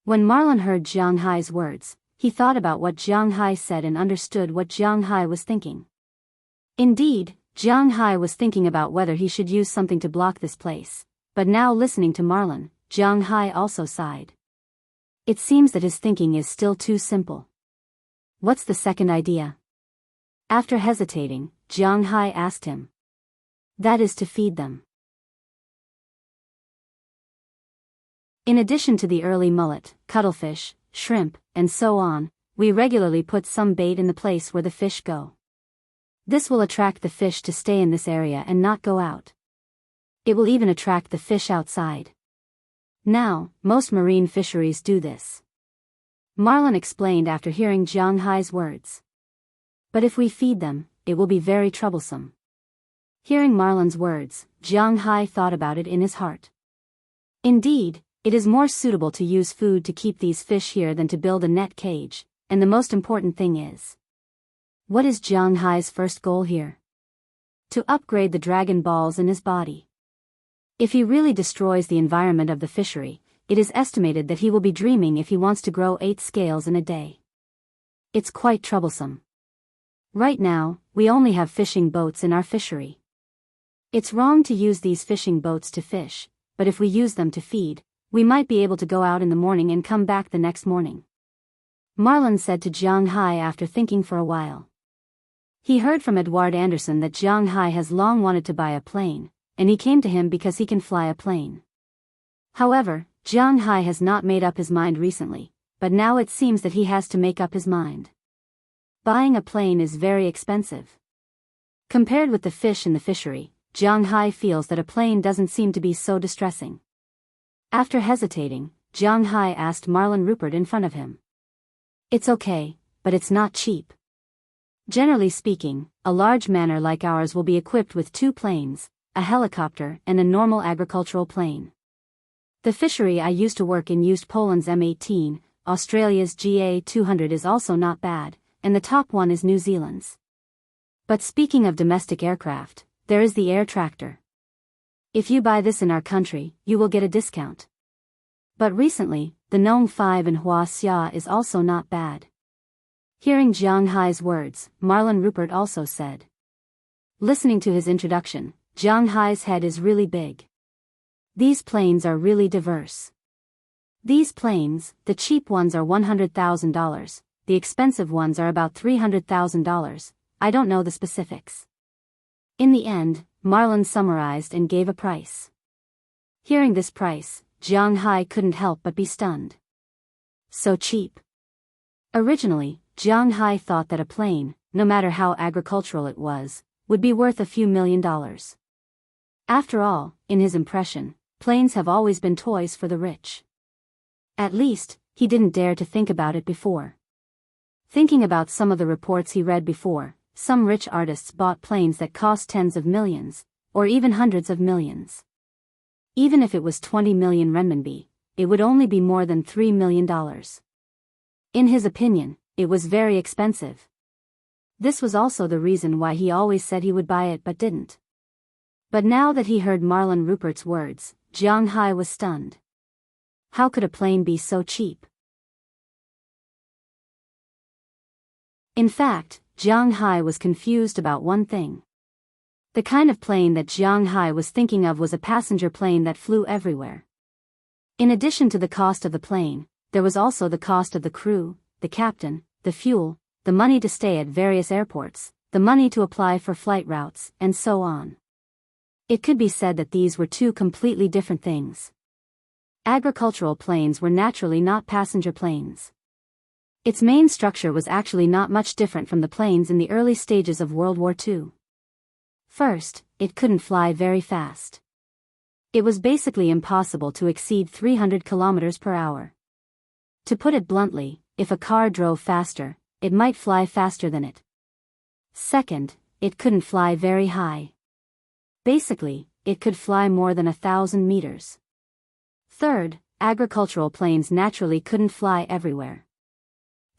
When Marlon heard Jiang Hai's words, he thought about what Jiang Hai said and understood what Jiang Hai was thinking. Indeed, Jiang Hai was thinking about whether he should use something to block this place, but now listening to Marlon, Jiang Hai also sighed. It seems that his thinking is still too simple. What's the second idea? After hesitating, Jiang Hai asked him. That is to feed them. In addition to the early mullet, cuttlefish, shrimp, and so on, we regularly put some bait in the place where the fish go. This will attract the fish to stay in this area and not go out. It will even attract the fish outside. Now, most marine fisheries do this. Marlon explained after hearing Jiang Hai's words. But if we feed them, it will be very troublesome. Hearing Marlon's words, Jiang Hai thought about it in his heart. Indeed, it is more suitable to use food to keep these fish here than to build a net cage, and the most important thing is. What is Jiang Hai's first goal here? To upgrade the dragon balls in his body. If he really destroys the environment of the fishery, it is estimated that he will be dreaming if he wants to grow 8 scales in a day. It's quite troublesome. Right now, we only have fishing boats in our fishery. It's wrong to use these fishing boats to fish, but if we use them to feed, we might be able to go out in the morning and come back the next morning. Marlon said to Jiang Hai after thinking for a while. He heard from Edward Anderson that Jiang Hai has long wanted to buy a plane, and he came to him because he can fly a plane. However, Jiang Hai has not made up his mind recently, but now it seems that he has to make up his mind. Buying a plane is very expensive. Compared with the fish in the fishery, Jiang Hai feels that a plane doesn't seem to be so distressing. After hesitating, Jiang Hai asked Marlon Rupert in front of him. It's okay, but it's not cheap. Generally speaking, a large manor like ours will be equipped with 2 planes, a helicopter and a normal agricultural plane. The fishery I used to work in used Poland's M18, Australia's GA200 is also not bad, and the top one is New Zealand's. But speaking of domestic aircraft, there is the air tractor. If you buy this in our country, you will get a discount. But recently, the Nong 5 in Wuxia is also not bad. Hearing Jiang Hai's words, Marlon Rupert also said. Listening to his introduction, Jiang Hai's head is really big. These planes are really diverse. These planes, the cheap ones are $100,000, the expensive ones are about $300,000, I don't know the specifics. In the end, Marlon summarized and gave a price. Hearing this price, Jiang Hai couldn't help but be stunned. So cheap. Originally, Jianghu thought that a plane, no matter how agricultural it was, would be worth a few $1,000,000. After all, in his impression, planes have always been toys for the rich. At least, he didn't dare to think about it before. Thinking about some of the reports he read before, some rich artists bought planes that cost tens of millions, or even hundreds of millions. Even if it was 20 million renminbi, it would only be more than $3 million. In his opinion, it was very expensive. This was also the reason why he always said he would buy it but didn't. But now that he heard Marlon Rupert's words, Jianghu was stunned. How could a plane be so cheap? In fact, Jianghu was confused about one thing. The kind of plane that Jianghu was thinking of was a passenger plane that flew everywhere. In addition to the cost of the plane, there was also the cost of the crew, the captain, the fuel, the money to stay at various airports, the money to apply for flight routes, and so on. It could be said that these were two completely different things. Agricultural planes were naturally not passenger planes. Its main structure was actually not much different from the planes in the early stages of World War II. First, it couldn't fly very fast. It was basically impossible to exceed 300 kilometers per hour. To put it bluntly, if a car drove faster, it might fly faster than it. Second, it couldn't fly very high. Basically, it could fly more than 1,000 meters. Third, agricultural planes naturally couldn't fly everywhere.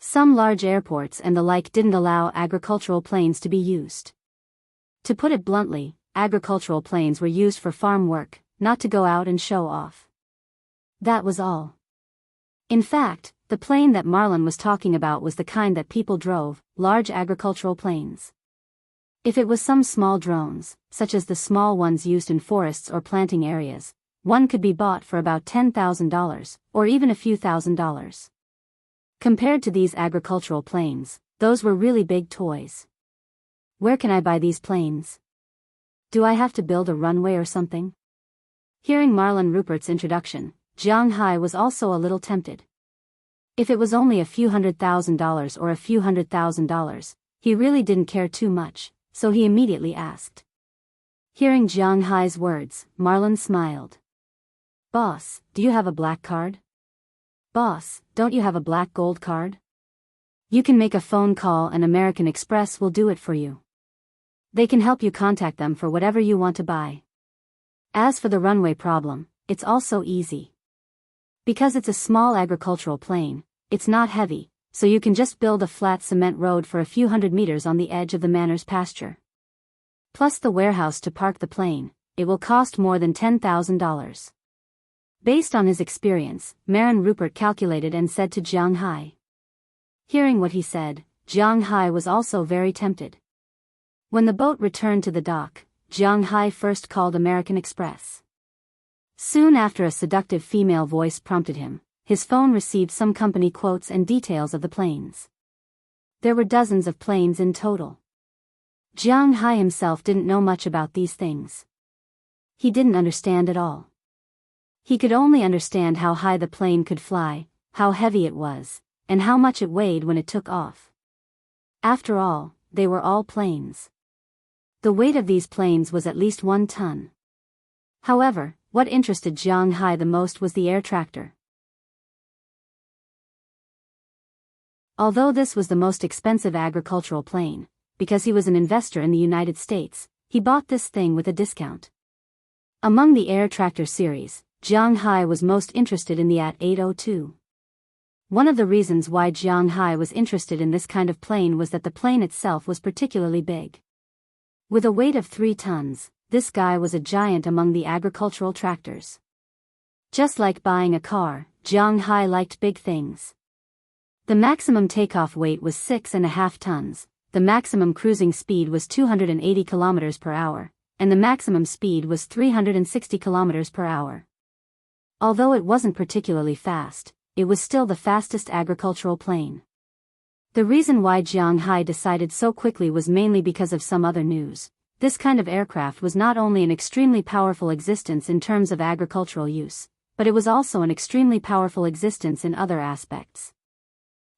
Some large airports and the like didn't allow agricultural planes to be used. To put it bluntly, agricultural planes were used for farm work, not to go out and show off. That was all. In fact, the plane that Marlon was talking about was the kind that people drove, large agricultural planes. If it was some small drones, such as the small ones used in forests or planting areas, one could be bought for about $10,000, or even a few $1,000s. Compared to these agricultural planes, those were really big toys. Where can I buy these planes? Do I have to build a runway or something? Hearing Marlon Rupert's introduction, Jianghu was also a little tempted. If it was only a few $100,000 or a few $100,000, he really didn't care too much, so he immediately asked. Hearing Jianghu's words, Marlon smiled. Boss, do you have a black card? Boss, don't you have a black gold card? You can make a phone call and American Express will do it for you. They can help you contact them for whatever you want to buy. As for the runway problem, it's also easy. Because it's a small agricultural plane, it's not heavy, so you can just build a flat cement road for a few hundred meters on the edge of the manor's pasture. Plus the warehouse to park the plane, it will cost more than $10,000. Based on his experience, Marlon Rupert calculated and said to Jianghu. Hearing what he said, Jianghu was also very tempted. When the boat returned to the dock, Jianghu first called American Express. Soon after a seductive female voice prompted him, his phone received some company quotes and details of the planes. There were dozens of planes in total. Jianghu himself didn't know much about these things. He didn't understand at all. He could only understand how high the plane could fly, how heavy it was, and how much it weighed when it took off. After all, they were all planes. The weight of these planes was at least 1 ton. However, what interested Jianghu the most was the air tractor. Although this was the most expensive agricultural plane, because he was an investor in the United States, he bought this thing with a discount. Among the air tractor series, Jianghu was most interested in the AT-802. One of the reasons why Jianghu was interested in this kind of plane was that the plane itself was particularly big. With a weight of 3 tons, this guy was a giant among the agricultural tractors. Just like buying a car, Jianghu liked big things. The maximum takeoff weight was 6.5 tons, the maximum cruising speed was 280 kilometers per hour, and the maximum speed was 360 kilometers per hour. Although it wasn't particularly fast, it was still the fastest agricultural plane. The reason why Jianghu decided so quickly was mainly because of some other news. This kind of aircraft was not only an extremely powerful existence in terms of agricultural use, but it was also an extremely powerful existence in other aspects.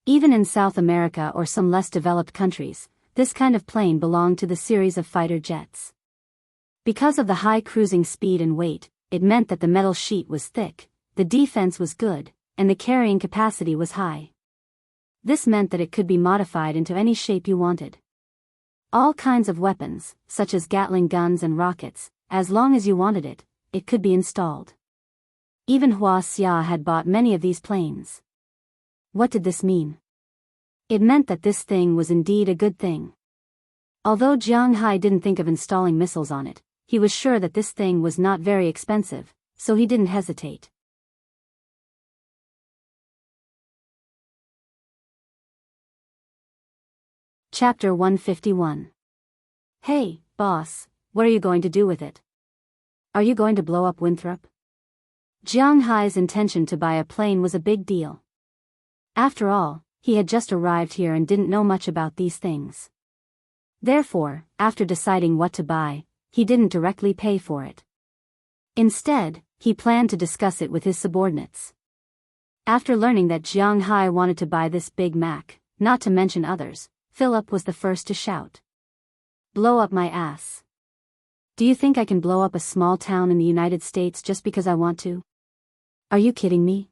Even in South America or some less developed countries, this kind of plane belonged to the series of fighter jets. Because of the high cruising speed and weight, it meant that the metal sheet was thick, the defense was good, and the carrying capacity was high. This meant that it could be modified into any shape you wanted. All kinds of weapons, such as Gatling guns and rockets, as long as you wanted it, it could be installed. Even Wuxia had bought many of these planes. What did this mean? It meant that this thing was indeed a good thing. Although Jianghu didn't think of installing missiles on it, he was sure that this thing was not very expensive, so he didn't hesitate. Chapter 151. Hey, boss, what are you going to do with it? Are you going to blow up Winthrop? Jianghu's intention to buy a plane was a big deal. After all, he had just arrived here and didn't know much about these things. Therefore, after deciding what to buy, he didn't directly pay for it. Instead, he planned to discuss it with his subordinates. After learning that Jianghu wanted to buy this Big Mac, not to mention others, Philip was the first to shout. Blow up my ass. Do you think I can blow up a small town in the United States just because I want to? Are you kidding me?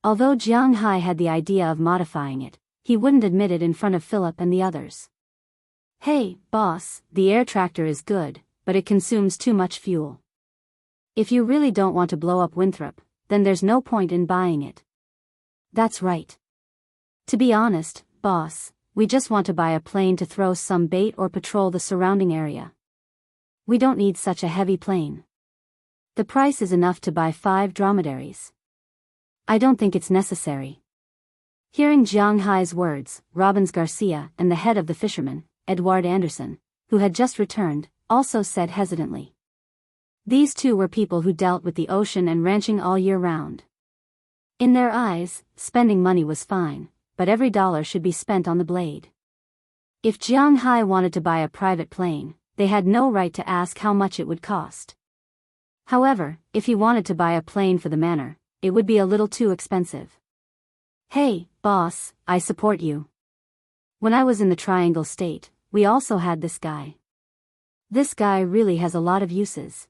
Although Jianghu had the idea of modifying it, he wouldn't admit it in front of Philip and the others. Hey, boss, the air tractor is good, but it consumes too much fuel. If you really don't want to blow up Winthrop, then there's no point in buying it. That's right. To be honest, boss, we just want to buy a plane to throw some bait or patrol the surrounding area. We don't need such a heavy plane. The price is enough to buy 5 dromedaries. I don't think it's necessary. Hearing Jianghu's words, Robbins Garcia and the head of the fishermen, Edward Anderson, who had just returned, also said hesitantly. These two were people who dealt with the ocean and ranching all year round. In their eyes, spending money was fine, but every dollar should be spent on the blade. If Jianghu wanted to buy a private plane, they had no right to ask how much it would cost. However, if he wanted to buy a plane for the manor, it would be a little too expensive. Hey, boss, I support you. When I was in the Triangle State, we also had this guy. This guy really has a lot of uses.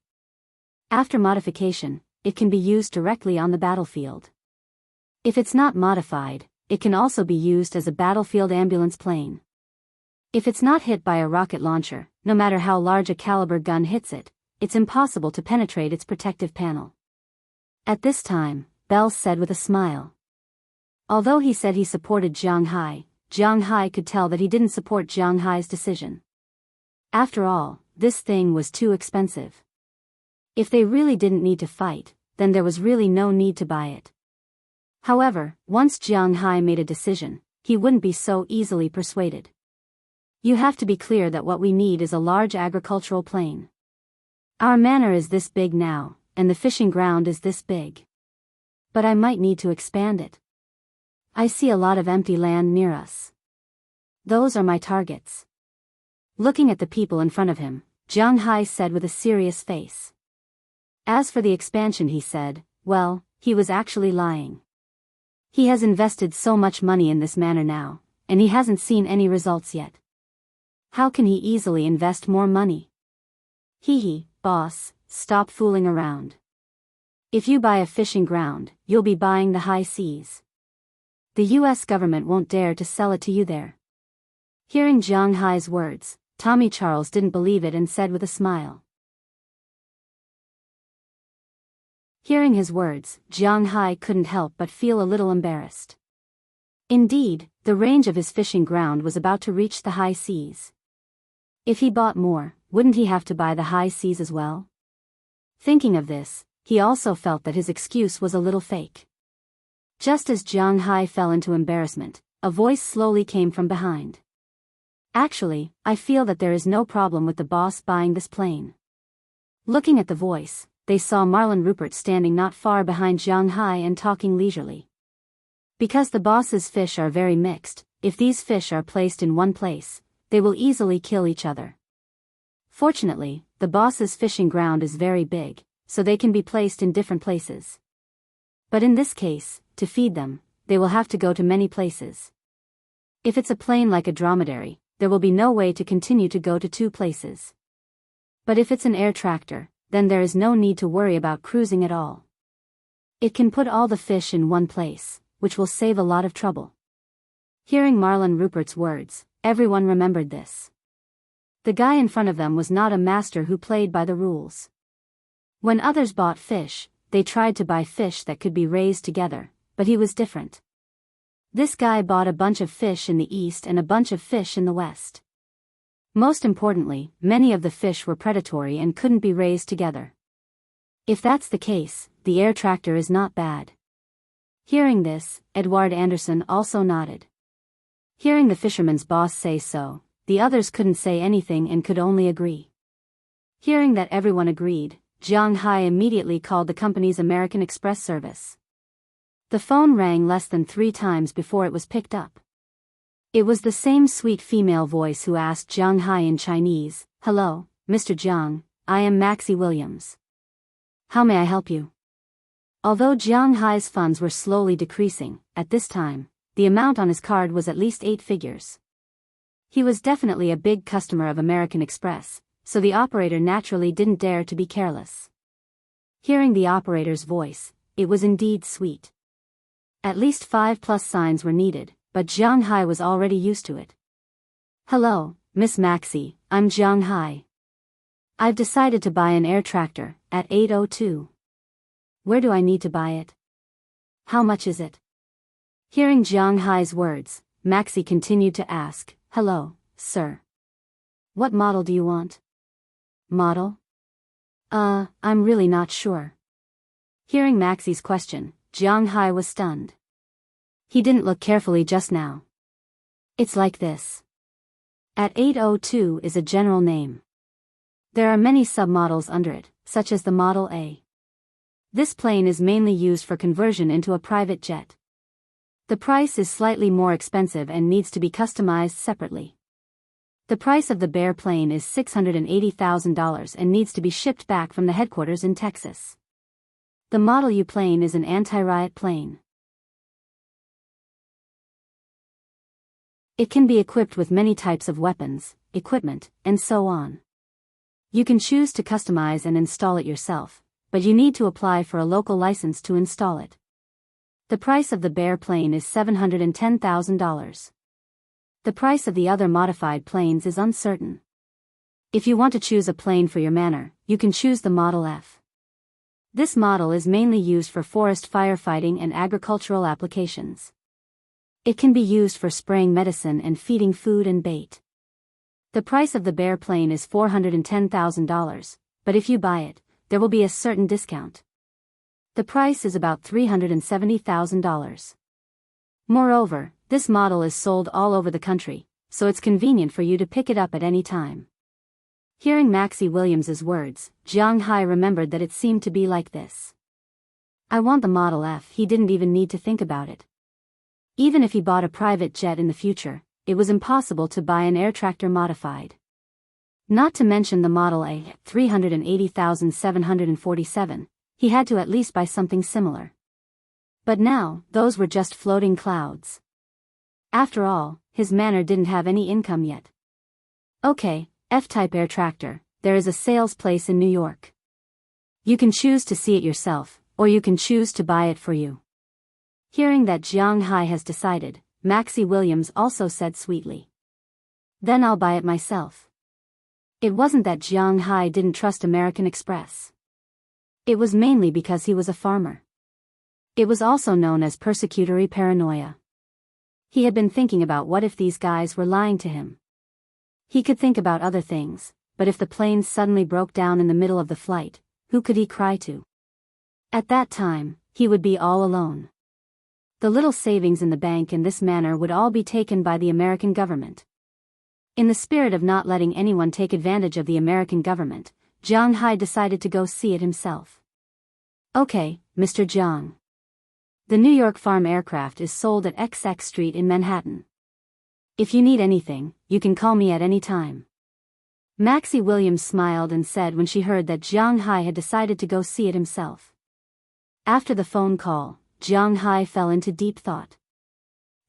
After modification, it can be used directly on the battlefield. If it's not modified, it can also be used as a battlefield ambulance plane. If it's not hit by a rocket launcher, no matter how large a caliber gun hits it, it's impossible to penetrate its protective panel. At this time, Bell said with a smile. Although he said he supported Jianghu, Jianghu could tell that he didn't support Jianghu's decision. After all, this thing was too expensive. If they really didn't need to fight, then there was really no need to buy it. However, once Jianghu made a decision, he wouldn't be so easily persuaded. You have to be clear that what we need is a large agricultural plain. Our manor is this big now, and the fishing ground is this big. But I might need to expand it. I see a lot of empty land near us. Those are my targets. Looking at the people in front of him, Jianghu said with a serious face. As for the expansion, he said, well, he was actually lying. He has invested so much money in this manor now, and he hasn't seen any results yet. How can he easily invest more money? Boss, stop fooling around. If you buy a fishing ground, you'll be buying the high seas. The US government won't dare to sell it to you there. Hearing Jianghu's words, Tommy Charles didn't believe it and said with a smile. Hearing his words, Jianghu couldn't help but feel a little embarrassed. Indeed, the range of his fishing ground was about to reach the high seas. If he bought more, wouldn't he have to buy the high seas as well? Thinking of this, he also felt that his excuse was a little fake. Just as Jianghu fell into embarrassment, a voice slowly came from behind. Actually, I feel that there is no problem with the boss buying this plane. Looking at the voice, they saw Marlon Rupert standing not far behind Jianghu and talking leisurely. Because the boss's fish are very mixed, if these fish are placed in one place, they will easily kill each other. Fortunately, the boss's fishing ground is very big, so they can be placed in different places. But in this case, to feed them, they will have to go to many places. If it's a plane like a dromedary, there will be no way to continue to go to 2 places. But if it's an air tractor, then there is no need to worry about cruising at all. It can put all the fish in one place, which will save a lot of trouble. Hearing Marlon Rupert's words, everyone remembered this. The guy in front of them was not a master who played by the rules. When others bought fish, they tried to buy fish that could be raised together, but he was different. This guy bought a bunch of fish in the east and a bunch of fish in the west. Most importantly, many of the fish were predatory and couldn't be raised together. If that's the case, the air tractor is not bad. Hearing this, Edward Anderson also nodded. Hearing the fisherman's boss say so, the others couldn't say anything and could only agree. Hearing that everyone agreed, Jianghu immediately called the company's American Express service. The phone rang less than 3 times before it was picked up. It was the same sweet female voice who asked Jianghu in Chinese, "Hello, Mr. Jiang, I am Maxie Williams. How may I help you?" Although Jianghu's funds were slowly decreasing, at this time, the amount on his card was at least 8 figures. He was definitely a big customer of American Express, so the operator naturally didn't dare to be careless. Hearing the operator's voice, it was indeed sweet. At least 5+ signs were needed, but Jianghu was already used to it. "Hello, Miss Maxie, I'm Jianghu. I've decided to buy an air tractor, at 8:02. Where do I need to buy it? How much is it?" Hearing Jianghu's words, Maxie continued to ask, "Hello, sir. What model do you want?" "Model? I'm really not sure." Hearing Maxie's question, Jianghu was stunned. He didn't look carefully just now. "It's like this. At 8:02 is a general name. There are many submodels under it, such as the Model A. This plane is mainly used for conversion into a private jet. The price is slightly more expensive and needs to be customized separately. The price of the bare plane is $680,000 and needs to be shipped back from the headquarters in Texas. The Model U plane is an anti-riot plane. It can be equipped with many types of weapons, equipment, and so on. You can choose to customize and install it yourself, but you need to apply for a local license to install it. The price of the bare plane is $710,000. The price of the other modified planes is uncertain. If you want to choose a plane for your manor, you can choose the Model F. This model is mainly used for forest firefighting and agricultural applications. It can be used for spraying medicine and feeding food and bait. The price of the bare plane is $410,000, but if you buy it, there will be a certain discount. The price is about $370,000. Moreover, this model is sold all over the country, so it's convenient for you to pick it up at any time. Hearing Maxie Williams's words, Jianghu remembered that it seemed to be like this. I want the Model F. He didn't even need to think about it. Even if he bought a private jet in the future, it was impossible to buy an air tractor modified. Not to mention the Model A, 380,747, he had to at least buy something similar. But now, those were just floating clouds. After all, his manor didn't have any income yet. Okay, F-type air tractor, there is a sales place in New York. You can choose to see it yourself, or you can choose to buy it for you. Hearing that Jianghu has decided, Maxie Williams also said sweetly. Then I'll buy it myself. It wasn't that Jianghu didn't trust American Express. It was mainly because he was a farmer. It was also known as persecutory paranoia. He had been thinking about what if these guys were lying to him. He could think about other things, but if the plane suddenly broke down in the middle of the flight, who could he cry to? At that time, he would be all alone. The little savings in the bank in this manner would all be taken by the American government. In the spirit of not letting anyone take advantage of the American government, Jianghu decided to go see it himself. Okay, Mr. Jiang. The New York Farm aircraft is sold at XX Street in Manhattan. If you need anything, you can call me at any time. Maxie Williams smiled and said when she heard that Jianghu had decided to go see it himself. After the phone call, Jianghu fell into deep thought.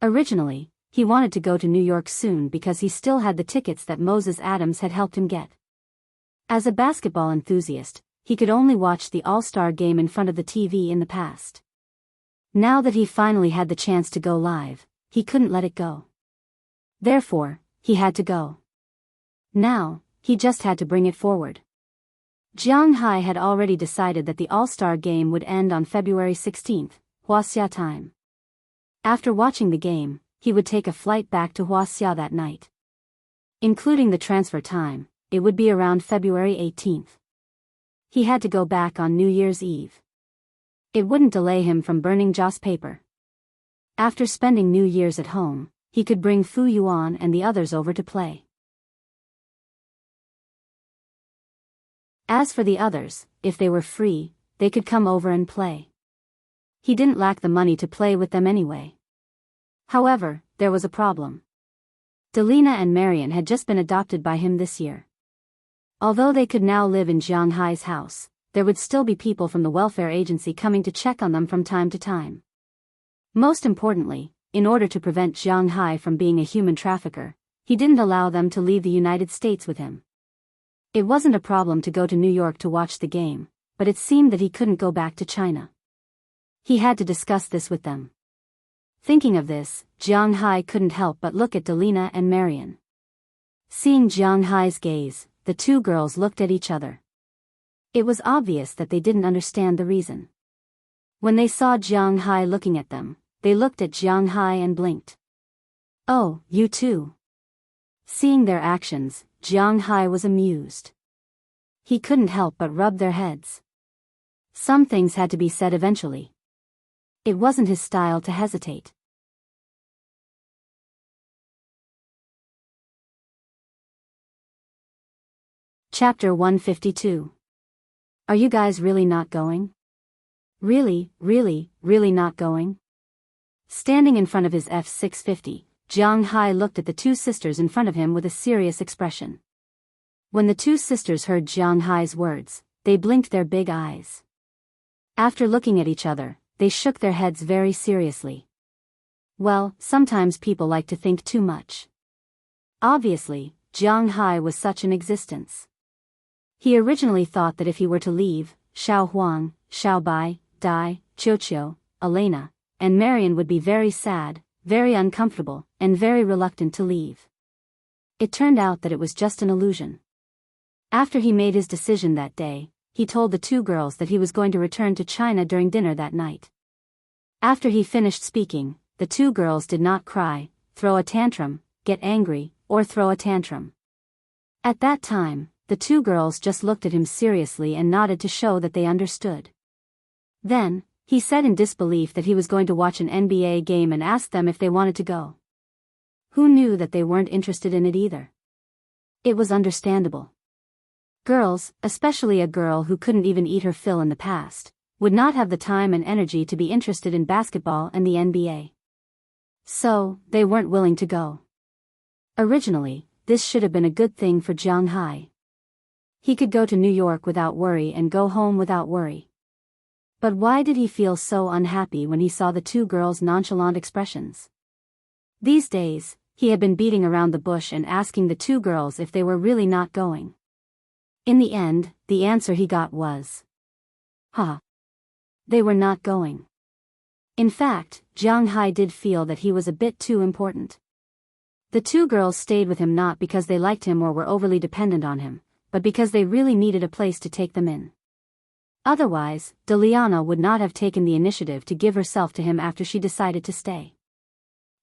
Originally, he wanted to go to New York soon because he still had the tickets that Moses Adams had helped him get. As a basketball enthusiast, he could only watch the All-Star game in front of the TV in the past. Now that he finally had the chance to go live, he couldn't let it go. Therefore, he had to go. Now, he just had to bring it forward. Jianghu had already decided that the All-Star game would end on February 16, Wuxia time. After watching the game, he would take a flight back to Wuxia that night. Including the transfer time, it would be around February 18. He had to go back on New Year's Eve. It wouldn't delay him from burning Joss paper. After spending New Year's at home, he could bring Fu Yuan and the others over to play. As for the others, if they were free, they could come over and play. He didn't lack the money to play with them anyway. However, there was a problem. Delina and Marion had just been adopted by him this year. Although they could now live in Jianghu's house, there would still be people from the welfare agency coming to check on them from time to time. Most importantly, in order to prevent Jianghu from being a human trafficker, he didn't allow them to leave the United States with him. It wasn't a problem to go to New York to watch the game, but it seemed that he couldn't go back to China. He had to discuss this with them. Thinking of this, Jianghu couldn't help but look at Delina and Marion. Seeing Jianghu's gaze, the two girls looked at each other. It was obvious that they didn't understand the reason. When they saw Jianghu looking at them, they looked at Jianghu and blinked. "Oh, you too." Seeing their actions, Jianghu was amused. He couldn't help but rub their heads. Some things had to be said eventually. It wasn't his style to hesitate. Chapter 152. Are you guys really not going? Really not going? Standing in front of his F-650, Jianghu looked at the two sisters in front of him with a serious expression. When the two sisters heard Jianghu's words, they blinked their big eyes. After looking at each other, they shook their heads very seriously. Well, sometimes people like to think too much. Obviously, Jianghu was such an existence. He originally thought that if he were to leave, Xiao Huang, Xiao Bai, Dai, Qiuqiu, Elena, and Marion would be very sad, very uncomfortable, and very reluctant to leave. It turned out that it was just an illusion. After he made his decision that day, he told the two girls that he was going to return to China during dinner that night. After he finished speaking, the two girls did not cry, throw a tantrum, get angry, or throw a tantrum. At that time, the two girls just looked at him seriously and nodded to show that they understood. Then, he said in disbelief that he was going to watch an NBA game and asked them if they wanted to go. Who knew that they weren't interested in it either? It was understandable. Girls, especially a girl who couldn't even eat her fill in the past, would not have the time and energy to be interested in basketball and the NBA. So, they weren't willing to go. Originally, this should have been a good thing for Jianghu. He could go to New York without worry and go home without worry. But why did he feel so unhappy when he saw the two girls' nonchalant expressions? These days, he had been beating around the bush and asking the two girls if they were really not going. In the end, the answer he got was, they were not going. In fact, Jianghu did feel that he was a bit too important. The two girls stayed with him not because they liked him or were overly dependent on him, but because they really needed a place to take them in. Otherwise, Deliana would not have taken the initiative to give herself to him after she decided to stay.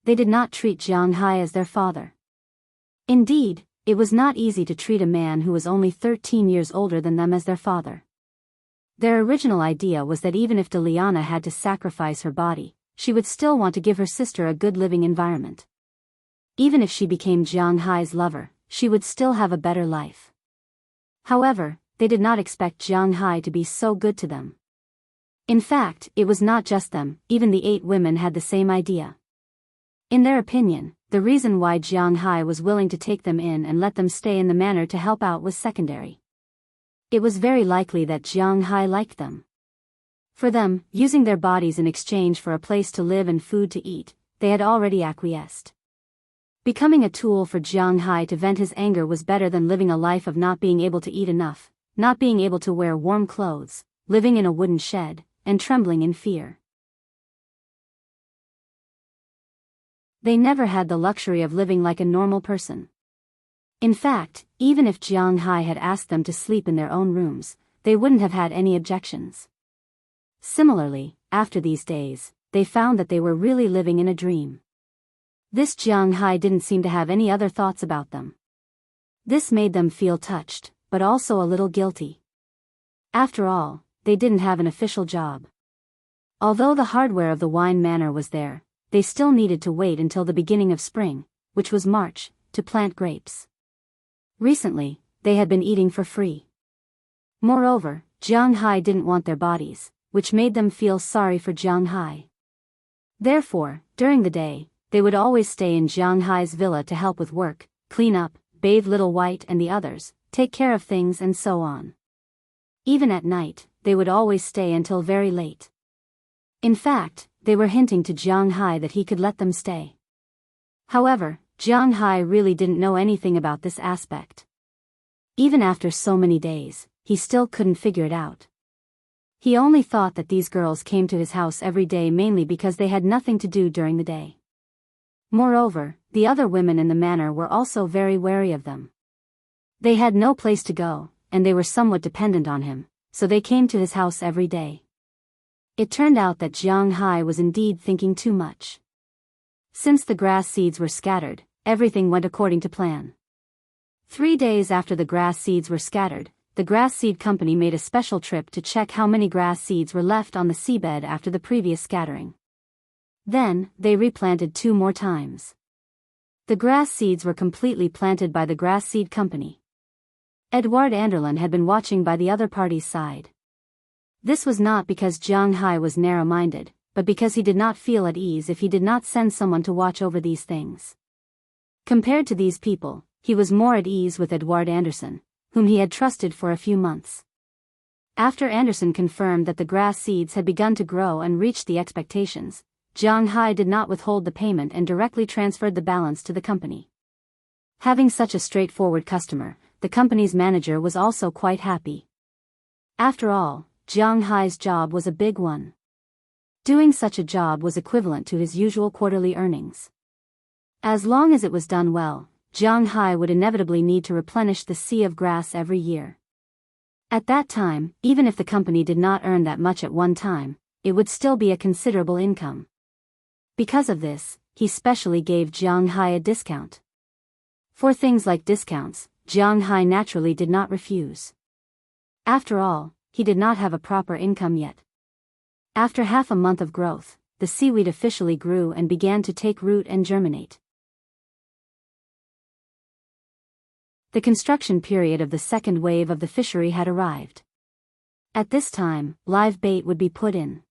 They did not treat Jianghu as their father. Indeed, it was not easy to treat a man who was only 13 years older than them as their father. Their original idea was that even if Deliana had to sacrifice her body, she would still want to give her sister a good living environment. Even if she became Jianghu's lover, she would still have a better life. However, they did not expect Jianghu to be so good to them. In fact, it was not just them, even the 8 women had the same idea. In their opinion, the reason why Jianghu was willing to take them in and let them stay in the manor to help out was secondary. It was very likely that Jianghu liked them. For them, using their bodies in exchange for a place to live and food to eat, they had already acquiesced. Becoming a tool for Jianghu to vent his anger was better than living a life of not being able to eat enough, not being able to wear warm clothes, living in a wooden shed, and trembling in fear. They never had the luxury of living like a normal person. In fact, even if Jianghu had asked them to sleep in their own rooms, they wouldn't have had any objections. Similarly, after these days, they found that they were really living in a dream. This Jianghu didn't seem to have any other thoughts about them. This made them feel touched, but also a little guilty. After all, they didn't have an official job. Although the hardware of the wine manor was there, they still needed to wait until the beginning of spring, which was March, to plant grapes. Recently, they had been eating for free. Moreover, Jianghu didn't want their bodies, which made them feel sorry for Jianghu. Therefore, during the day, they would always stay in Jianghu's villa to help with work, clean up, bathe Little White and the others, take care of things and so on. Even at night, they would always stay until very late. In fact, they were hinting to Jianghu that he could let them stay. However, Jianghu really didn't know anything about this aspect. Even after so many days, he still couldn't figure it out. He only thought that these girls came to his house every day mainly because they had nothing to do during the day. Moreover, the other women in the manor were also very wary of them. They had no place to go, and they were somewhat dependent on him, so they came to his house every day. It turned out that Jianghu was indeed thinking too much. Since the grass seeds were scattered, everything went according to plan. 3 days after the grass seeds were scattered, the grass seed company made a special trip to check how many grass seeds were left on the seabed after the previous scattering. Then, they replanted 2 more times. The grass seeds were completely planted by the grass seed company. Edouard Anderlin had been watching by the other party's side. This was not because Jianghu was narrow-minded, but because he did not feel at ease if he did not send someone to watch over these things. Compared to these people, he was more at ease with Edouard Anderson, whom he had trusted for a few months. After Anderson confirmed that the grass seeds had begun to grow and reached the expectations, Jianghu did not withhold the payment and directly transferred the balance to the company. Having such a straightforward customer, the company's manager was also quite happy. After all, Jianghu's job was a big one. Doing such a job was equivalent to his usual quarterly earnings. As long as it was done well, Jianghu would inevitably need to replenish the sea of grass every year. At that time, even if the company did not earn that much at one time, it would still be a considerable income. Because of this, he specially gave Jianghu a discount. For things like discounts, Jianghu naturally did not refuse. After all, he did not have a proper income yet. After half a month of growth, the seaweed officially grew and began to take root and germinate. The construction period of the second wave of the fishery had arrived. At this time, live bait would be put in.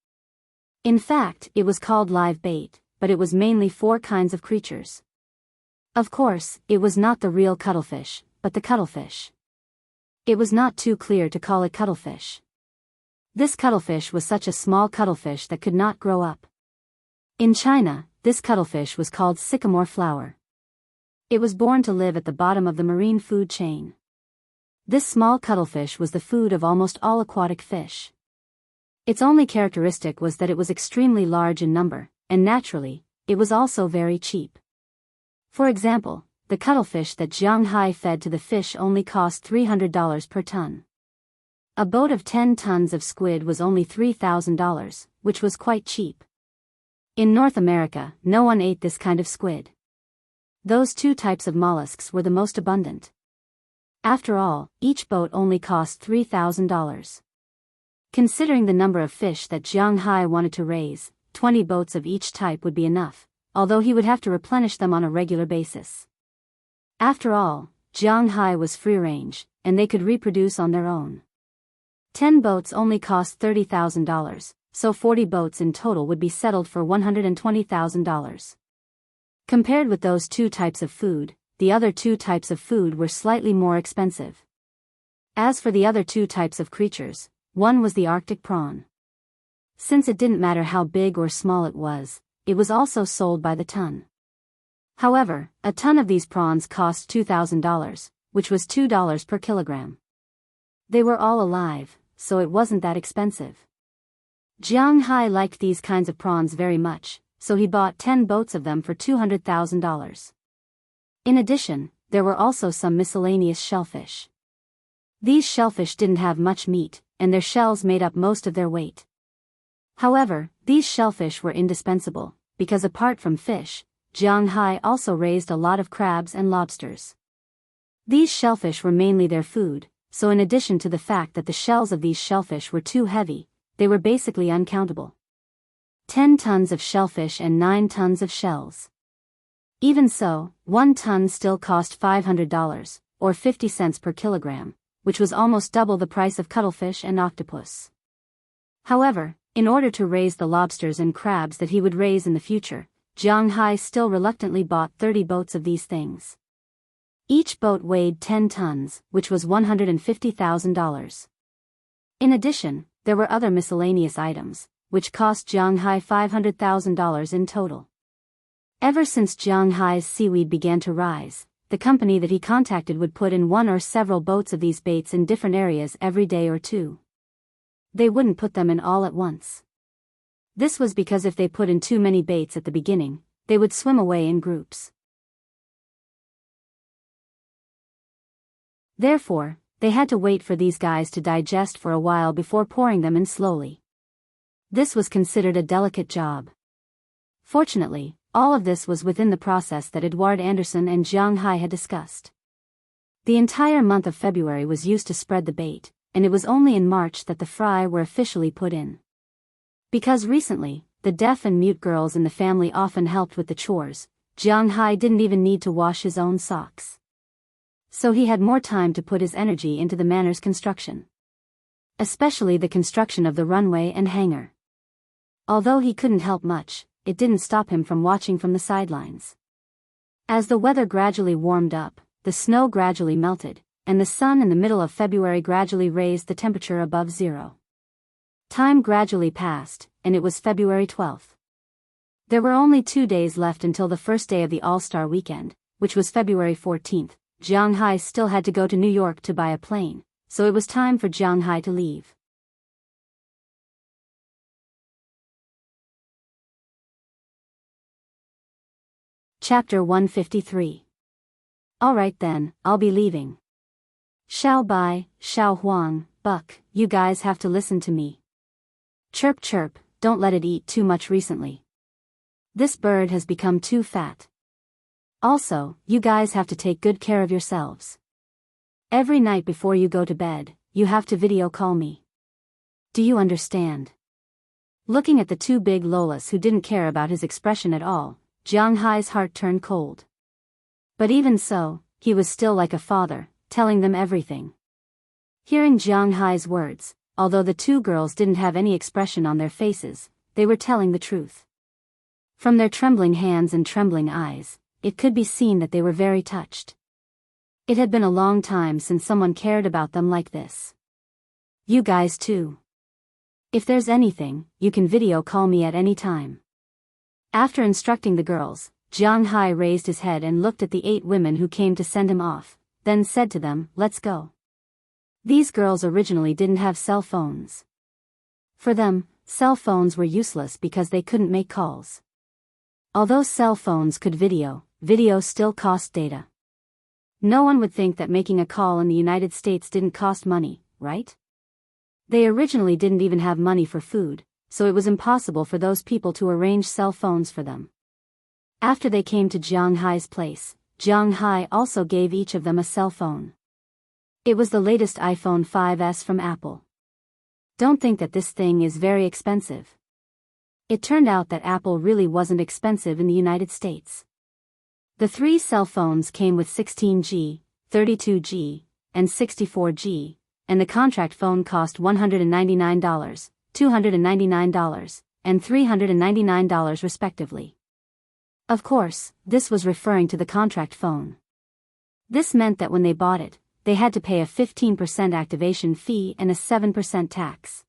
In fact, it was called live bait, but it was mainly 4 kinds of creatures. Of course, it was not the real cuttlefish, but the cuttlefish. It was not too clear to call it cuttlefish. This cuttlefish was such a small cuttlefish that could not grow up. In China, this cuttlefish was called sycamore flower. It was born to live at the bottom of the marine food chain. This small cuttlefish was the food of almost all aquatic fish. Its only characteristic was that it was extremely large in number, and naturally, it was also very cheap. For example, the cuttlefish that Jianghu fed to the fish only cost $300 per ton. A boat of 10 tons of squid was only $3,000, which was quite cheap. In North America, no one ate this kind of squid. Those 2 types of mollusks were the most abundant. After all, each boat only cost $3,000. Considering the number of fish that Jianghu wanted to raise, 20 boats of each type would be enough, although he would have to replenish them on a regular basis. After all, Jianghu was free-range, and they could reproduce on their own. 10 boats only cost $30,000, so 40 boats in total would be settled for $120,000. Compared with those 2 types of food, the other 2 types of food were slightly more expensive. As for the other 2 types of creatures, one was the Arctic prawn. Since it didn't matter how big or small it was also sold by the ton. However, a ton of these prawns cost $2,000, which was $2 per kilogram. They were all alive, so it wasn't that expensive. Jianghu liked these kinds of prawns very much, so he bought 10 boats of them for $200,000. In addition, there were also some miscellaneous shellfish. These shellfish didn't have much meat, and their shells made up most of their weight. However, these shellfish were indispensable, because apart from fish, Jianghu also raised a lot of crabs and lobsters. These shellfish were mainly their food, so in addition to the fact that the shells of these shellfish were too heavy, they were basically uncountable. 10 tons of shellfish and 9 tons of shells. Even so, 1 ton still cost $500, or 50 cents per kilogram, which was almost double the price of cuttlefish and octopus. However, in order to raise the lobsters and crabs that he would raise in the future, Jianghu still reluctantly bought 30 boats of these things. Each boat weighed 10 tons, which was $150,000. In addition, there were other miscellaneous items, which cost Jianghu $500,000 in total. Ever since Jianghu's seaweed began to rise, the company that he contacted would put in one or several boats of these baits in different areas every day or two. They wouldn't put them in all at once. This was because if they put in too many baits at the beginning, they would swim away in groups. Therefore, they had to wait for these guys to digest for a while before pouring them in slowly. This was considered a delicate job. Fortunately, all of this was within the process that Edward Anderson and Jianghu had discussed. The entire month of February was used to spread the bait, and it was only in March that the fry were officially put in. Because recently, the deaf and mute girls in the family often helped with the chores, Jianghu didn't even need to wash his own socks. So he had more time to put his energy into the manor's construction. Especially the construction of the runway and hangar. Although he couldn't help much, it didn't stop him from watching from the sidelines. As the weather gradually warmed up, the snow gradually melted, and the sun in the middle of February gradually raised the temperature above zero. Time gradually passed, and it was February 12th. There were only 2 days left until the first day of the All-Star weekend, which was February 14th. Jianghu still had to go to New York to buy a plane, so it was time for Jianghu to leave. Chapter 153. Alright then, I'll be leaving. Xiao Bai, Xiao Huang, Buck, you guys have to listen to me. Chirp chirp, don't let it eat too much recently. This bird has become too fat. Also, you guys have to take good care of yourselves. Every night before you go to bed, you have to video call me. Do you understand? Looking at the two big Lolas who didn't care about his expression at all, Jianghu's heart turned cold. But even so, he was still like a father, telling them everything. Hearing Jianghu's words, although the two girls didn't have any expression on their faces, they were telling the truth. From their trembling hands and trembling eyes, it could be seen that they were very touched. It had been a long time since someone cared about them like this. You guys too. If there's anything, you can video call me at any time. After instructing the girls, Jianghu raised his head and looked at the 8 women who came to send him off, then said to them, "Let's go." These girls originally didn't have cell phones. For them, cell phones were useless because they couldn't make calls. Although cell phones could video still cost data. No one would think that making a call in the United States didn't cost money, right? They originally didn't even have money for food, so it was impossible for those people to arrange cell phones for them. After they came to Jianghu's place, Jianghu also gave each of them a cell phone. It was the latest iPhone 5S from Apple. Don't think that this thing is very expensive. It turned out that Apple really wasn't expensive in the United States. The 3 cell phones came with 16G, 32G, and 64G, and the contract phone cost $199, $299, and $399 respectively. Of course, this was referring to the contract phone. This meant that when they bought it, they had to pay a 15% activation fee and a 7% tax.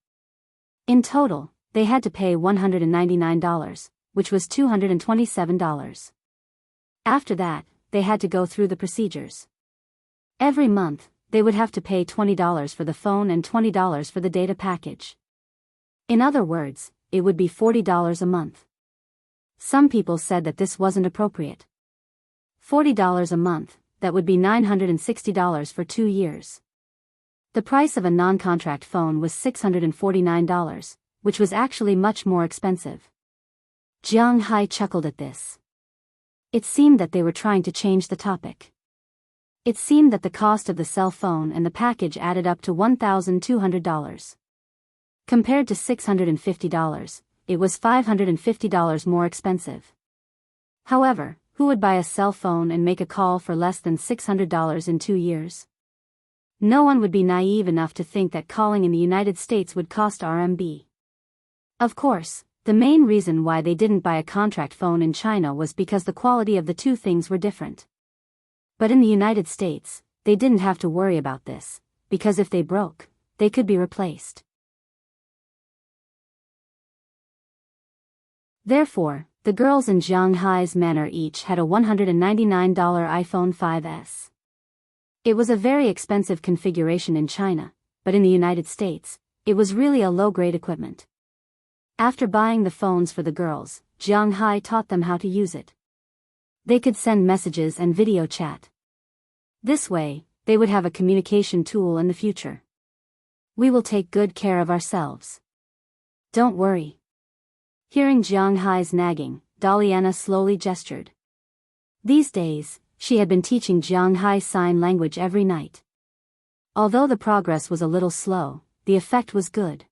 In total, they had to pay $199, which was $227. After that, they had to go through the procedures. Every month, they would have to pay $20 for the phone and $20 for the data package. In other words, it would be $40 a month. Some people said that this wasn't appropriate. $40 a month, that would be $960 for 2 years. The price of a non-contract phone was $649, which was actually much more expensive. Jiang Hai chuckled at this. It seemed that they were trying to change the topic. It seemed that the cost of the cell phone and the package added up to $1,200. Compared to $650, it was $550 more expensive. However, who would buy a cell phone and make a call for less than $600 in 2 years? No one would be naive enough to think that calling in the United States would cost RMB. Of course, the main reason why they didn't buy a contract phone in China was because the quality of the two things were different. But in the United States, they didn't have to worry about this, because if they broke, they could be replaced. Therefore, the girls in Jiang Hai's manor each had a $199 iPhone 5S. It was a very expensive configuration in China, but in the United States, it was really a low-grade equipment. After buying the phones for the girls, Jiang Hai taught them how to use it. They could send messages and video chat. This way, they would have a communication tool in the future. We will take good care of ourselves. Don't worry. Hearing Jiang Hai's nagging, Daliana slowly gestured. These days, she had been teaching Jiang Hai sign language every night. Although the progress was a little slow, the effect was good.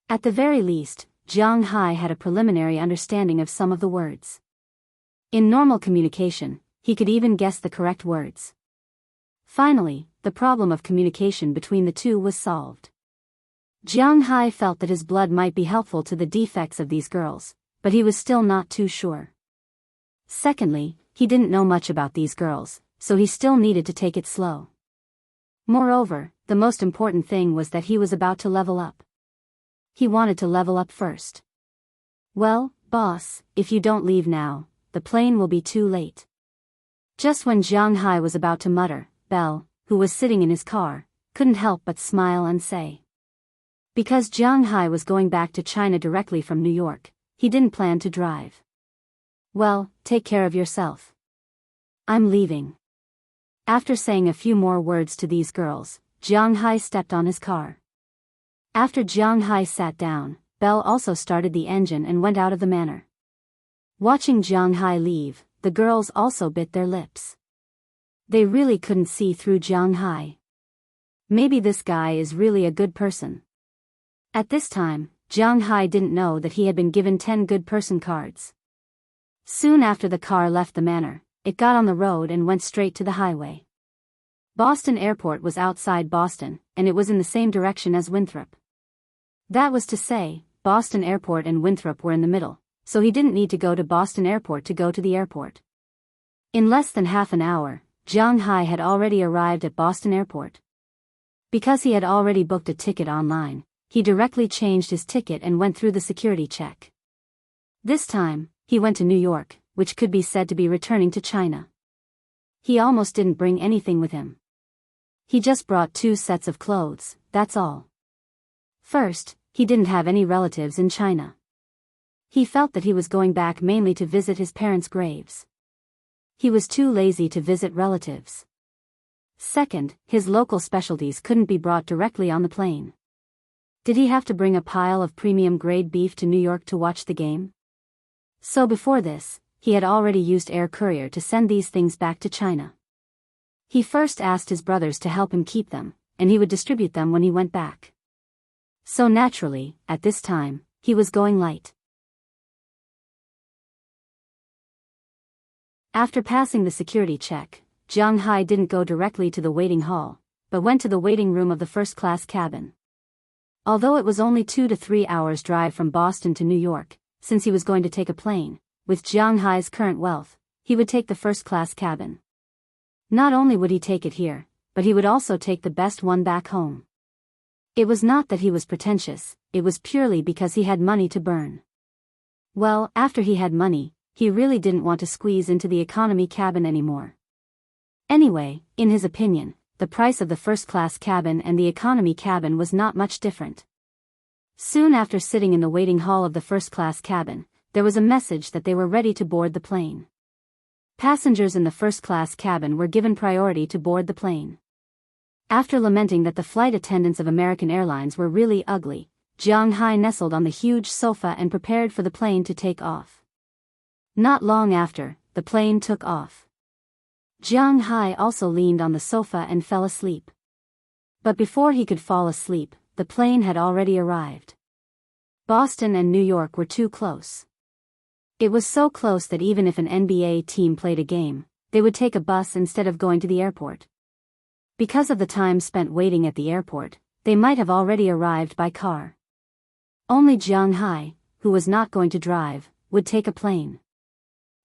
At the very least, Jiang Hai had a preliminary understanding of some of the words. In normal communication, he could even guess the correct words. Finally, the problem of communication between the two was solved. Jiang Hai felt that his blood might be helpful to the defects of these girls, but he was still not too sure. Secondly, he didn't know much about these girls, so he still needed to take it slow. Moreover, the most important thing was that he was about to level up. He wanted to level up first. Well, boss, if you don't leave now, the plane will be too late. Just when Jiang Hai was about to mutter, Belle, who was sitting in his car, couldn't help but smile and say. Because Jiang Hai was going back to China directly from New York, he didn't plan to drive. Well, take care of yourself. I'm leaving. After saying a few more words to these girls, Jiang Hai stepped on his car. After Jiang Hai sat down, Belle also started the engine and went out of the manor. Watching Jiang Hai leave, the girls also bit their lips. They really couldn't see through Jiang Hai. Maybe this guy is really a good person. At this time, Jiang Hai didn't know that he had been given 10 good person cards. Soon after the car left the manor, it got on the road and went straight to the highway. Boston Airport was outside Boston, and it was in the same direction as Winthrop. That was to say, Boston Airport and Winthrop were in the middle, so he didn't need to go to Boston Airport to go to the airport. In less than half an hour, Jiang Hai had already arrived at Boston Airport. Because he had already booked a ticket online, he directly changed his ticket and went through the security check. This time, he went to New York, which could be said to be returning to China. He almost didn't bring anything with him. He just brought 2 sets of clothes, that's all. First, he didn't have any relatives in China. He felt that he was going back mainly to visit his parents' graves. He was too lazy to visit relatives. Second, his local specialties couldn't be brought directly on the plane. Did he have to bring a pile of premium-grade beef to New York to watch the game? So before this, he had already used air courier to send these things back to China. He first asked his brothers to help him keep them, and he would distribute them when he went back. So naturally, at this time, he was going light. After passing the security check, Jiang Hai didn't go directly to the waiting hall, but went to the waiting room of the first-class cabin. Although it was only 2 to 3 hours drive from Boston to New York, since he was going to take a plane, with Jiang Hai's current wealth, he would take the first-class cabin. Not only would he take it here, but he would also take the best one back home. It was not that he was pretentious, it was purely because he had money to burn. Well, after he had money, he really didn't want to squeeze into the economy cabin anymore. Anyway, in his opinion, the price of the first-class cabin and the economy cabin was not much different. Soon after sitting in the waiting hall of the first-class cabin, there was a message that they were ready to board the plane. Passengers in the first-class cabin were given priority to board the plane. After lamenting that the flight attendants of American Airlines were really ugly, Jianghu nestled on the huge sofa and prepared for the plane to take off. Not long after, the plane took off. Jianghu also leaned on the sofa and fell asleep. But before he could fall asleep, the plane had already arrived. Boston and New York were too close. It was so close that even if an NBA team played a game, they would take a bus instead of going to the airport. Because of the time spent waiting at the airport, they might have already arrived by car. Only Jianghu, who was not going to drive, would take a plane.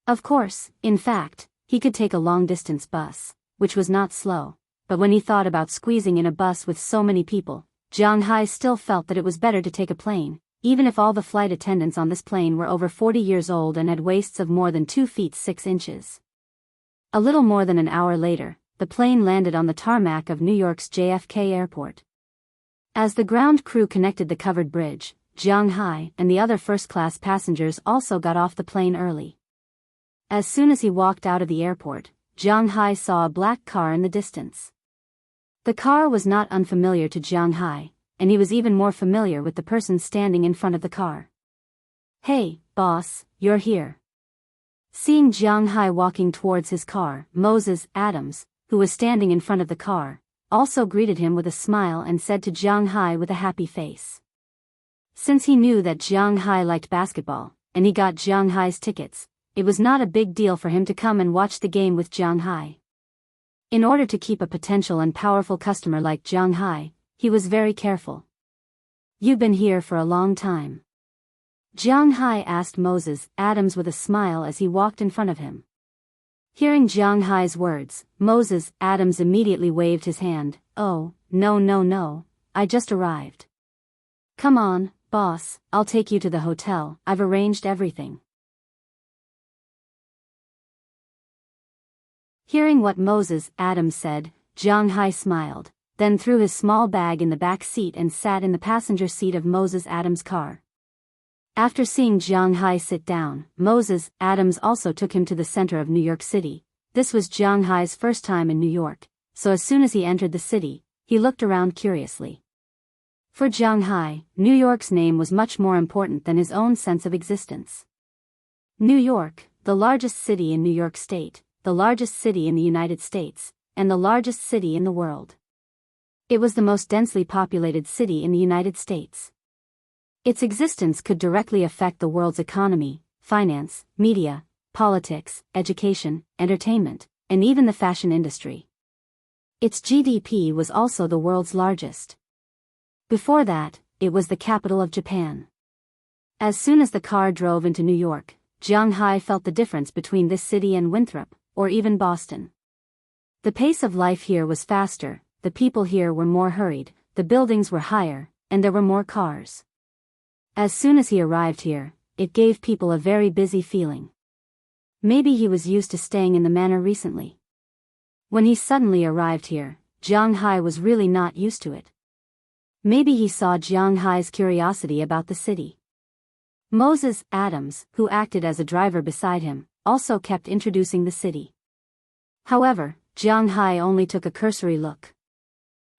Of course, in fact, he could take a long-distance bus, which was not slow, but when he thought about squeezing in a bus with so many people, Jianghu still felt that it was better to take a plane, even if all the flight attendants on this plane were over 40 years old and had waists of more than 2 feet 6 inches. A little more than an hour later, the plane landed on the tarmac of New York's JFK Airport. As the ground crew connected the covered bridge, Jianghu and the other first-class passengers also got off the plane early. As soon as he walked out of the airport, Jianghu saw a black car in the distance. The car was not unfamiliar to Jianghu, and he was even more familiar with the person standing in front of the car. "Hey, boss, you're here." Seeing Jianghu walking towards his car, Moses Adams, who was standing in front of the car, also greeted him with a smile and said to Jianghu with a happy face. Since he knew that Jianghu liked basketball, and he got Jianghu's tickets, it was not a big deal for him to come and watch the game with Jianghu. In order to keep a potential and powerful customer like Jianghu, he was very careful. "You've been here for a long time?" Jianghu asked Moses Adams with a smile as he walked in front of him. Hearing Jianghu's words, Moses Adams immediately waved his hand. "Oh, no, I just arrived." "Come on, boss, I'll take you to the hotel, I've arranged everything." Hearing what Moses Adams said, Jianghu smiled, then threw his small bag in the back seat and sat in the passenger seat of Moses Adams' car. After seeing Jianghu sit down, Moses Adams also took him to the center of New York City. This was Jianghu's first time in New York, so as soon as he entered the city, he looked around curiously. For Jianghu, New York's name was much more important than his own sense of existence. New York, the largest city in New York State, the largest city in the United States, and the largest city in the world. It was the most densely populated city in the United States. Its existence could directly affect the world's economy, finance, media, politics, education, entertainment, and even the fashion industry. Its GDP was also the world's largest. Before that, it was the capital of Japan. As soon as the car drove into New York, Jianghu felt the difference between this city and Winthrop, or even Boston. The pace of life here was faster, the people here were more hurried, the buildings were higher, and there were more cars. As soon as he arrived here, it gave people a very busy feeling. Maybe he was used to staying in the manor recently. When he suddenly arrived here, Jianghu was really not used to it. Maybe he saw Jianghu's curiosity about the city. Moses Adams, who acted as a driver beside him, also kept introducing the city. However, Jianghu only took a cursory look.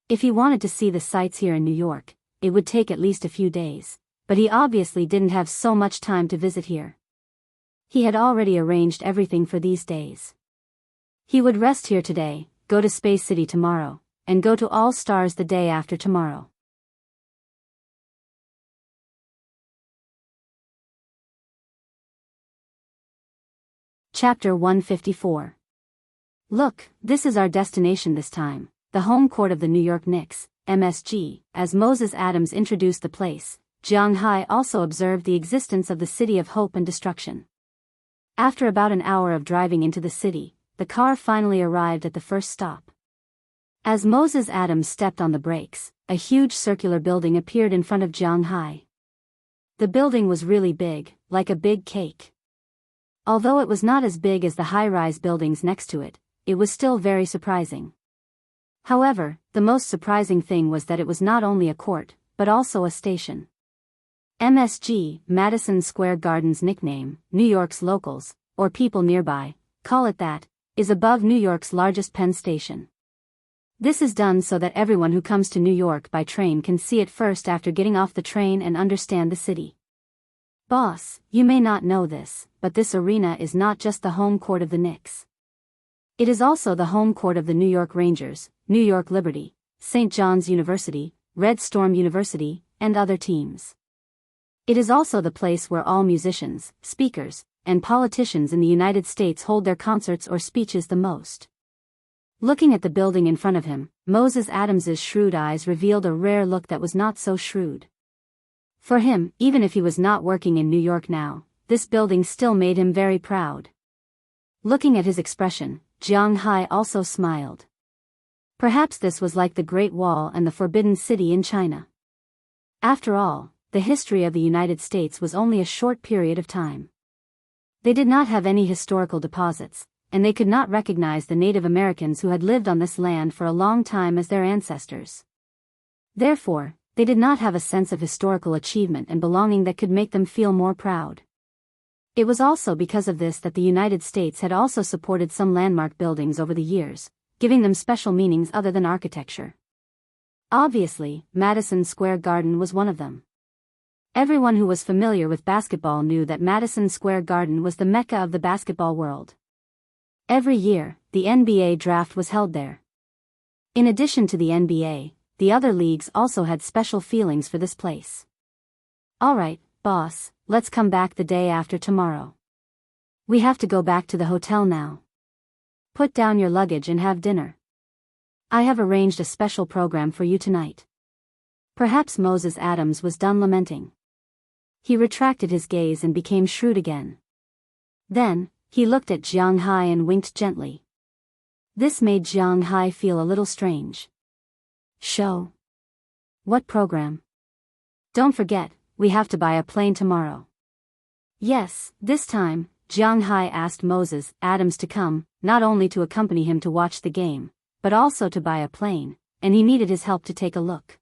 If he wanted to see the sights here in New York, it would take at least a few days, but he obviously didn't have so much time to visit here. He had already arranged everything for these days. He would rest here today, go to Space City tomorrow, and go to All Stars the day after tomorrow. Chapter 154. Look, this is our destination this time, the home court of the New York Knicks, MSG. As Moses Adams introduced the place, Jianghu also observed the existence of the City of Hope and Destruction. After about an hour of driving into the city, the car finally arrived at the first stop. As Moses Adams stepped on the brakes, a huge circular building appeared in front of Jianghu. The building was really big, like a big cake. Although it was not as big as the high-rise buildings next to it, it was still very surprising. However, the most surprising thing was that it was not only a court, but also a station. MSG, Madison Square Garden's nickname, New York's locals, or people nearby, call it that, is above New York's largest Penn station. This is done so that everyone who comes to New York by train can see it first after getting off the train and understand the city. Boss, you may not know this, but this arena is not just the home court of the Knicks. It is also the home court of the New York Rangers, New York Liberty, St. John's University, Red Storm University, and other teams. It is also the place where all musicians, speakers, and politicians in the United States hold their concerts or speeches the most. Looking at the building in front of him, Moses Adams's shrewd eyes revealed a rare look that was not so shrewd. For him, even if he was not working in New York now, this building still made him very proud. Looking at his expression, Jianghu also smiled. Perhaps this was like the Great Wall and the Forbidden City in China. After all, the history of the United States was only a short period of time. They did not have any historical deposits, and they could not recognize the Native Americans who had lived on this land for a long time as their ancestors. Therefore, they did not have a sense of historical achievement and belonging that could make them feel more proud. It was also because of this that the United States had also supported some landmark buildings over the years, giving them special meanings other than architecture. Obviously, Madison Square Garden was one of them. Everyone who was familiar with basketball knew that Madison Square Garden was the mecca of the basketball world. Every year, the NBA draft was held there. In addition to the NBA, the other leagues also had special feelings for this place. Alright, boss, let's come back the day after tomorrow. We have to go back to the hotel now. Put down your luggage and have dinner. I have arranged a special program for you tonight. Perhaps Moses Adams was done lamenting. He retracted his gaze and became shrewd again. Then, he looked at Jianghu and winked gently. This made Jianghu feel a little strange. Show? What program? Don't forget, we have to buy a plane tomorrow. Yes, this time, Jianghu asked Moses Adams to come, not only to accompany him to watch the game, but also to buy a plane, and he needed his help to take a look.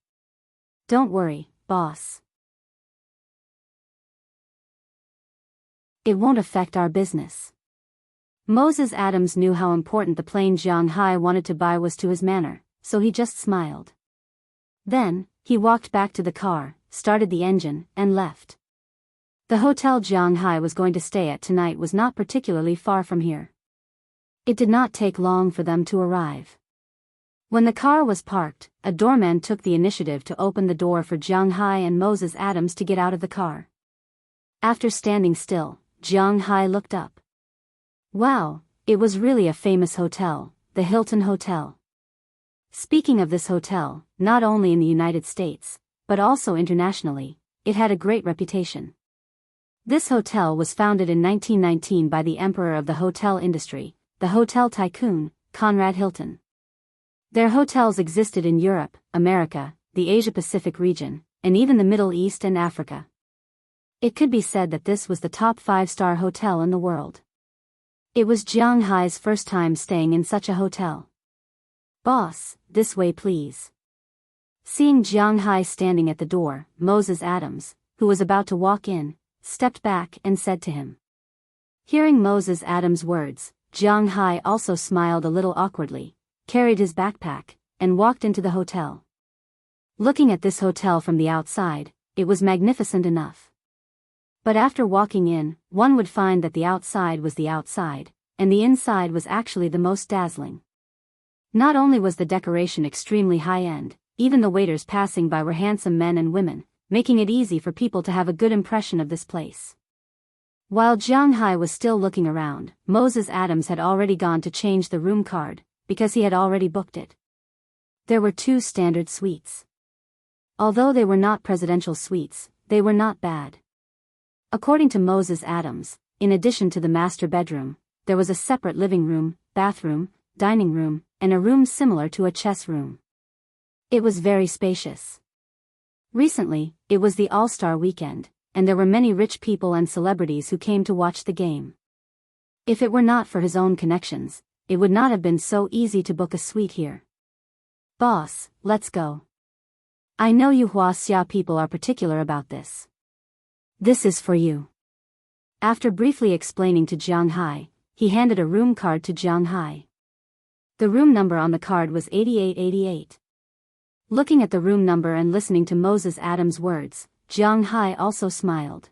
Don't worry, boss. It won't affect our business. Moses Adams knew how important the plane Jianghu wanted to buy was to his manner, so he just smiled. Then, he walked back to the car, started the engine, and left. The hotel Jianghu was going to stay at tonight was not particularly far from here. It did not take long for them to arrive. When the car was parked, a doorman took the initiative to open the door for Jianghu and Moses Adams to get out of the car. After standing still, Jianghu looked up. Wow, it was really a famous hotel, the Hilton Hotel. Speaking of this hotel, not only in the United States, but also internationally, it had a great reputation. This hotel was founded in 1919 by the emperor of the hotel industry, the hotel tycoon, Conrad Hilton. Their hotels existed in Europe, America, the Asia-Pacific region, and even the Middle East and Africa. It could be said that this was the top 5-star hotel in the world. It was Jianghu's first time staying in such a hotel. Boss, this way please. Seeing Jianghu standing at the door, Moses Adams, who was about to walk in, stepped back and said to him. Hearing Moses Adams' words, Jianghu also smiled a little awkwardly, carried his backpack, and walked into the hotel. Looking at this hotel from the outside, it was magnificent enough. But after walking in, one would find that the outside was the outside, and the inside was actually the most dazzling. Not only was the decoration extremely high-end, even the waiters passing by were handsome men and women, making it easy for people to have a good impression of this place. While Jianghu was still looking around, Moses Adams had already gone to change the room card, because he had already booked it. There were 2 standard suites. Although they were not presidential suites, they were not bad. According to Moses Adams, in addition to the master bedroom, there was a separate living room, bathroom, dining room, and a room similar to a chess room. It was very spacious. Recently, it was the All-Star weekend, and there were many rich people and celebrities who came to watch the game. If it were not for his own connections, it would not have been so easy to book a suite here. Boss, let's go. I know you Wuxia people are particular about this. This is for you. After briefly explaining to Jianghu, he handed a room card to Jianghu. The room number on the card was 8888. Looking at the room number and listening to Moses Adams' words, Jianghu also smiled.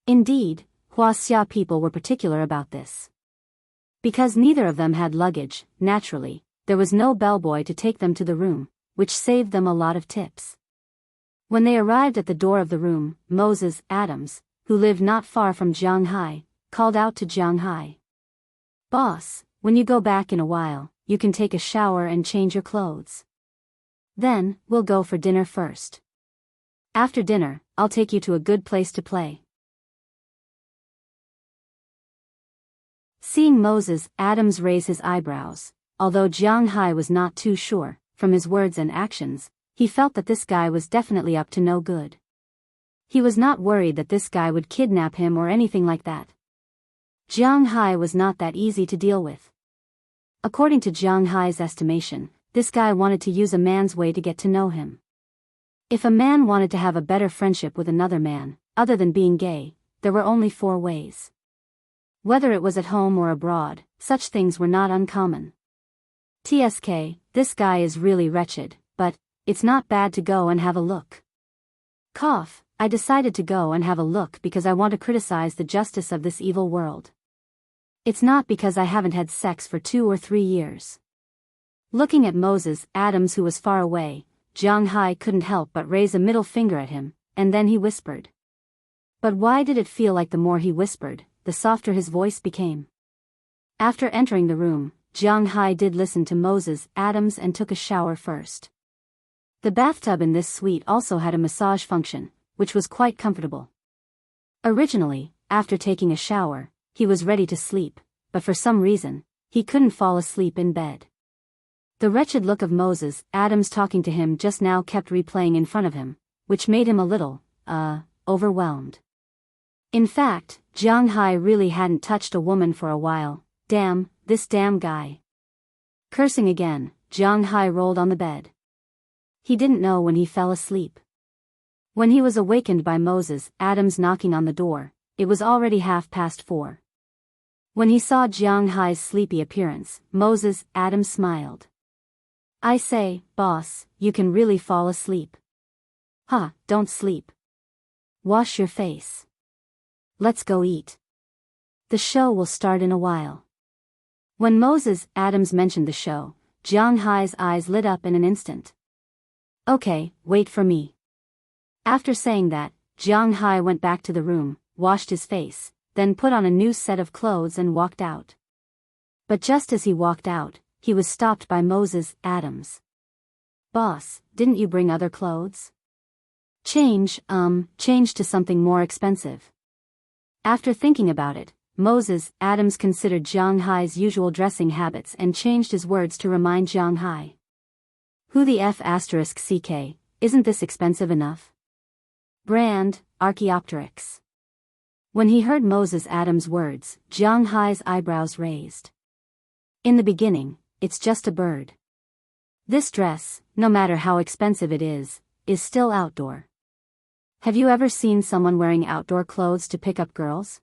Indeed, Wuxia people were particular about this. Because neither of them had luggage, naturally, there was no bellboy to take them to the room, which saved them a lot of tips. When they arrived at the door of the room, Moses Adams, who lived not far from Jianghu, called out to Jianghu. Boss, when you go back in a while, you can take a shower and change your clothes. Then, we'll go for dinner first. After dinner, I'll take you to a good place to play. Seeing Moses Adams raise his eyebrows, although Jianghu was not too sure, from his words and actions, he felt that this guy was definitely up to no good. He was not worried that this guy would kidnap him or anything like that. Jianghu was not that easy to deal with. According to Jianghu's estimation, this guy wanted to use a man's way to get to know him. If a man wanted to have a better friendship with another man, other than being gay, there were only 4 ways. Whether it was at home or abroad, such things were not uncommon. TSK, this guy is really wretched, but it's not bad to go and have a look. Cough, I decided to go and have a look because I want to criticize the justice of this evil world. It's not because I haven't had sex for 2 or 3 years. Looking at Moses Adams, who was far away, Jianghu couldn't help but raise a middle finger at him, and then he whispered. But why did it feel like the more he whispered, the softer his voice became? After entering the room, Jianghu did listen to Moses Adams and took a shower first. The bathtub in this suite also had a massage function, which was quite comfortable. Originally, after taking a shower, he was ready to sleep, but for some reason, he couldn't fall asleep in bed. The wretched look of Moses Adams talking to him just now kept replaying in front of him, which made him a little, overwhelmed. In fact, Jianghu really hadn't touched a woman for a while. Damn, this damn guy. Cursing again, Jianghu rolled on the bed. He didn't know when he fell asleep. When he was awakened by Moses Adams knocking on the door, it was already 4:30. When he saw Jianghu's sleepy appearance, Moses Adams smiled. I say, boss, you can really fall asleep. Huh, don't sleep. Wash your face. Let's go eat. The show will start in a while. When Moses Adams mentioned the show, Jianghu's eyes lit up in an instant. Okay, wait for me. After saying that, Jianghu went back to the room, washed his face, then put on a new set of clothes and walked out. But just as he walked out, he was stopped by Moses Adams. Boss, didn't you bring other clothes? Change to something more expensive. After thinking about it, Moses Adams considered Jianghu's usual dressing habits and changed his words to remind Jianghu. Who the F***CK, isn't this expensive enough? Brand, Archaeopteryx. When he heard Moses Adams' words, Jianghu's eyebrows raised. In the beginning, it's just a bird. This dress, no matter how expensive it is still outdoor. Have you ever seen someone wearing outdoor clothes to pick up girls?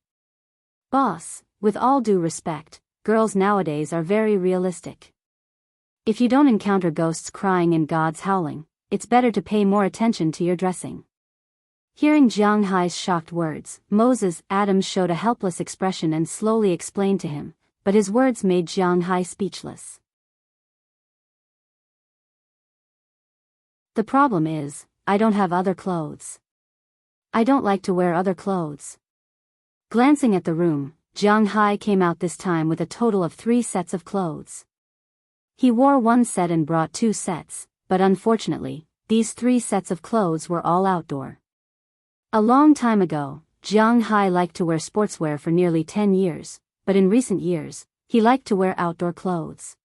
Boss, with all due respect, girls nowadays are very realistic. If you don't encounter ghosts crying and gods howling, it's better to pay more attention to your dressing. Hearing Jianghu's shocked words, Moses Adams showed a helpless expression and slowly explained to him, but his words made Jianghu speechless. The problem is, I don't have other clothes. I don't like to wear other clothes. Glancing at the room, Jianghu came out this time with a total of 3 sets of clothes. He wore 1 set and brought 2 sets, but unfortunately, these 3 sets of clothes were all outdoor. A long time ago, Jianghu liked to wear sportswear for nearly 10 years, but in recent years, he liked to wear outdoor clothes.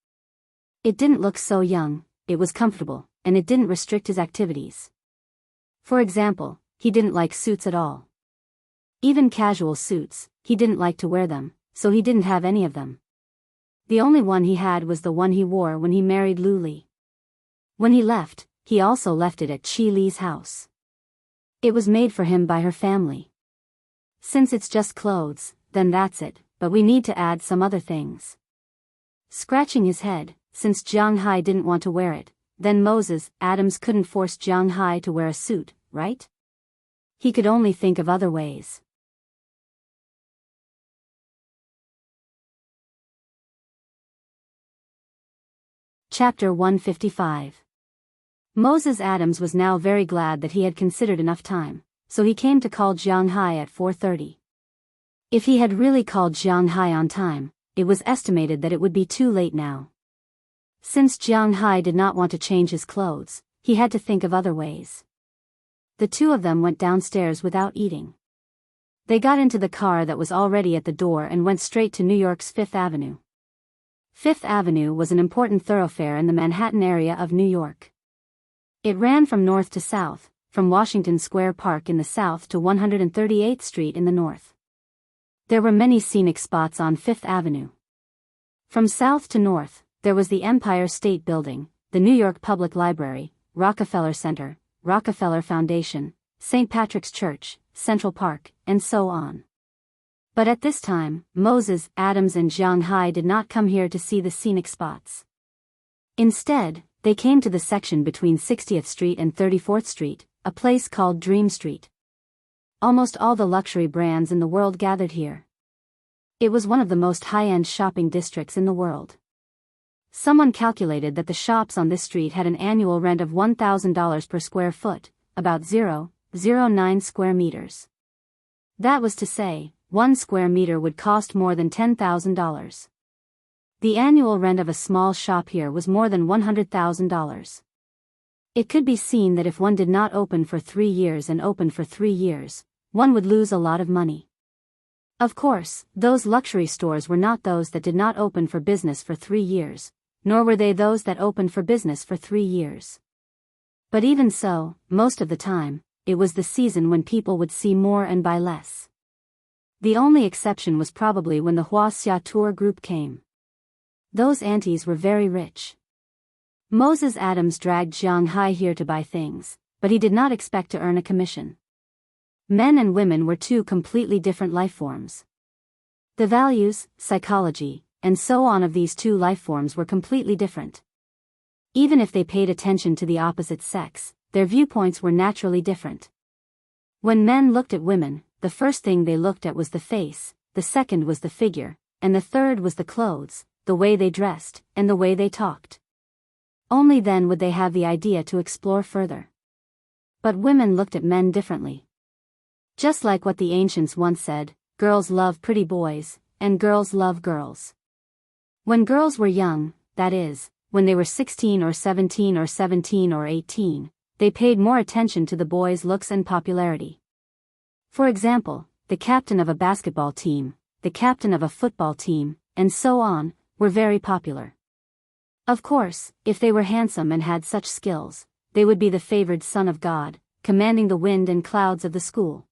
It didn't look so young, it was comfortable, and it didn't restrict his activities. For example, he didn't like suits at all. Even casual suits, he didn't like to wear them, so he didn't have any of them. The only one he had was the one he wore when he married Lu Li. When he left, he also left it at Chi Li's house. It was made for him by her family. Since it's just clothes, then that's it, but we need to add some other things. Scratching his head, since Jianghu didn't want to wear it, then Moses Adams couldn't force Jianghu to wear a suit, right? He could only think of other ways. Chapter 155. Moses Adams was now very glad that he had considered enough time, so he came to call Jianghu at 4:30. If he had really called Jianghu on time, it was estimated that it would be too late now. Since Jianghu did not want to change his clothes, he had to think of other ways. The two of them went downstairs without eating. They got into the car that was already at the door and went straight to New York's Fifth Avenue. Fifth Avenue was an important thoroughfare in the Manhattan area of New York. It ran from north to south, from Washington Square Park in the south to 138th Street in the north. There were many scenic spots on Fifth Avenue. From south to north, there was the Empire State Building, the New York Public Library, Rockefeller Center, Rockefeller Foundation, St. Patrick's Church, Central Park, and so on. But at this time, Moses Adams and Jianghu did not come here to see the scenic spots. Instead, they came to the section between 60th Street and 34th Street, a place called Dream Street. Almost all the luxury brands in the world gathered here. It was one of the most high-end shopping districts in the world. Someone calculated that the shops on this street had an annual rent of $1,000 per square foot, about 0.09 square meters. That was to say, 1 square meter would cost more than $10,000. The annual rent of a small shop here was more than $100,000. It could be seen that if one did not open for 3 years and opened for 3 years, one would lose a lot of money. Of course, those luxury stores were not those that did not open for business for 3 years, nor were they those that opened for business for 3 years. But even so, most of the time, it was the season when people would see more and buy less. The only exception was probably when the Wuxia tour group came. Those aunties were very rich. Moses Adams dragged Jianghu here to buy things, but he did not expect to earn a commission. Men and women were two completely different life forms. The values, psychology, and so on of these two life forms were completely different. Even if they paid attention to the opposite sex, their viewpoints were naturally different. When men looked at women, the first thing they looked at was the face, the second was the figure, and the third was the clothes, the way they dressed, and the way they talked. Only then would they have the idea to explore further. But women looked at men differently. Just like what the ancients once said, girls love pretty boys, and girls love girls. When girls were young, that is, when they were 16 or 17 or 17 or 18, they paid more attention to the boys' looks and popularity. For example, the captain of a basketball team, the captain of a football team, and so on, were very popular. Of course, if they were handsome and had such skills, they would be the favored son of God, commanding the wind and clouds of the school.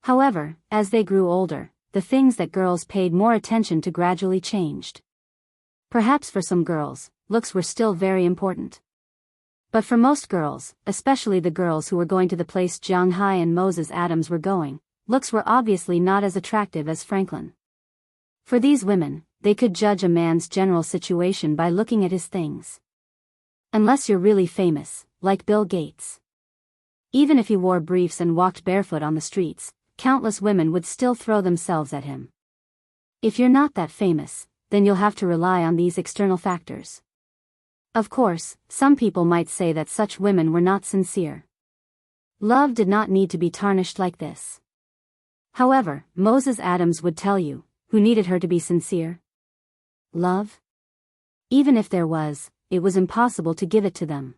However, as they grew older, the things that girls paid more attention to gradually changed. Perhaps for some girls, looks were still very important. But for most girls, especially the girls who were going to the place Jianghu and Moses Adams were going, looks were obviously not as attractive as Franklin. For these women, they could judge a man's general situation by looking at his things. Unless you're really famous, like Bill Gates. Even if he wore briefs and walked barefoot on the streets, countless women would still throw themselves at him. If you're not that famous, then you'll have to rely on these external factors. Of course, some people might say that such women were not sincere. Love did not need to be tarnished like this. However, Moses Adams would tell you, who needed her to be sincere? Love? Even if there was, it was impossible to give it to them.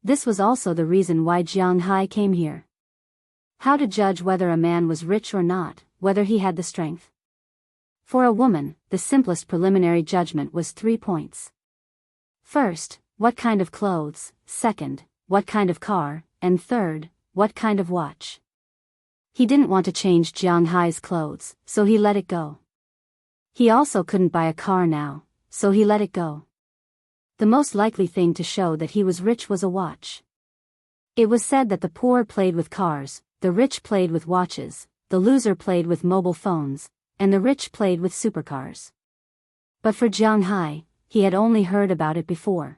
This was also the reason why Jianghu came here. How to judge whether a man was rich or not, whether he had the strength. For a woman, the simplest preliminary judgment was 3 points. First, what kind of clothes, second, what kind of car, and third, what kind of watch. He didn't want to change Jianghai's clothes, so he let it go. He also couldn't buy a car now, so he let it go. The most likely thing to show that he was rich was a watch. It was said that the poor played with cars, the rich played with watches, the loser played with mobile phones, and the rich played with supercars. But for Jianghai, he had only heard about it before.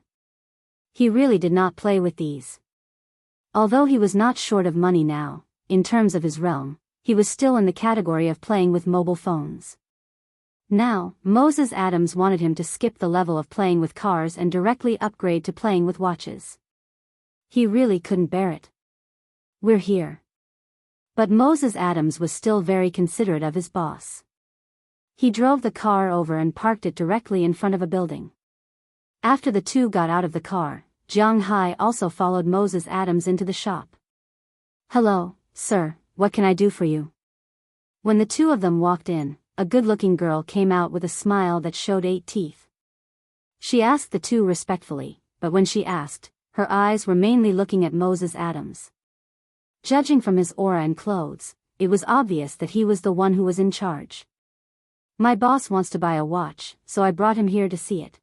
He really did not play with these. Although he was not short of money now, in terms of his realm, he was still in the category of playing with mobile phones. Now, Moses Adams wanted him to skip the level of playing with cars and directly upgrade to playing with watches. He really couldn't bear it. "We're here." But Moses Adams was still very considerate of his boss. He drove the car over and parked it directly in front of a building. After the two got out of the car, Jianghai also followed Moses Adams into the shop. "Hello, sir, what can I do for you?" When the two of them walked in, a good-looking girl came out with a smile that showed 8 teeth. She asked the two respectfully, but when she asked, her eyes were mainly looking at Moses Adams. Judging from his aura and clothes, it was obvious that he was the one who was in charge. "My boss wants to buy a watch, so I brought him here to see it."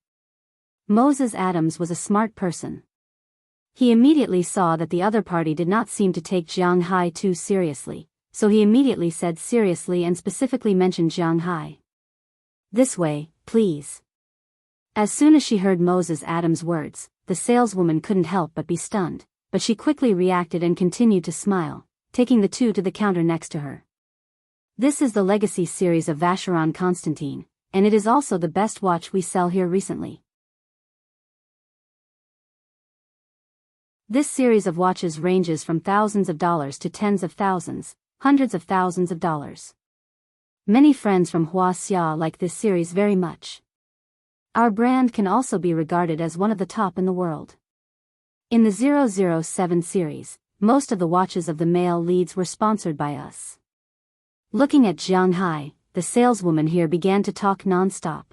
Moses Adams was a smart person. He immediately saw that the other party did not seem to take Jianghai too seriously, so he immediately said seriously and specifically mentioned Jianghai. "This way, please." As soon as she heard Moses Adams' words, the saleswoman couldn't help but be stunned, but she quickly reacted and continued to smile, taking the two to the counter next to her. "This is the Legacy series of Vacheron Constantin, and it is also the best watch we sell here recently. This series of watches ranges from thousands of dollars to tens of thousands, hundreds of thousands of dollars. Many friends from Wuxia like this series very much. Our brand can also be regarded as one of the top in the world. In the 007 series, most of the watches of the male leads were sponsored by us." Looking at Jianghai, the saleswoman here began to talk non-stop.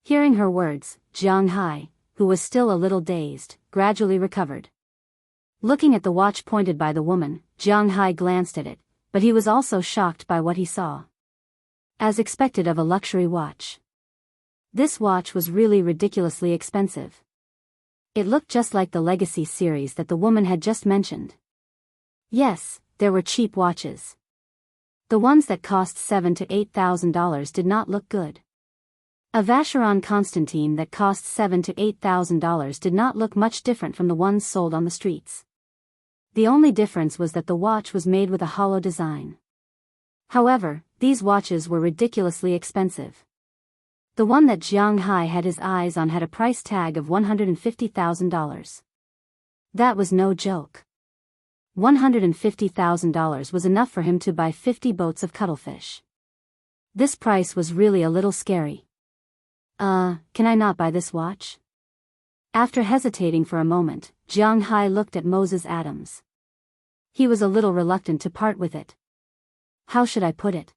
Hearing her words, Jianghai, who was still a little dazed, gradually recovered. Looking at the watch pointed by the woman, Jianghai glanced at it, but he was also shocked by what he saw. As expected of a luxury watch. This watch was really ridiculously expensive. It looked just like the Legacy series that the woman had just mentioned. Yes, there were cheap watches. The ones that cost $7,000 to $8,000 did not look good. A Vacheron Constantin that cost $7,000 to $8,000 did not look much different from the ones sold on the streets. The only difference was that the watch was made with a hollow design. However, these watches were ridiculously expensive. The one that Jianghai had his eyes on had a price tag of $150,000. That was no joke. $150,000 was enough for him to buy 50 boats of cuttlefish. This price was really a little scary. Can I not buy this watch?" After hesitating for a moment, Jianghai looked at Moses Adams. He was a little reluctant to part with it. "How should I put it?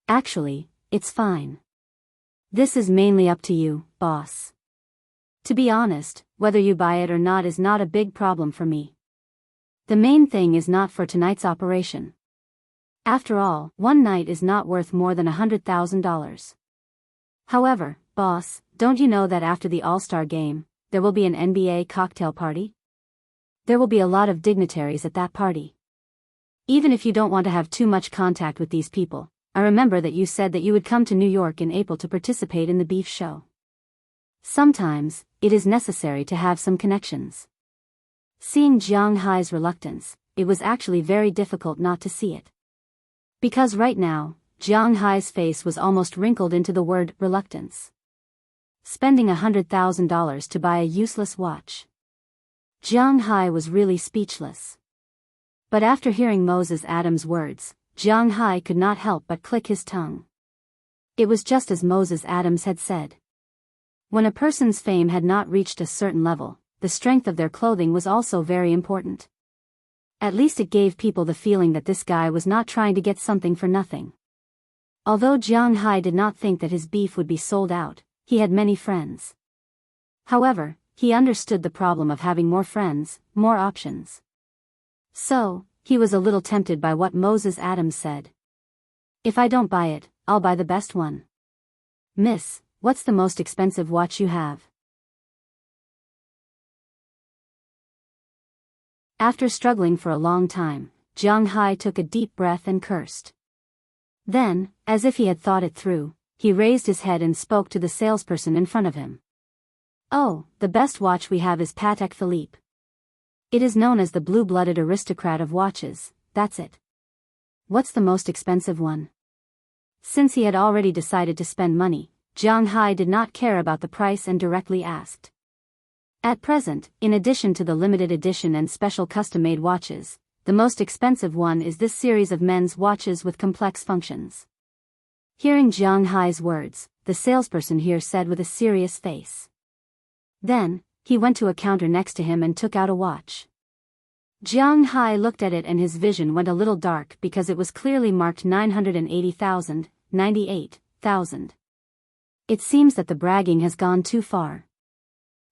Actually, it's fine. This is mainly up to you, boss. To be honest, whether you buy it or not is not a big problem for me. The main thing is not for tonight's operation. After all, one night is not worth more than $100,000. However, boss, don't you know that after the All-Star game, there will be an NBA cocktail party? There will be a lot of dignitaries at that party. Even if you don't want to have too much contact with these people, I remember that you said that you would come to New York in April to participate in the beef show. Sometimes, it is necessary to have some connections." Seeing Jianghai's reluctance, it was actually very difficult not to see it. Because right now, Jianghai's face was almost wrinkled into the word reluctance. Spending $100,000 to buy a useless watch. Jianghai was really speechless. But after hearing Moses Adams' words, Jianghai could not help but click his tongue. It was just as Moses Adams had said. When a person's fame had not reached a certain level, the strength of their clothing was also very important. At least it gave people the feeling that this guy was not trying to get something for nothing. Although Jiang Hai did not think that his beef would be sold out, he had many friends. However, he understood the problem of having more friends, more options. So, he was a little tempted by what Moses Adams said. If I don't buy it, I'll buy the best one. Miss, what's the most expensive watch you have? After struggling for a long time, Jiang Hai took a deep breath and cursed. Then, as if he had thought it through, he raised his head and spoke to the salesperson in front of him. Oh, the best watch we have is Patek Philippe. It is known as the blue-blooded aristocrat of watches, that's it. What's the most expensive one? Since he had already decided to spend money, Jiang Hai did not care about the price and directly asked. At present, in addition to the limited edition and special custom-made watches, the most expensive one is this series of men's watches with complex functions. Hearing Jiang Hai's words, the salesperson here said with a serious face. Then, he went to a counter next to him and took out a watch. Jiang Hai looked at it and his vision went a little dark because it was clearly marked 980,000, 98,000. It seems that the bragging has gone too far.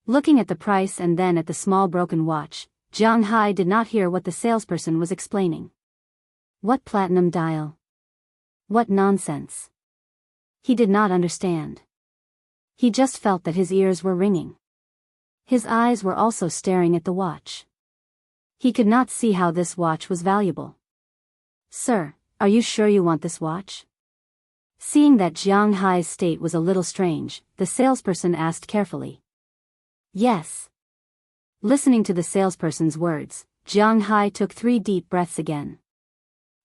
Looking at the price and then at the small broken watch, Jiang Hai did not hear what the salesperson was explaining. What platinum dial? What nonsense? He did not understand. He just felt that his ears were ringing. His eyes were also staring at the watch. He could not see how this watch was valuable. Sir, are you sure you want this watch? Seeing that Jiang Hai's state was a little strange, the salesperson asked carefully. Yes. Listening to the salesperson's words, Jiang Hai took 3 deep breaths again.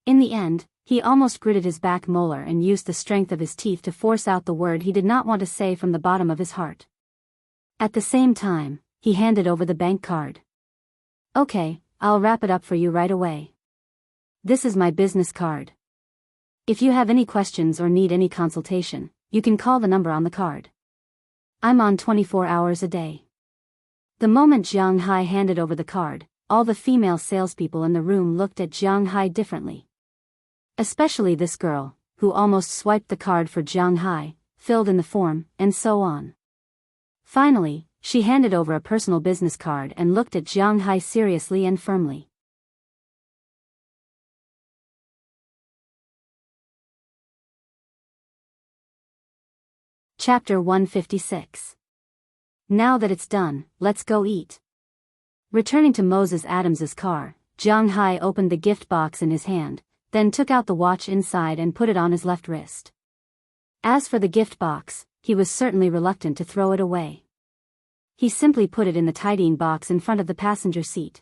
In the end, he almost gritted his back molar and used the strength of his teeth to force out the word he did not want to say from the bottom of his heart. At the same time, he handed over the bank card. Okay, I'll wrap it up for you right away. This is my business card. If you have any questions or need any consultation, you can call the number on the card. I'm on 24 hours a day. The moment Jiang Hai handed over the card, all the female salespeople in the room looked at Jiang Hai differently. Especially this girl, who almost swiped the card for Jiang Hai, filled in the form, and so on. Finally, she handed over a personal business card and looked at Jiang Hai seriously and firmly. Chapter 156. Now that it's done, let's go eat. Returning to Moses Adams's car, Jiang Hai opened the gift box in his hand, then took out the watch inside and put it on his left wrist. As for the gift box, he was certainly reluctant to throw it away. He simply put it in the tidying box in front of the passenger seat.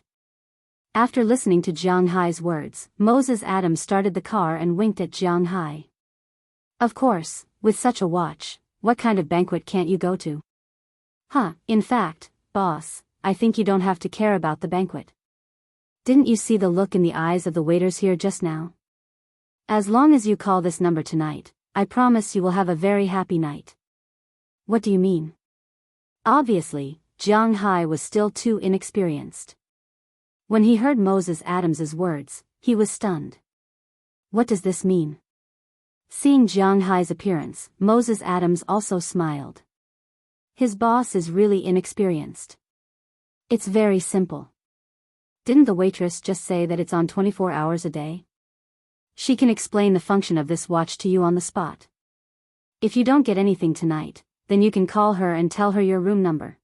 After listening to Jiang Hai's words, Moses Adams started the car and winked at Jiang Hai. Of course, with such a watch, what kind of banquet can't you go to? In fact, boss, I think you don't have to care about the banquet. Didn't you see the look in the eyes of the waiters here just now? As long as you call this number tonight, I promise you will have a very happy night. What do you mean? Obviously, Jiang Hai was still too inexperienced. When he heard Moses Adams's words, he was stunned. What does this mean? Seeing Jiang Hai's appearance, Moses Adams also smiled. His boss is really inexperienced. It's very simple. Didn't the waitress just say that it's on 24 hours a day? She can explain the function of this watch to you on the spot. If you don't get anything tonight, then you can call her and tell her your room number.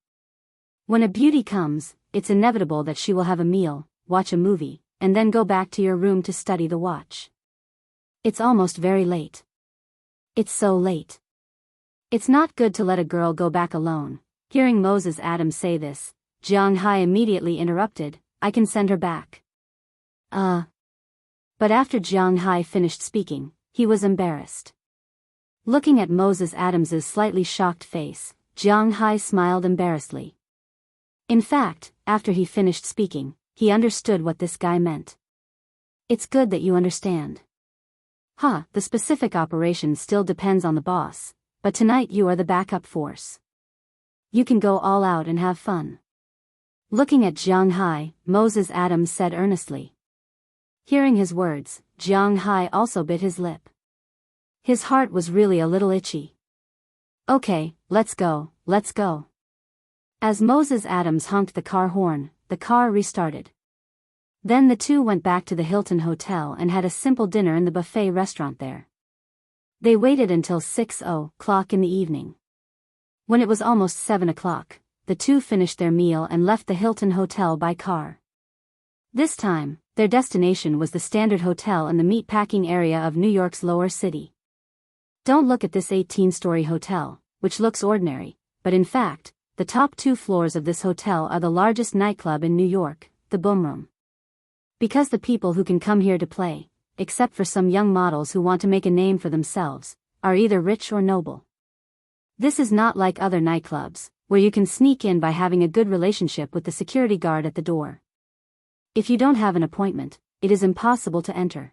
When a beauty comes, it's inevitable that she will have a meal, watch a movie, and then go back to your room to study the watch. It's almost very late. It's so late. It's not good to let a girl go back alone. Hearing Moses Adams say this, Jiang Hai immediately interrupted, I can send her back. But after Jiang Hai finished speaking, he was embarrassed. Looking at Moses Adams's slightly shocked face, Jiang Hai smiled embarrassedly. In fact, after he finished speaking, he understood what this guy meant. It's good that you understand. The specific operation still depends on the boss, but tonight you are the backup force. You can go all out and have fun. Looking at Jiang Hai, Moses Adams said earnestly. Hearing his words, Jiang Hai also bit his lip. His heart was really a little itchy. Okay, let's go, let's go. As Moses Adams honked the car horn, the car restarted. Then the two went back to the Hilton Hotel and had a simple dinner in the buffet restaurant there. They waited until 6:00 in the evening. When it was almost 7:00, the two finished their meal and left the Hilton Hotel by car. This time, their destination was the Standard Hotel in the meatpacking area of New York's Lower City. Don't look at this 18-story hotel, which looks ordinary, but in fact, the top 2 floors of this hotel are the largest nightclub in New York, the Boom Room. Because the people who can come here to play, except for some young models who want to make a name for themselves, are either rich or noble. This is not like other nightclubs, where you can sneak in by having a good relationship with the security guard at the door. If you don't have an appointment, it is impossible to enter.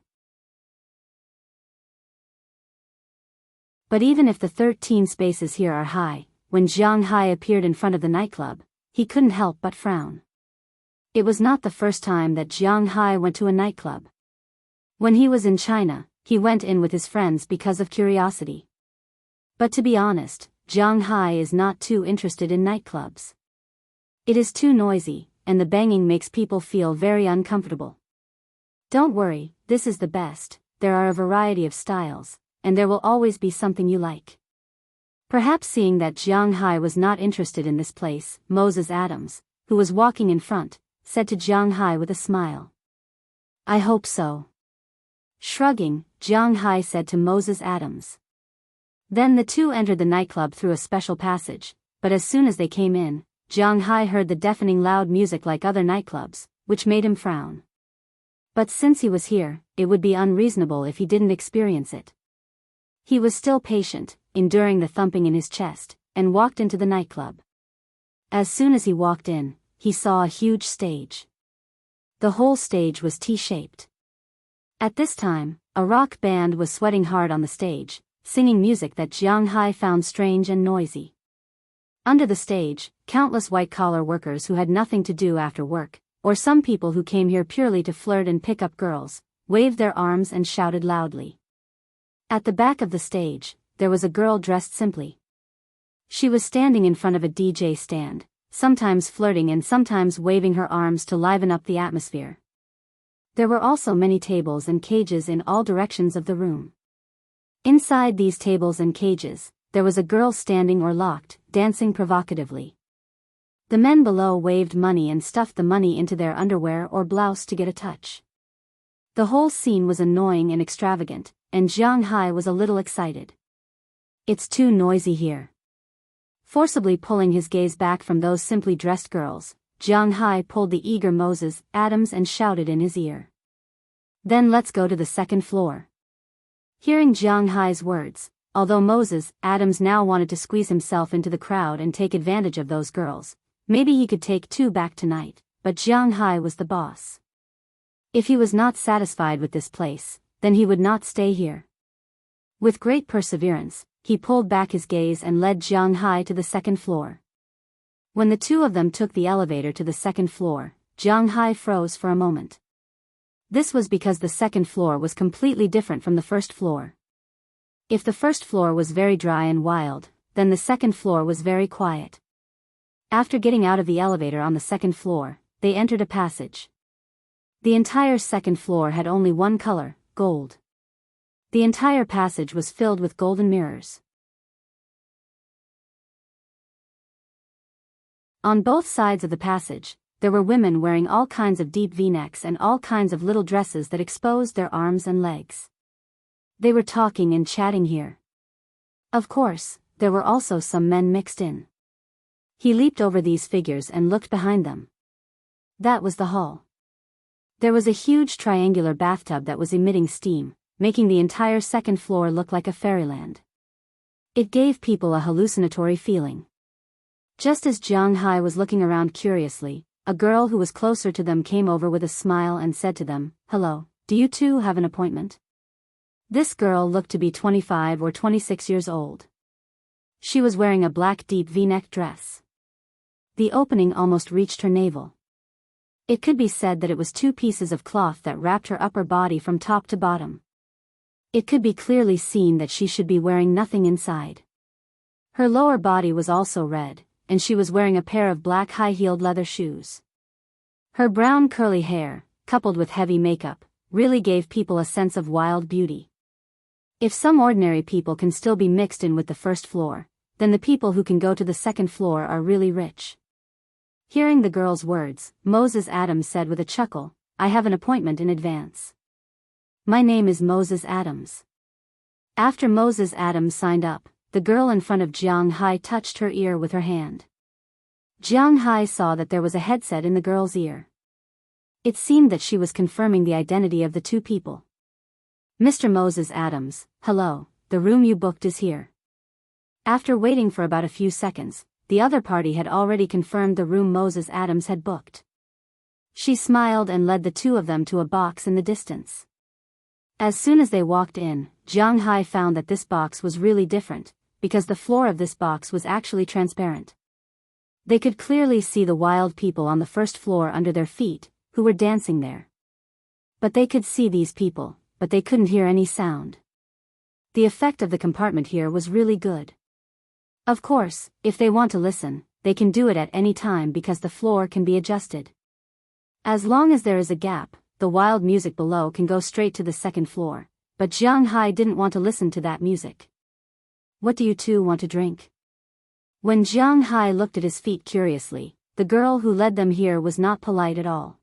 But even if the 13 spaces here are high, when Jianghu appeared in front of the nightclub, he couldn't help but frown. It was not the first time that Jianghu went to a nightclub. When he was in China, he went in with his friends because of curiosity. But to be honest, Jianghu is not too interested in nightclubs. It is too noisy, and the banging makes people feel very uncomfortable. Don't worry, this is the best, there are a variety of styles, and there will always be something you like. Perhaps seeing that Jianghu was not interested in this place, Moses Adams, who was walking in front, said to Jianghu with a smile. I hope so. Shrugging, Jianghu said to Moses Adams. Then the two entered the nightclub through a special passage, but as soon as they came in, Jianghu heard the deafening loud music like other nightclubs, which made him frown. But since he was here, it would be unreasonable if he didn't experience it. He was still patient, enduring the thumping in his chest, and walked into the nightclub. As soon as he walked in, he saw a huge stage. The whole stage was T-shaped. At this time, a rock band was sweating hard on the stage, singing music that Jianghu found strange and noisy. Under the stage, countless white-collar workers who had nothing to do after work, or some people who came here purely to flirt and pick up girls, waved their arms and shouted loudly. At the back of the stage, there was a girl dressed simply. She was standing in front of a DJ stand, sometimes flirting and sometimes waving her arms to liven up the atmosphere. There were also many tables and cages in all directions of the room. Inside these tables and cages, there was a girl standing or locked, dancing provocatively. The men below waved money and stuffed the money into their underwear or blouse to get a touch. The whole scene was annoying and extravagant, and Jianghu was a little excited. It's too noisy here. Forcibly pulling his gaze back from those simply dressed girls, Jianghu pulled the eager Moses Adams and shouted in his ear. Then let's go to the second floor. Hearing Jianghu's words, although Moses Adams now wanted to squeeze himself into the crowd and take advantage of those girls, maybe he could take 2 back tonight, but Jianghu was the boss. If he was not satisfied with this place, then he would not stay here. With great perseverance, he pulled back his gaze and led Jianghu to the second floor. When the two of them took the elevator to the second floor, Jianghu froze for a moment. This was because the second floor was completely different from the first floor. If the first floor was very dry and wild, then the second floor was very quiet. After getting out of the elevator on the second floor, they entered a passage. The entire second floor had only one color, gold. The entire passage was filled with golden mirrors. On both sides of the passage, there were women wearing all kinds of deep V-necks and all kinds of little dresses that exposed their arms and legs. They were talking and chatting here. Of course, there were also some men mixed in. He leaped over these figures and looked behind them. That was the hall. There was a huge triangular bathtub that was emitting steam, making the entire second floor look like a fairyland. It gave people a hallucinatory feeling. Just as Jianghu was looking around curiously, a girl who was closer to them came over with a smile and said to them, "Hello, do you two have an appointment?" This girl looked to be 25 or 26 years old. She was wearing a black deep V-neck dress. The opening almost reached her navel. It could be said that it was 2 pieces of cloth that wrapped her upper body from top to bottom. It could be clearly seen that she should be wearing nothing inside. Her lower body was also red, and she was wearing a pair of black high-heeled leather shoes. Her brown curly hair, coupled with heavy makeup, really gave people a sense of wild beauty. If some ordinary people can still be mixed in with the first floor, then the people who can go to the second floor are really rich. Hearing the girl's words, Moses Adams said with a chuckle, "I have an appointment in advance. My name is Moses Adams." After Moses Adams signed up, the girl in front of Jianghu touched her ear with her hand. Jianghu saw that there was a headset in the girl's ear. It seemed that she was confirming the identity of the two people. "Mr. Moses Adams, hello, the room you booked is here." After waiting for about a few seconds, the other party had already confirmed the room Moses Adams had booked. She smiled and led the two of them to a box in the distance. As soon as they walked in, Jianghu found that this box was really different, because the floor of this box was actually transparent. They could clearly see the wild people on the first floor under their feet, who were dancing there. But they could see these people, but they couldn't hear any sound. The effect of the compartment here was really good. Of course, if they want to listen, they can do it at any time because the floor can be adjusted. As long as there is a gap, the wild music below can go straight to the second floor, but Jianghu didn't want to listen to that music. "What do you two want to drink?" When Jianghu looked at his feet curiously, the girl who led them here was not polite at all.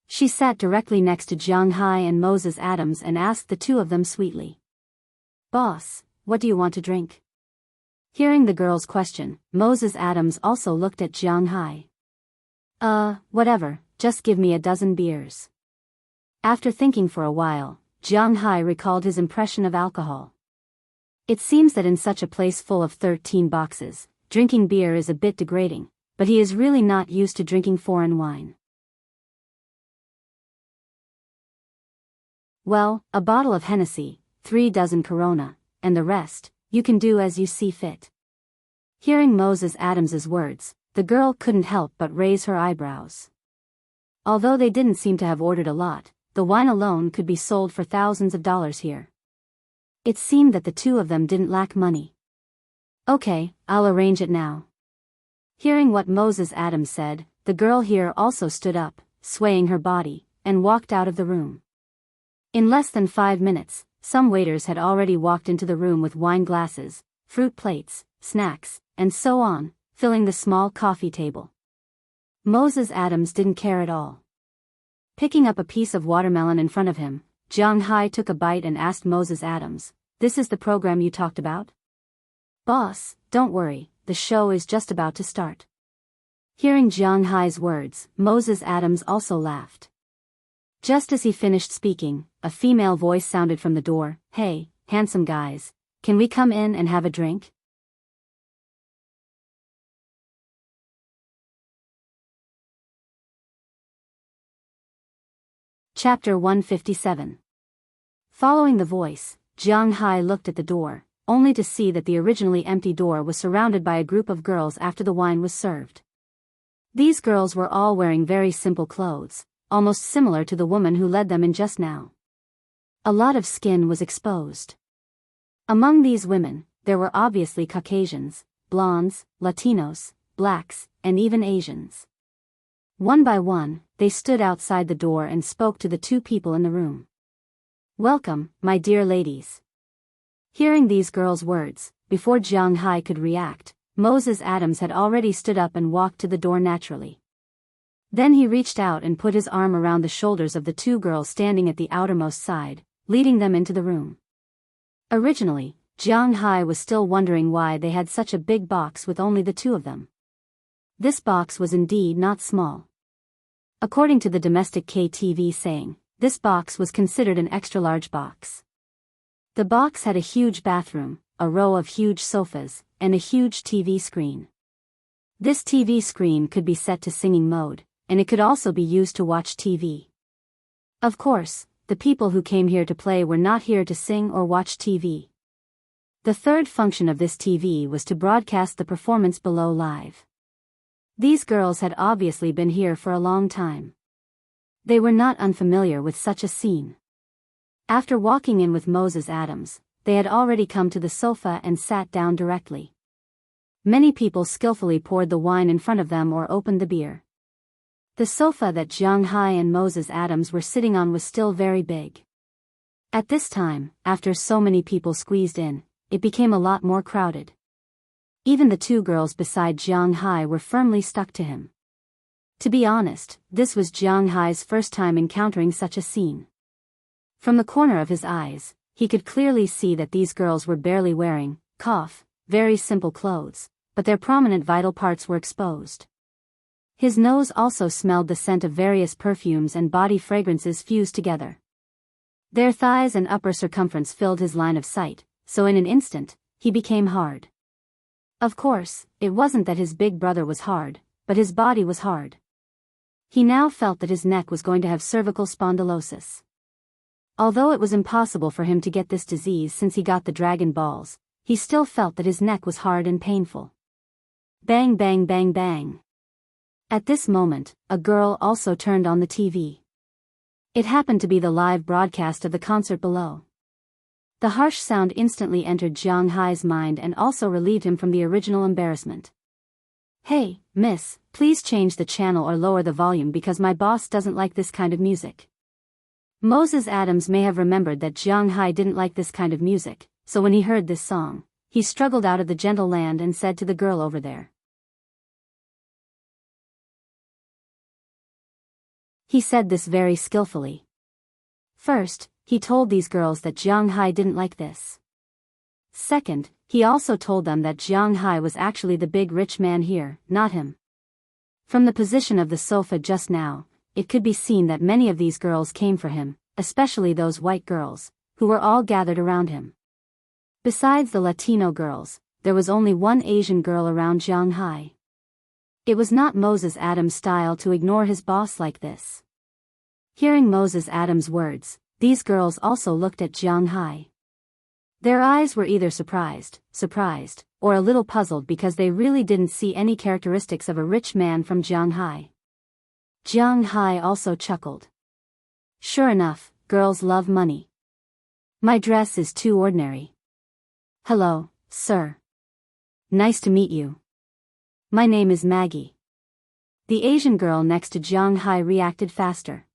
She sat directly next to Jianghu and Moses Adams and asked the two of them sweetly, "Boss, what do you want to drink?" Hearing the girl's question, Moses Adams also looked at Jianghu. Whatever, just give me a dozen beers." After thinking for a while, Jianghu recalled his impression of alcohol. It seems that in such a place full of 13 boxes, drinking beer is a bit degrading, but he is really not used to drinking foreign wine. "Well, a bottle of Hennessy, 3 dozen Corona, and the rest, you can do as you see fit." Hearing Moses Adams's words, the girl couldn't help but raise her eyebrows. Although they didn't seem to have ordered a lot, the wine alone could be sold for thousands of dollars here. It seemed that the two of them didn't lack money. "Okay, I'll arrange it now." Hearing what Moses Adams said, the girl here also stood up, swaying her body, and walked out of the room. In less than 5 minutes, some waiters had already walked into the room with wine glasses, fruit plates, snacks, and so on, filling the small coffee table. Moses Adams didn't care at all. Picking up a piece of watermelon in front of him, Jianghu took a bite and asked Moses Adams, "This is the program you talked about?" "Boss, don't worry, the show is just about to start." Hearing Jianghu's words, Moses Adams also laughed. Just as he finished speaking, a female voice sounded from the door, "Hey, handsome guys, can we come in and have a drink?" Chapter 157. Following the voice, Jianghu looked at the door, only to see that the originally empty door was surrounded by a group of girls after the wine was served. These girls were all wearing very simple clothes, almost similar to the woman who led them in just now. A lot of skin was exposed. Among these women, there were obviously Caucasians, blondes, Latinos, blacks, and even Asians. One by one, they stood outside the door and spoke to the two people in the room. "Welcome, my dear ladies." Hearing these girls' words, before Jianghu could react, Moses Adams had already stood up and walked to the door naturally. Then he reached out and put his arm around the shoulders of the two girls standing at the outermost side, leading them into the room. Originally, Jianghu was still wondering why they had such a big box with only the two of them. This box was indeed not small. According to the domestic KTV saying, this box was considered an extra-large box. The box had a huge bathroom, a row of huge sofas, and a huge TV screen. This TV screen could be set to singing mode, and it could also be used to watch TV. Of course, the people who came here to play were not here to sing or watch TV. The third function of this TV was to broadcast the performance below live. These girls had obviously been here for a long time. They were not unfamiliar with such a scene. After walking in with Moses Adams, they had already come to the sofa and sat down directly. Many people skillfully poured the wine in front of them or opened the beer. The sofa that Jianghu and Moses Adams were sitting on was still very big. At this time, after so many people squeezed in, it became a lot more crowded. Even the two girls beside Jianghu were firmly stuck to him. To be honest, this was Jianghu's first time encountering such a scene. From the corner of his eyes, he could clearly see that these girls were barely wearing, very simple clothes, but their prominent vital parts were exposed. His nose also smelled the scent of various perfumes and body fragrances fused together. Their thighs and upper circumference filled his line of sight, so in an instant, he became hard. Of course, it wasn't that his big brother was hard, but his body was hard. He now felt that his neck was going to have cervical spondylosis. Although it was impossible for him to get this disease since he got the dragon balls, he still felt that his neck was hard and painful. Bang bang bang bang. At this moment, a girl also turned on the TV. It happened to be the live broadcast of the concert below. The harsh sound instantly entered Jianghu's mind and also relieved him from the original embarrassment. "Hey, miss, please change the channel or lower the volume because my boss doesn't like this kind of music." Moses Adams may have remembered that Jianghu didn't like this kind of music, so when he heard this song, he struggled out of the gentle land and said to the girl over there. He said this very skillfully. First, he told these girls that Jianghu didn't like this. Second, he also told them that Jianghu was actually the big rich man here, not him. From the position of the sofa just now, it could be seen that many of these girls came for him, especially those white girls, who were all gathered around him. Besides the Latino girls, there was only one Asian girl around Jianghu. It was not Moses Adams' style to ignore his boss like this. Hearing Moses Adams' words, these girls also looked at Jianghu. Their eyes were either surprised, or a little puzzled because they really didn't see any characteristics of a rich man from Jianghu. Jianghu also chuckled. Sure enough, girls love money. My dress is too ordinary. Hello, sir. Nice to meet you. My name is Maggie. The Asian girl next to Jianghu reacted faster.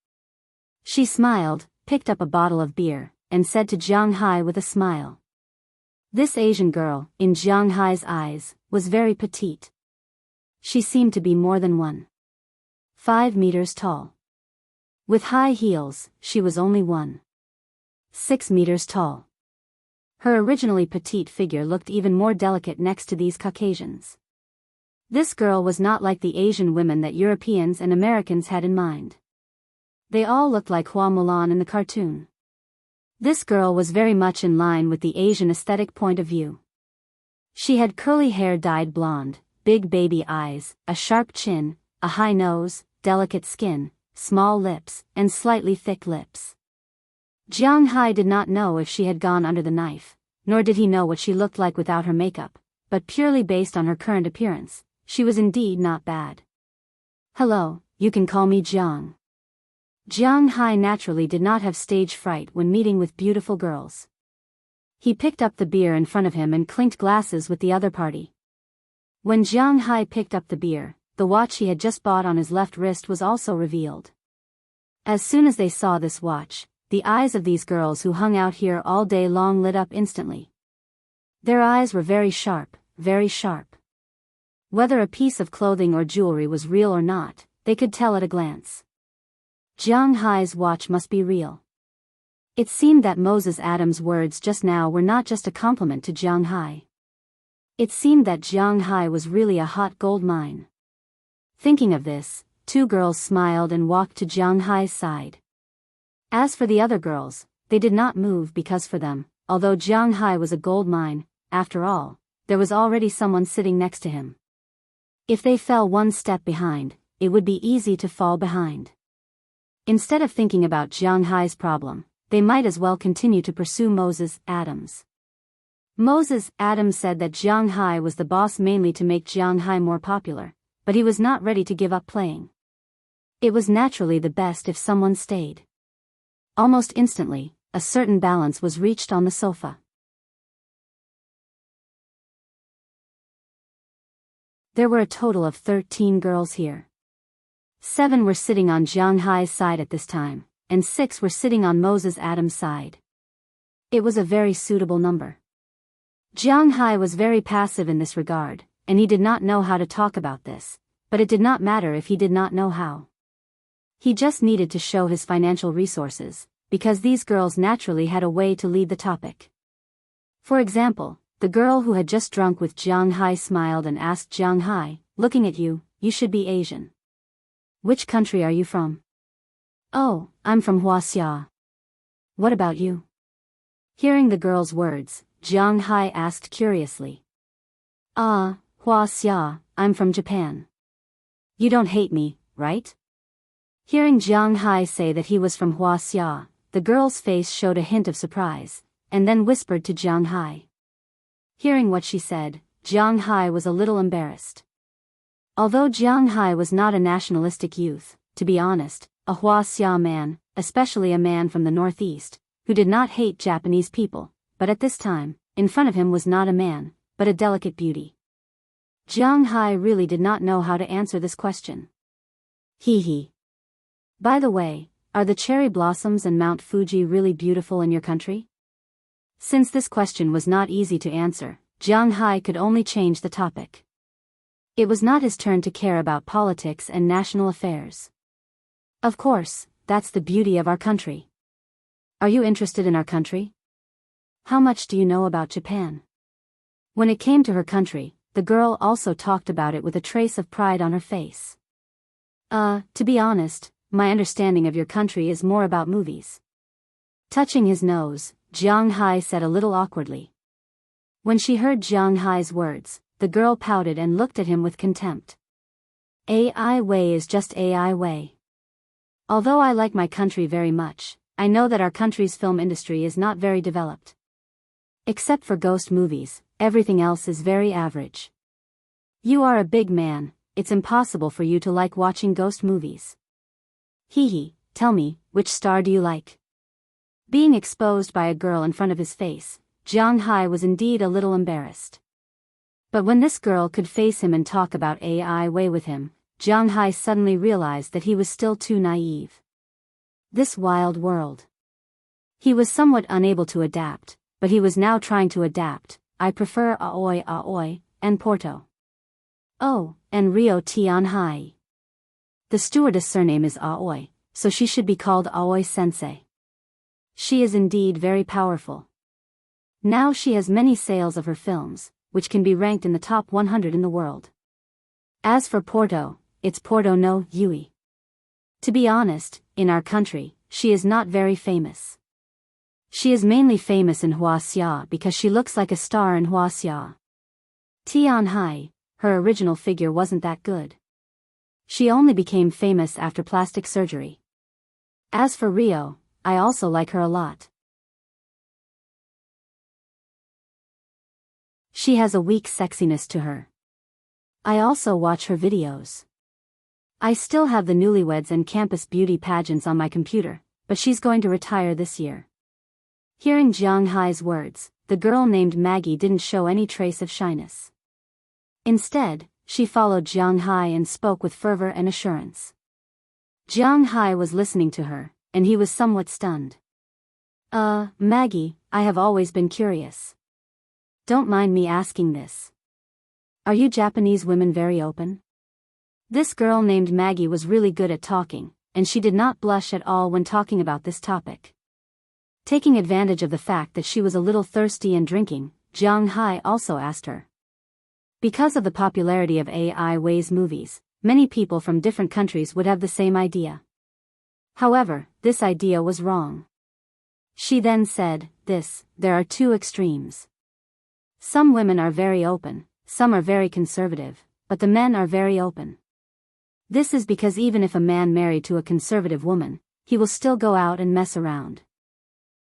She smiled, picked up a bottle of beer, and said to Jianghu with a smile. This Asian girl, in Jianghu's eyes, was very petite. She seemed to be more than 1.5 meters tall. With high heels, she was only 1.6 meters tall. Her originally petite figure looked even more delicate next to these Caucasians. This girl was not like the Asian women that Europeans and Americans had in mind. They all looked like Hua Mulan in the cartoon. This girl was very much in line with the Asian aesthetic point of view. She had curly hair dyed blonde, big baby eyes, a sharp chin, a high nose, delicate skin, small lips, and slightly thick lips. Jianghu did not know if she had gone under the knife, nor did he know what she looked like without her makeup, but purely based on her current appearance, she was indeed not bad. Hello, you can call me Jiang. Jianghu naturally did not have stage fright when meeting with beautiful girls. He picked up the beer in front of him and clinked glasses with the other party. When Jianghu picked up the beer, the watch he had just bought on his left wrist was also revealed. As soon as they saw this watch, the eyes of these girls who hung out here all day long lit up instantly. Their eyes were very sharp, very sharp. Whether a piece of clothing or jewelry was real or not, they could tell at a glance. Jianghu's watch must be real. It seemed that Moses Adams' words just now were not just a compliment to Jianghu. It seemed that Jianghu was really a hot gold mine. Thinking of this, two girls smiled and walked to Jianghu's side. As for the other girls, they did not move because for them, although Jianghu was a gold mine, after all, there was already someone sitting next to him. If they fell one step behind, it would be easy to fall behind. Instead of thinking about Jianghu's problem, they might as well continue to pursue Moses Adams. Moses Adams said that Jianghu was the boss mainly to make Jianghu more popular, but he was not ready to give up playing. It was naturally the best if someone stayed. Almost instantly, a certain balance was reached on the sofa. There were a total of 13 girls here. 7 were sitting on Jianghai's side at this time, and 6 were sitting on Moses Adams' side. It was a very suitable number. Jianghai was very passive in this regard, and he did not know how to talk about this, but it did not matter if he did not know how. He just needed to show his financial resources, because these girls naturally had a way to lead the topic. For example, the girl who had just drunk with Jianghai smiled and asked Jianghai, "Looking at you, you should be Asian. Which country are you from?" "Oh, I'm from Wuxia. What about you?" Hearing the girl's words, Jianghai asked curiously. Wuxia, I'm from Japan." "You don't hate me, right?" Hearing Jianghai say that he was from Wuxia, the girl's face showed a hint of surprise, and then whispered to Jianghai. Hearing what she said, Jianghai was a little embarrassed. Although Jianghai was not a nationalistic youth, to be honest, a Wuxia man, especially a man from the northeast, who did not hate Japanese people, but at this time, in front of him was not a man, but a delicate beauty. Jianghai really did not know how to answer this question. Hee. By the way, are the cherry blossoms and Mount Fuji really beautiful in your country? Since this question was not easy to answer, Jianghai could only change the topic. It was not his turn to care about politics and national affairs. Of course, that's the beauty of our country. Are you interested in our country? How much do you know about Japan? When it came to her country, the girl also talked about it with a trace of pride on her face. To be honest, my understanding of your country is more about movies. Touching his nose, Jianghai said a little awkwardly. When she heard Jianghai's words, the girl pouted and looked at him with contempt. AI way is just AI way. Although I like my country very much, I know that our country's film industry is not very developed. Except for ghost movies, everything else is very average. You are a big man, it's impossible for you to like watching ghost movies. Hee, tell me, which star do you like? Being exposed by a girl in front of his face, Jianghai was indeed a little embarrassed. But when this girl could face him and talk about AI way with him, Jianghai suddenly realized that he was still too naive. This wild world. He was somewhat unable to adapt, but he was now trying to adapt. I prefer Aoi, and Porto. Oh, and Rio Tianhai. The stewardess' surname is Aoi, so she should be called Aoi-sensei. She is indeed very powerful. Now she has many sales of her films, which can be ranked in the top 100 in the world. As for Porto, it's Porto no Yui. To be honest, in our country, she is not very famous. She is mainly famous in Wuxia because she looks like a star in Wuxia. Tianhai, her original figure wasn't that good. She only became famous after plastic surgery. As for Rio, I also like her a lot. She has a weak sexiness to her. I also watch her videos. I still have the newlyweds and campus beauty pageants on my computer, but she's going to retire this year. Hearing Jianghai's words, the girl named Maggie didn't show any trace of shyness. Instead, she followed Jianghai and spoke with fervor and assurance. Jianghai was listening to her, and he was somewhat stunned. Maggie, I have always been curious. Don't mind me asking this. Are you Japanese women very open? This girl named Maggie was really good at talking, and she did not blush at all when talking about this topic. Taking advantage of the fact that she was a little thirsty and drinking, Jianghai also asked her. Because of the popularity of AI Wei's movies, many people from different countries would have the same idea. However, this idea was wrong. She then said, there are two extremes. Some women are very open, some are very conservative, but the men are very open. This is because even if a man married to a conservative woman, he will still go out and mess around.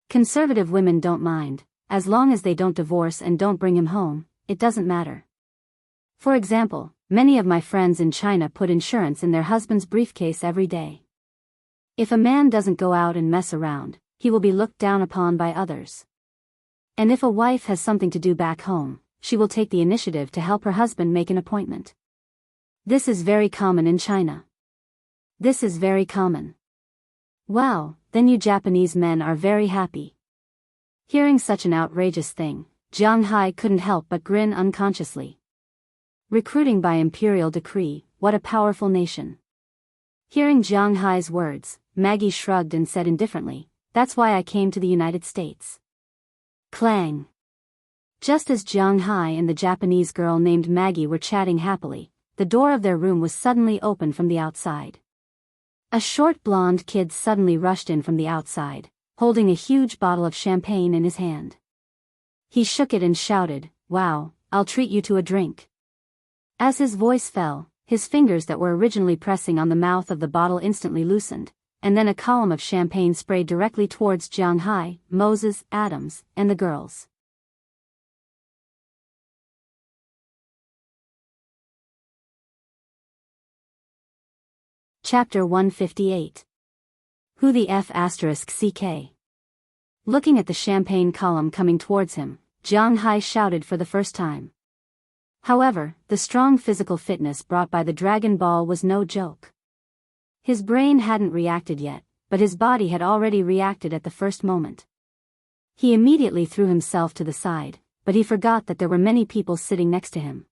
Conservative women don't mind, as long as they don't divorce and don't bring him home, it doesn't matter. For example, many of my friends in China put insurance in their husband's briefcase every day. If a man doesn't go out and mess around, he will be looked down upon by others. And if a wife has something to do back home, she will take the initiative to help her husband make an appointment. This is very common in China. This is very common. Wow, then you Japanese men are very happy. Hearing such an outrageous thing, Jiang Hai couldn't help but grin unconsciously. Recruiting by imperial decree, what a powerful nation. Hearing Jiang Hai's words, Maggie shrugged and said indifferently, "That's why I came to the United States." Clang. Just as Jiang Hai and the Japanese girl named Maggie were chatting happily, the door of their room was suddenly opened from the outside. A short blonde kid suddenly rushed in from the outside, holding a huge bottle of champagne in his hand. He shook it and shouted, "Wow, I'll treat you to a drink." As his voice fell, his fingers that were originally pressing on the mouth of the bottle instantly loosened, and then a column of champagne sprayed directly towards Jiang Hai, Moses, Adams, and the girls. Chapter 158. Who the F***CK? Looking at the champagne column coming towards him, Jiang Hai shouted for the first time. However, the strong physical fitness brought by the Dragon Ball was no joke. His brain hadn't reacted yet, but his body had already reacted at the first moment. He immediately threw himself to the side, but he forgot that there were many people sitting next to him.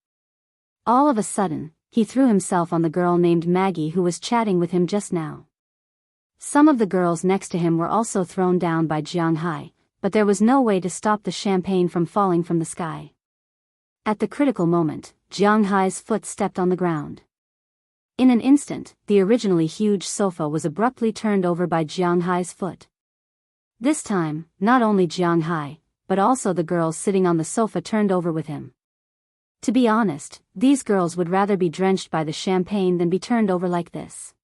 All of a sudden, he threw himself on the girl named Maggie who was chatting with him just now. Some of the girls next to him were also thrown down by Jiang Hai, but there was no way to stop the champagne from falling from the sky. At the critical moment, Jiang Hai's foot stepped on the ground. In an instant, the originally huge sofa was abruptly turned over by Jiang Hai's foot. This time, not only Jiang Hai, but also the girls sitting on the sofa turned over with him. To be honest, these girls would rather be drenched by the champagne than be turned over like this.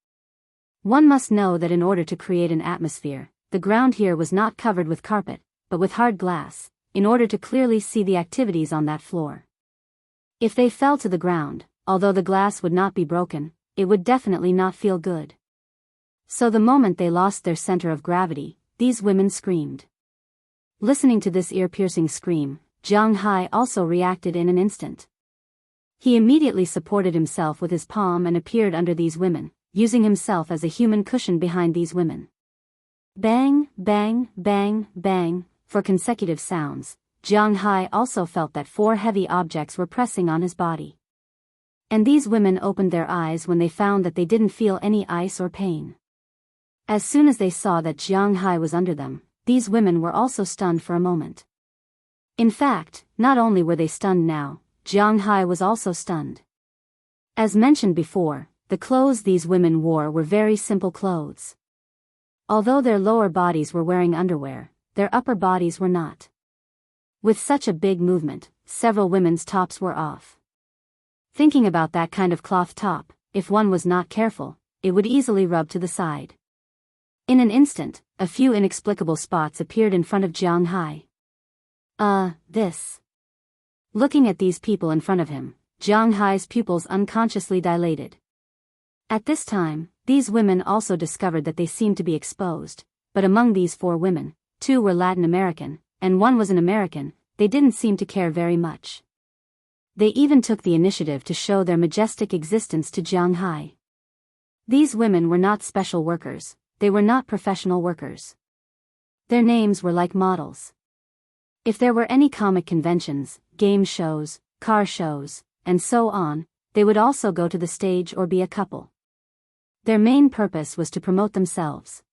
One must know that in order to create an atmosphere, the ground here was not covered with carpet, but with hard glass, in order to clearly see the activities on that floor. If they fell to the ground, although the glass would not be broken, it would definitely not feel good. So the moment they lost their center of gravity, these women screamed. Listening to this ear-piercing scream, Jiang Hai also reacted in an instant. He immediately supported himself with his palm and appeared under these women, using himself as a human cushion behind these women. Bang, bang, bang, bang, for consecutive sounds, Jiang Hai also felt that 4 heavy objects were pressing on his body. And these women opened their eyes when they found that they didn't feel any ice or pain. As soon as they saw that Jiang Hai was under them, these women were also stunned for a moment. In fact, not only were they stunned now, Jiang Hai was also stunned. As mentioned before, the clothes these women wore were very simple clothes. Although their lower bodies were wearing underwear, their upper bodies were not. With such a big movement, several women's tops were off. Thinking about that kind of cloth top, if one was not careful, it would easily rub to the side. In an instant, a few inexplicable spots appeared in front of Jiang Hai. This. Looking at these people in front of him, Jiang Hai's pupils unconsciously dilated. At this time, these women also discovered that they seemed to be exposed, but among these 4 women, 2 were Latin American, and 1 was an American. They didn't seem to care very much. They even took the initiative to show their majestic existence to Jiang Hai. These women were not special workers, they were not professional workers. Their names were like models. If there were any comic conventions, game shows, car shows, and so on, they would also go to the stage or be a couple. Their main purpose was to promote themselves.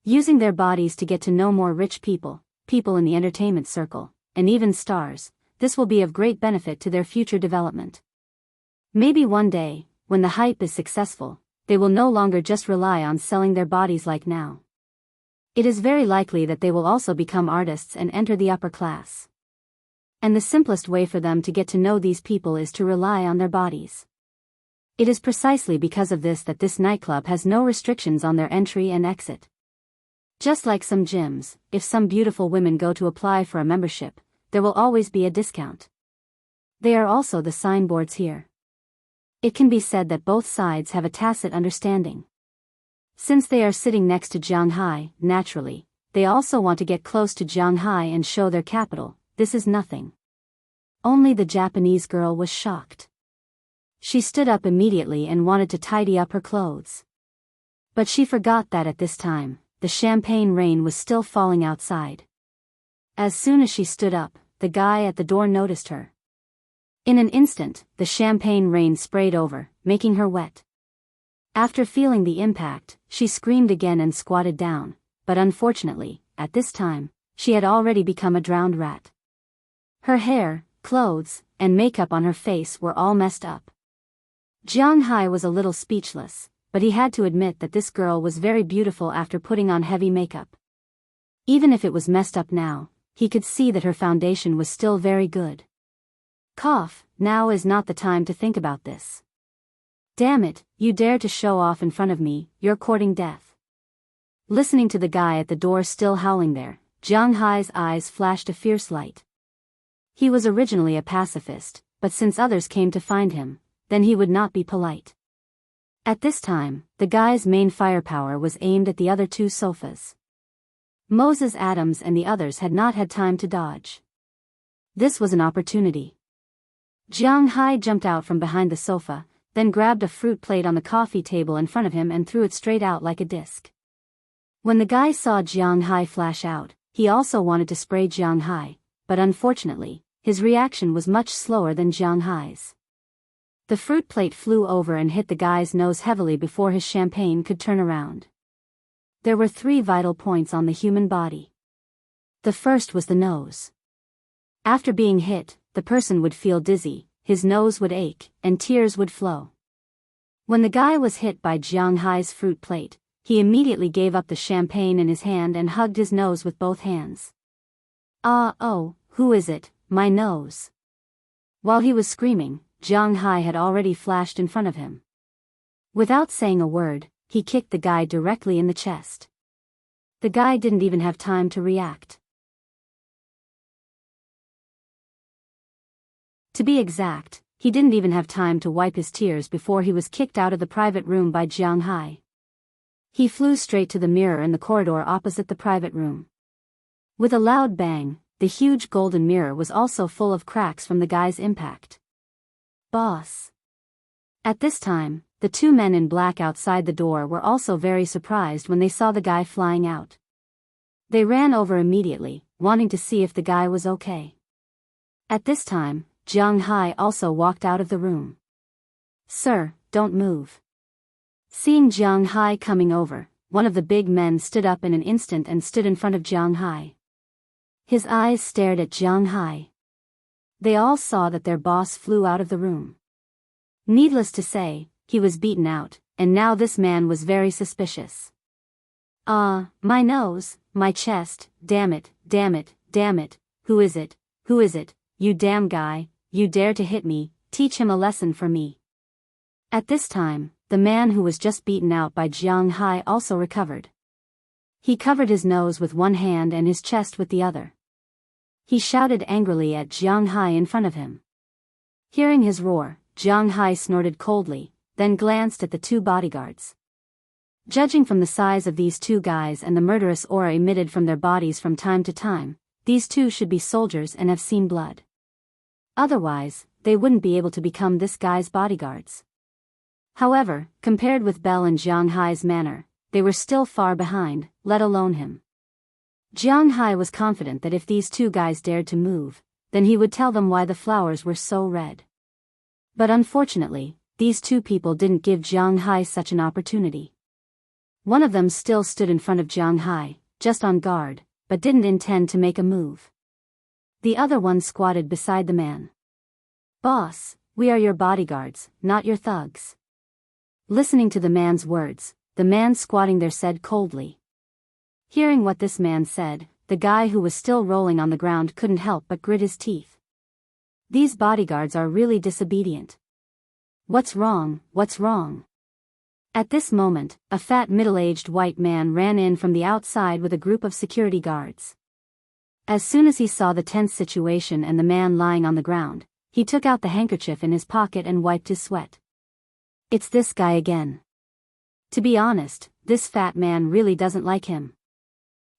Using their bodies to get to know more rich people, people in the entertainment circle, and even stars, this will be of great benefit to their future development. Maybe one day, when the hype is successful, they will no longer just rely on selling their bodies like now. It is very likely that they will also become artists and enter the upper class. And the simplest way for them to get to know these people is to rely on their bodies. It is precisely because of this that this nightclub has no restrictions on their entry and exit. Just like some gyms, if some beautiful women go to apply for a membership, there will always be a discount. They are also the signboards here. It can be said that both sides have a tacit understanding. Since they are sitting next to Jianghu, naturally, they also want to get close to Jianghu and show their capital. This is nothing. Only the Japanese girl was shocked. She stood up immediately and wanted to tidy up her clothes. But she forgot that at this time, the champagne rain was still falling outside. As soon as she stood up, the guy at the door noticed her. In an instant, the champagne rain sprayed over, making her wet. After feeling the impact, she screamed again and squatted down, but unfortunately, at this time, she had already become a drowned rat. Her hair, clothes, and makeup on her face were all messed up. Jianghu was a little speechless, but he had to admit that this girl was very beautiful after putting on heavy makeup. Even if it was messed up now, he could see that her foundation was still very good. Cough, now is not the time to think about this. Damn it, you dare to show off in front of me, you're courting death. Listening to the guy at the door still howling there, Jianghu's eyes flashed a fierce light. He was originally a pacifist, but since others came to find him, then he would not be polite. At this time, the guy's main firepower was aimed at the other two sofas. Moses Adams and the others had not had time to dodge. This was an opportunity. Jianghu jumped out from behind the sofa, then grabbed a fruit plate on the coffee table in front of him and threw it straight out like a disc. When the guy saw Jianghu flash out, he also wanted to spray Jianghu, but unfortunately, his reaction was much slower than Jianghu's. The fruit plate flew over and hit the guy's nose heavily before his champagne could turn around. There were 3 vital points on the human body. The first was the nose. After being hit, the person would feel dizzy, his nose would ache, and tears would flow. When the guy was hit by Jianghu's fruit plate, he immediately gave up the champagne in his hand and hugged his nose with both hands. Oh, who is it, my nose? While he was screaming, Jianghu had already flashed in front of him. Without saying a word, he kicked the guy directly in the chest. The guy didn't even have time to react. To be exact, he didn't even have time to wipe his tears before he was kicked out of the private room by Jianghu. He flew straight to the mirror in the corridor opposite the private room. With a loud bang, the huge golden mirror was also full of cracks from the guy's impact. Boss. At this time, the 2 men in black outside the door were also very surprised when they saw the guy flying out. They ran over immediately, wanting to see if the guy was okay. At this time, Jianghu also walked out of the room. Sir, don't move. Seeing Jianghu coming over, one of the big men stood up in an instant and stood in front of Jianghu. His eyes stared at Jianghu. They all saw that their boss flew out of the room. Needless to say, he was beaten out, and now this man was very suspicious. My nose, my chest, damn it, who is it, you damn guy, you dare to hit me, teach him a lesson for me. At this time, the man who was just beaten out by Jianghu also recovered. He covered his nose with one hand and his chest with the other. He shouted angrily at Jianghu in front of him. Hearing his roar, Jianghu snorted coldly, then glanced at the 2 bodyguards. Judging from the size of these 2 guys and the murderous aura emitted from their bodies from time to time, these 2 should be soldiers and have seen blood. Otherwise, they wouldn't be able to become this guy's bodyguards. However, compared with Bell and Jianghu's manner, they were still far behind, let alone him. Jianghu was confident that if these 2 guys dared to move, then he would tell them why the flowers were so red. But unfortunately, these 2 people didn't give Jianghu such an opportunity. One of them still stood in front of Jianghu, just on guard, but didn't intend to make a move. The other one squatted beside the man. Boss, we are your bodyguards, not your thugs. Listening to the man's words, the man squatting there said coldly. Hearing what this man said, the guy who was still rolling on the ground couldn't help but grit his teeth. These bodyguards are really disobedient. What's wrong? At this moment, a fat middle-aged white man ran in from the outside with a group of security guards. As soon as he saw the tense situation and the man lying on the ground, he took out the handkerchief in his pocket and wiped his sweat. It's this guy again. To be honest, this fat man really doesn't like him.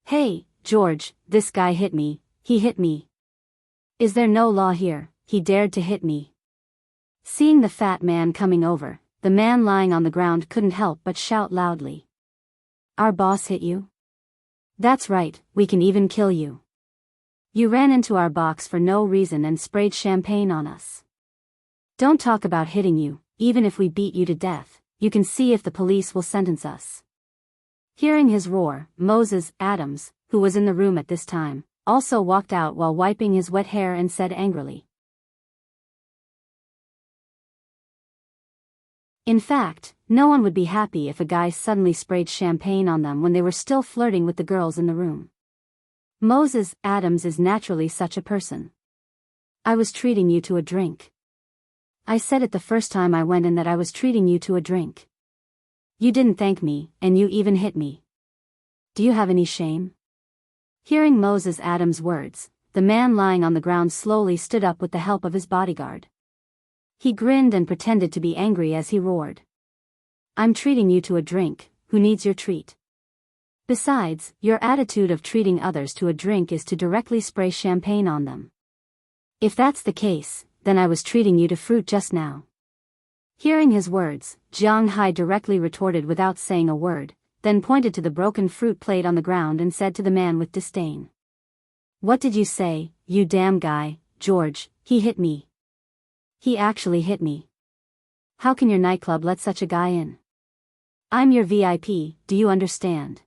Hey, George, this guy hit me, he hit me. Is there no law here? He dared to hit me. Seeing the fat man coming over, the man lying on the ground couldn't help but shout loudly. Our boss hit you? That's right, we can even kill you. You ran into our box for no reason and sprayed champagne on us. Don't talk about hitting you, even if we beat you to death, you can see if the police will sentence us. Hearing his roar, Moses Adams, who was in the room at this time, also walked out while wiping his wet hair and said angrily. In fact, no one would be happy if a guy suddenly sprayed champagne on them when they were still flirting with the girls in the room. Moses Adams is naturally such a person. I was treating you to a drink. I said it the first time I went in that I was treating you to a drink. You didn't thank me, and you even hit me. Do you have any shame? Hearing Moses Adams' words, the man lying on the ground slowly stood up with the help of his bodyguard. He grinned and pretended to be angry as he roared. I'm treating you to a drink, who needs your treat? Besides, your attitude of treating others to a drink is to directly spray champagne on them. If that's the case, then I was treating you to fruit just now. Hearing his words, Jianghu directly retorted without saying a word, then pointed to the broken fruit plate on the ground and said to the man with disdain. What did you say, you damn guy, George? He hit me. He actually hit me. How can your nightclub let such a guy in? I'm your VIP, do you understand?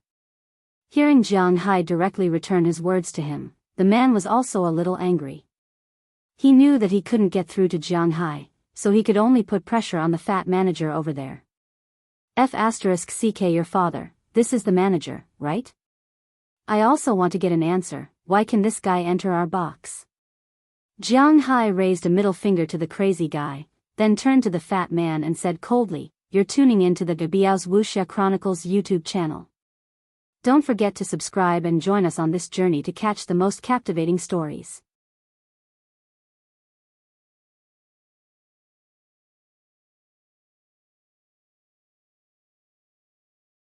Hearing Jianghu directly return his words to him, the man was also a little angry. He knew that he couldn't get through to Jianghu, so he could only put pressure on the fat manager over there. F***ck your father, this is the manager, right? I also want to get an answer, why can this guy enter our box? Jianghu raised a middle finger to the crazy guy, then turned to the fat man and said coldly, you're tuning in to the Biyao's Wuxia Chronicles YouTube channel. Don't forget to subscribe and join us on this journey to catch the most captivating stories.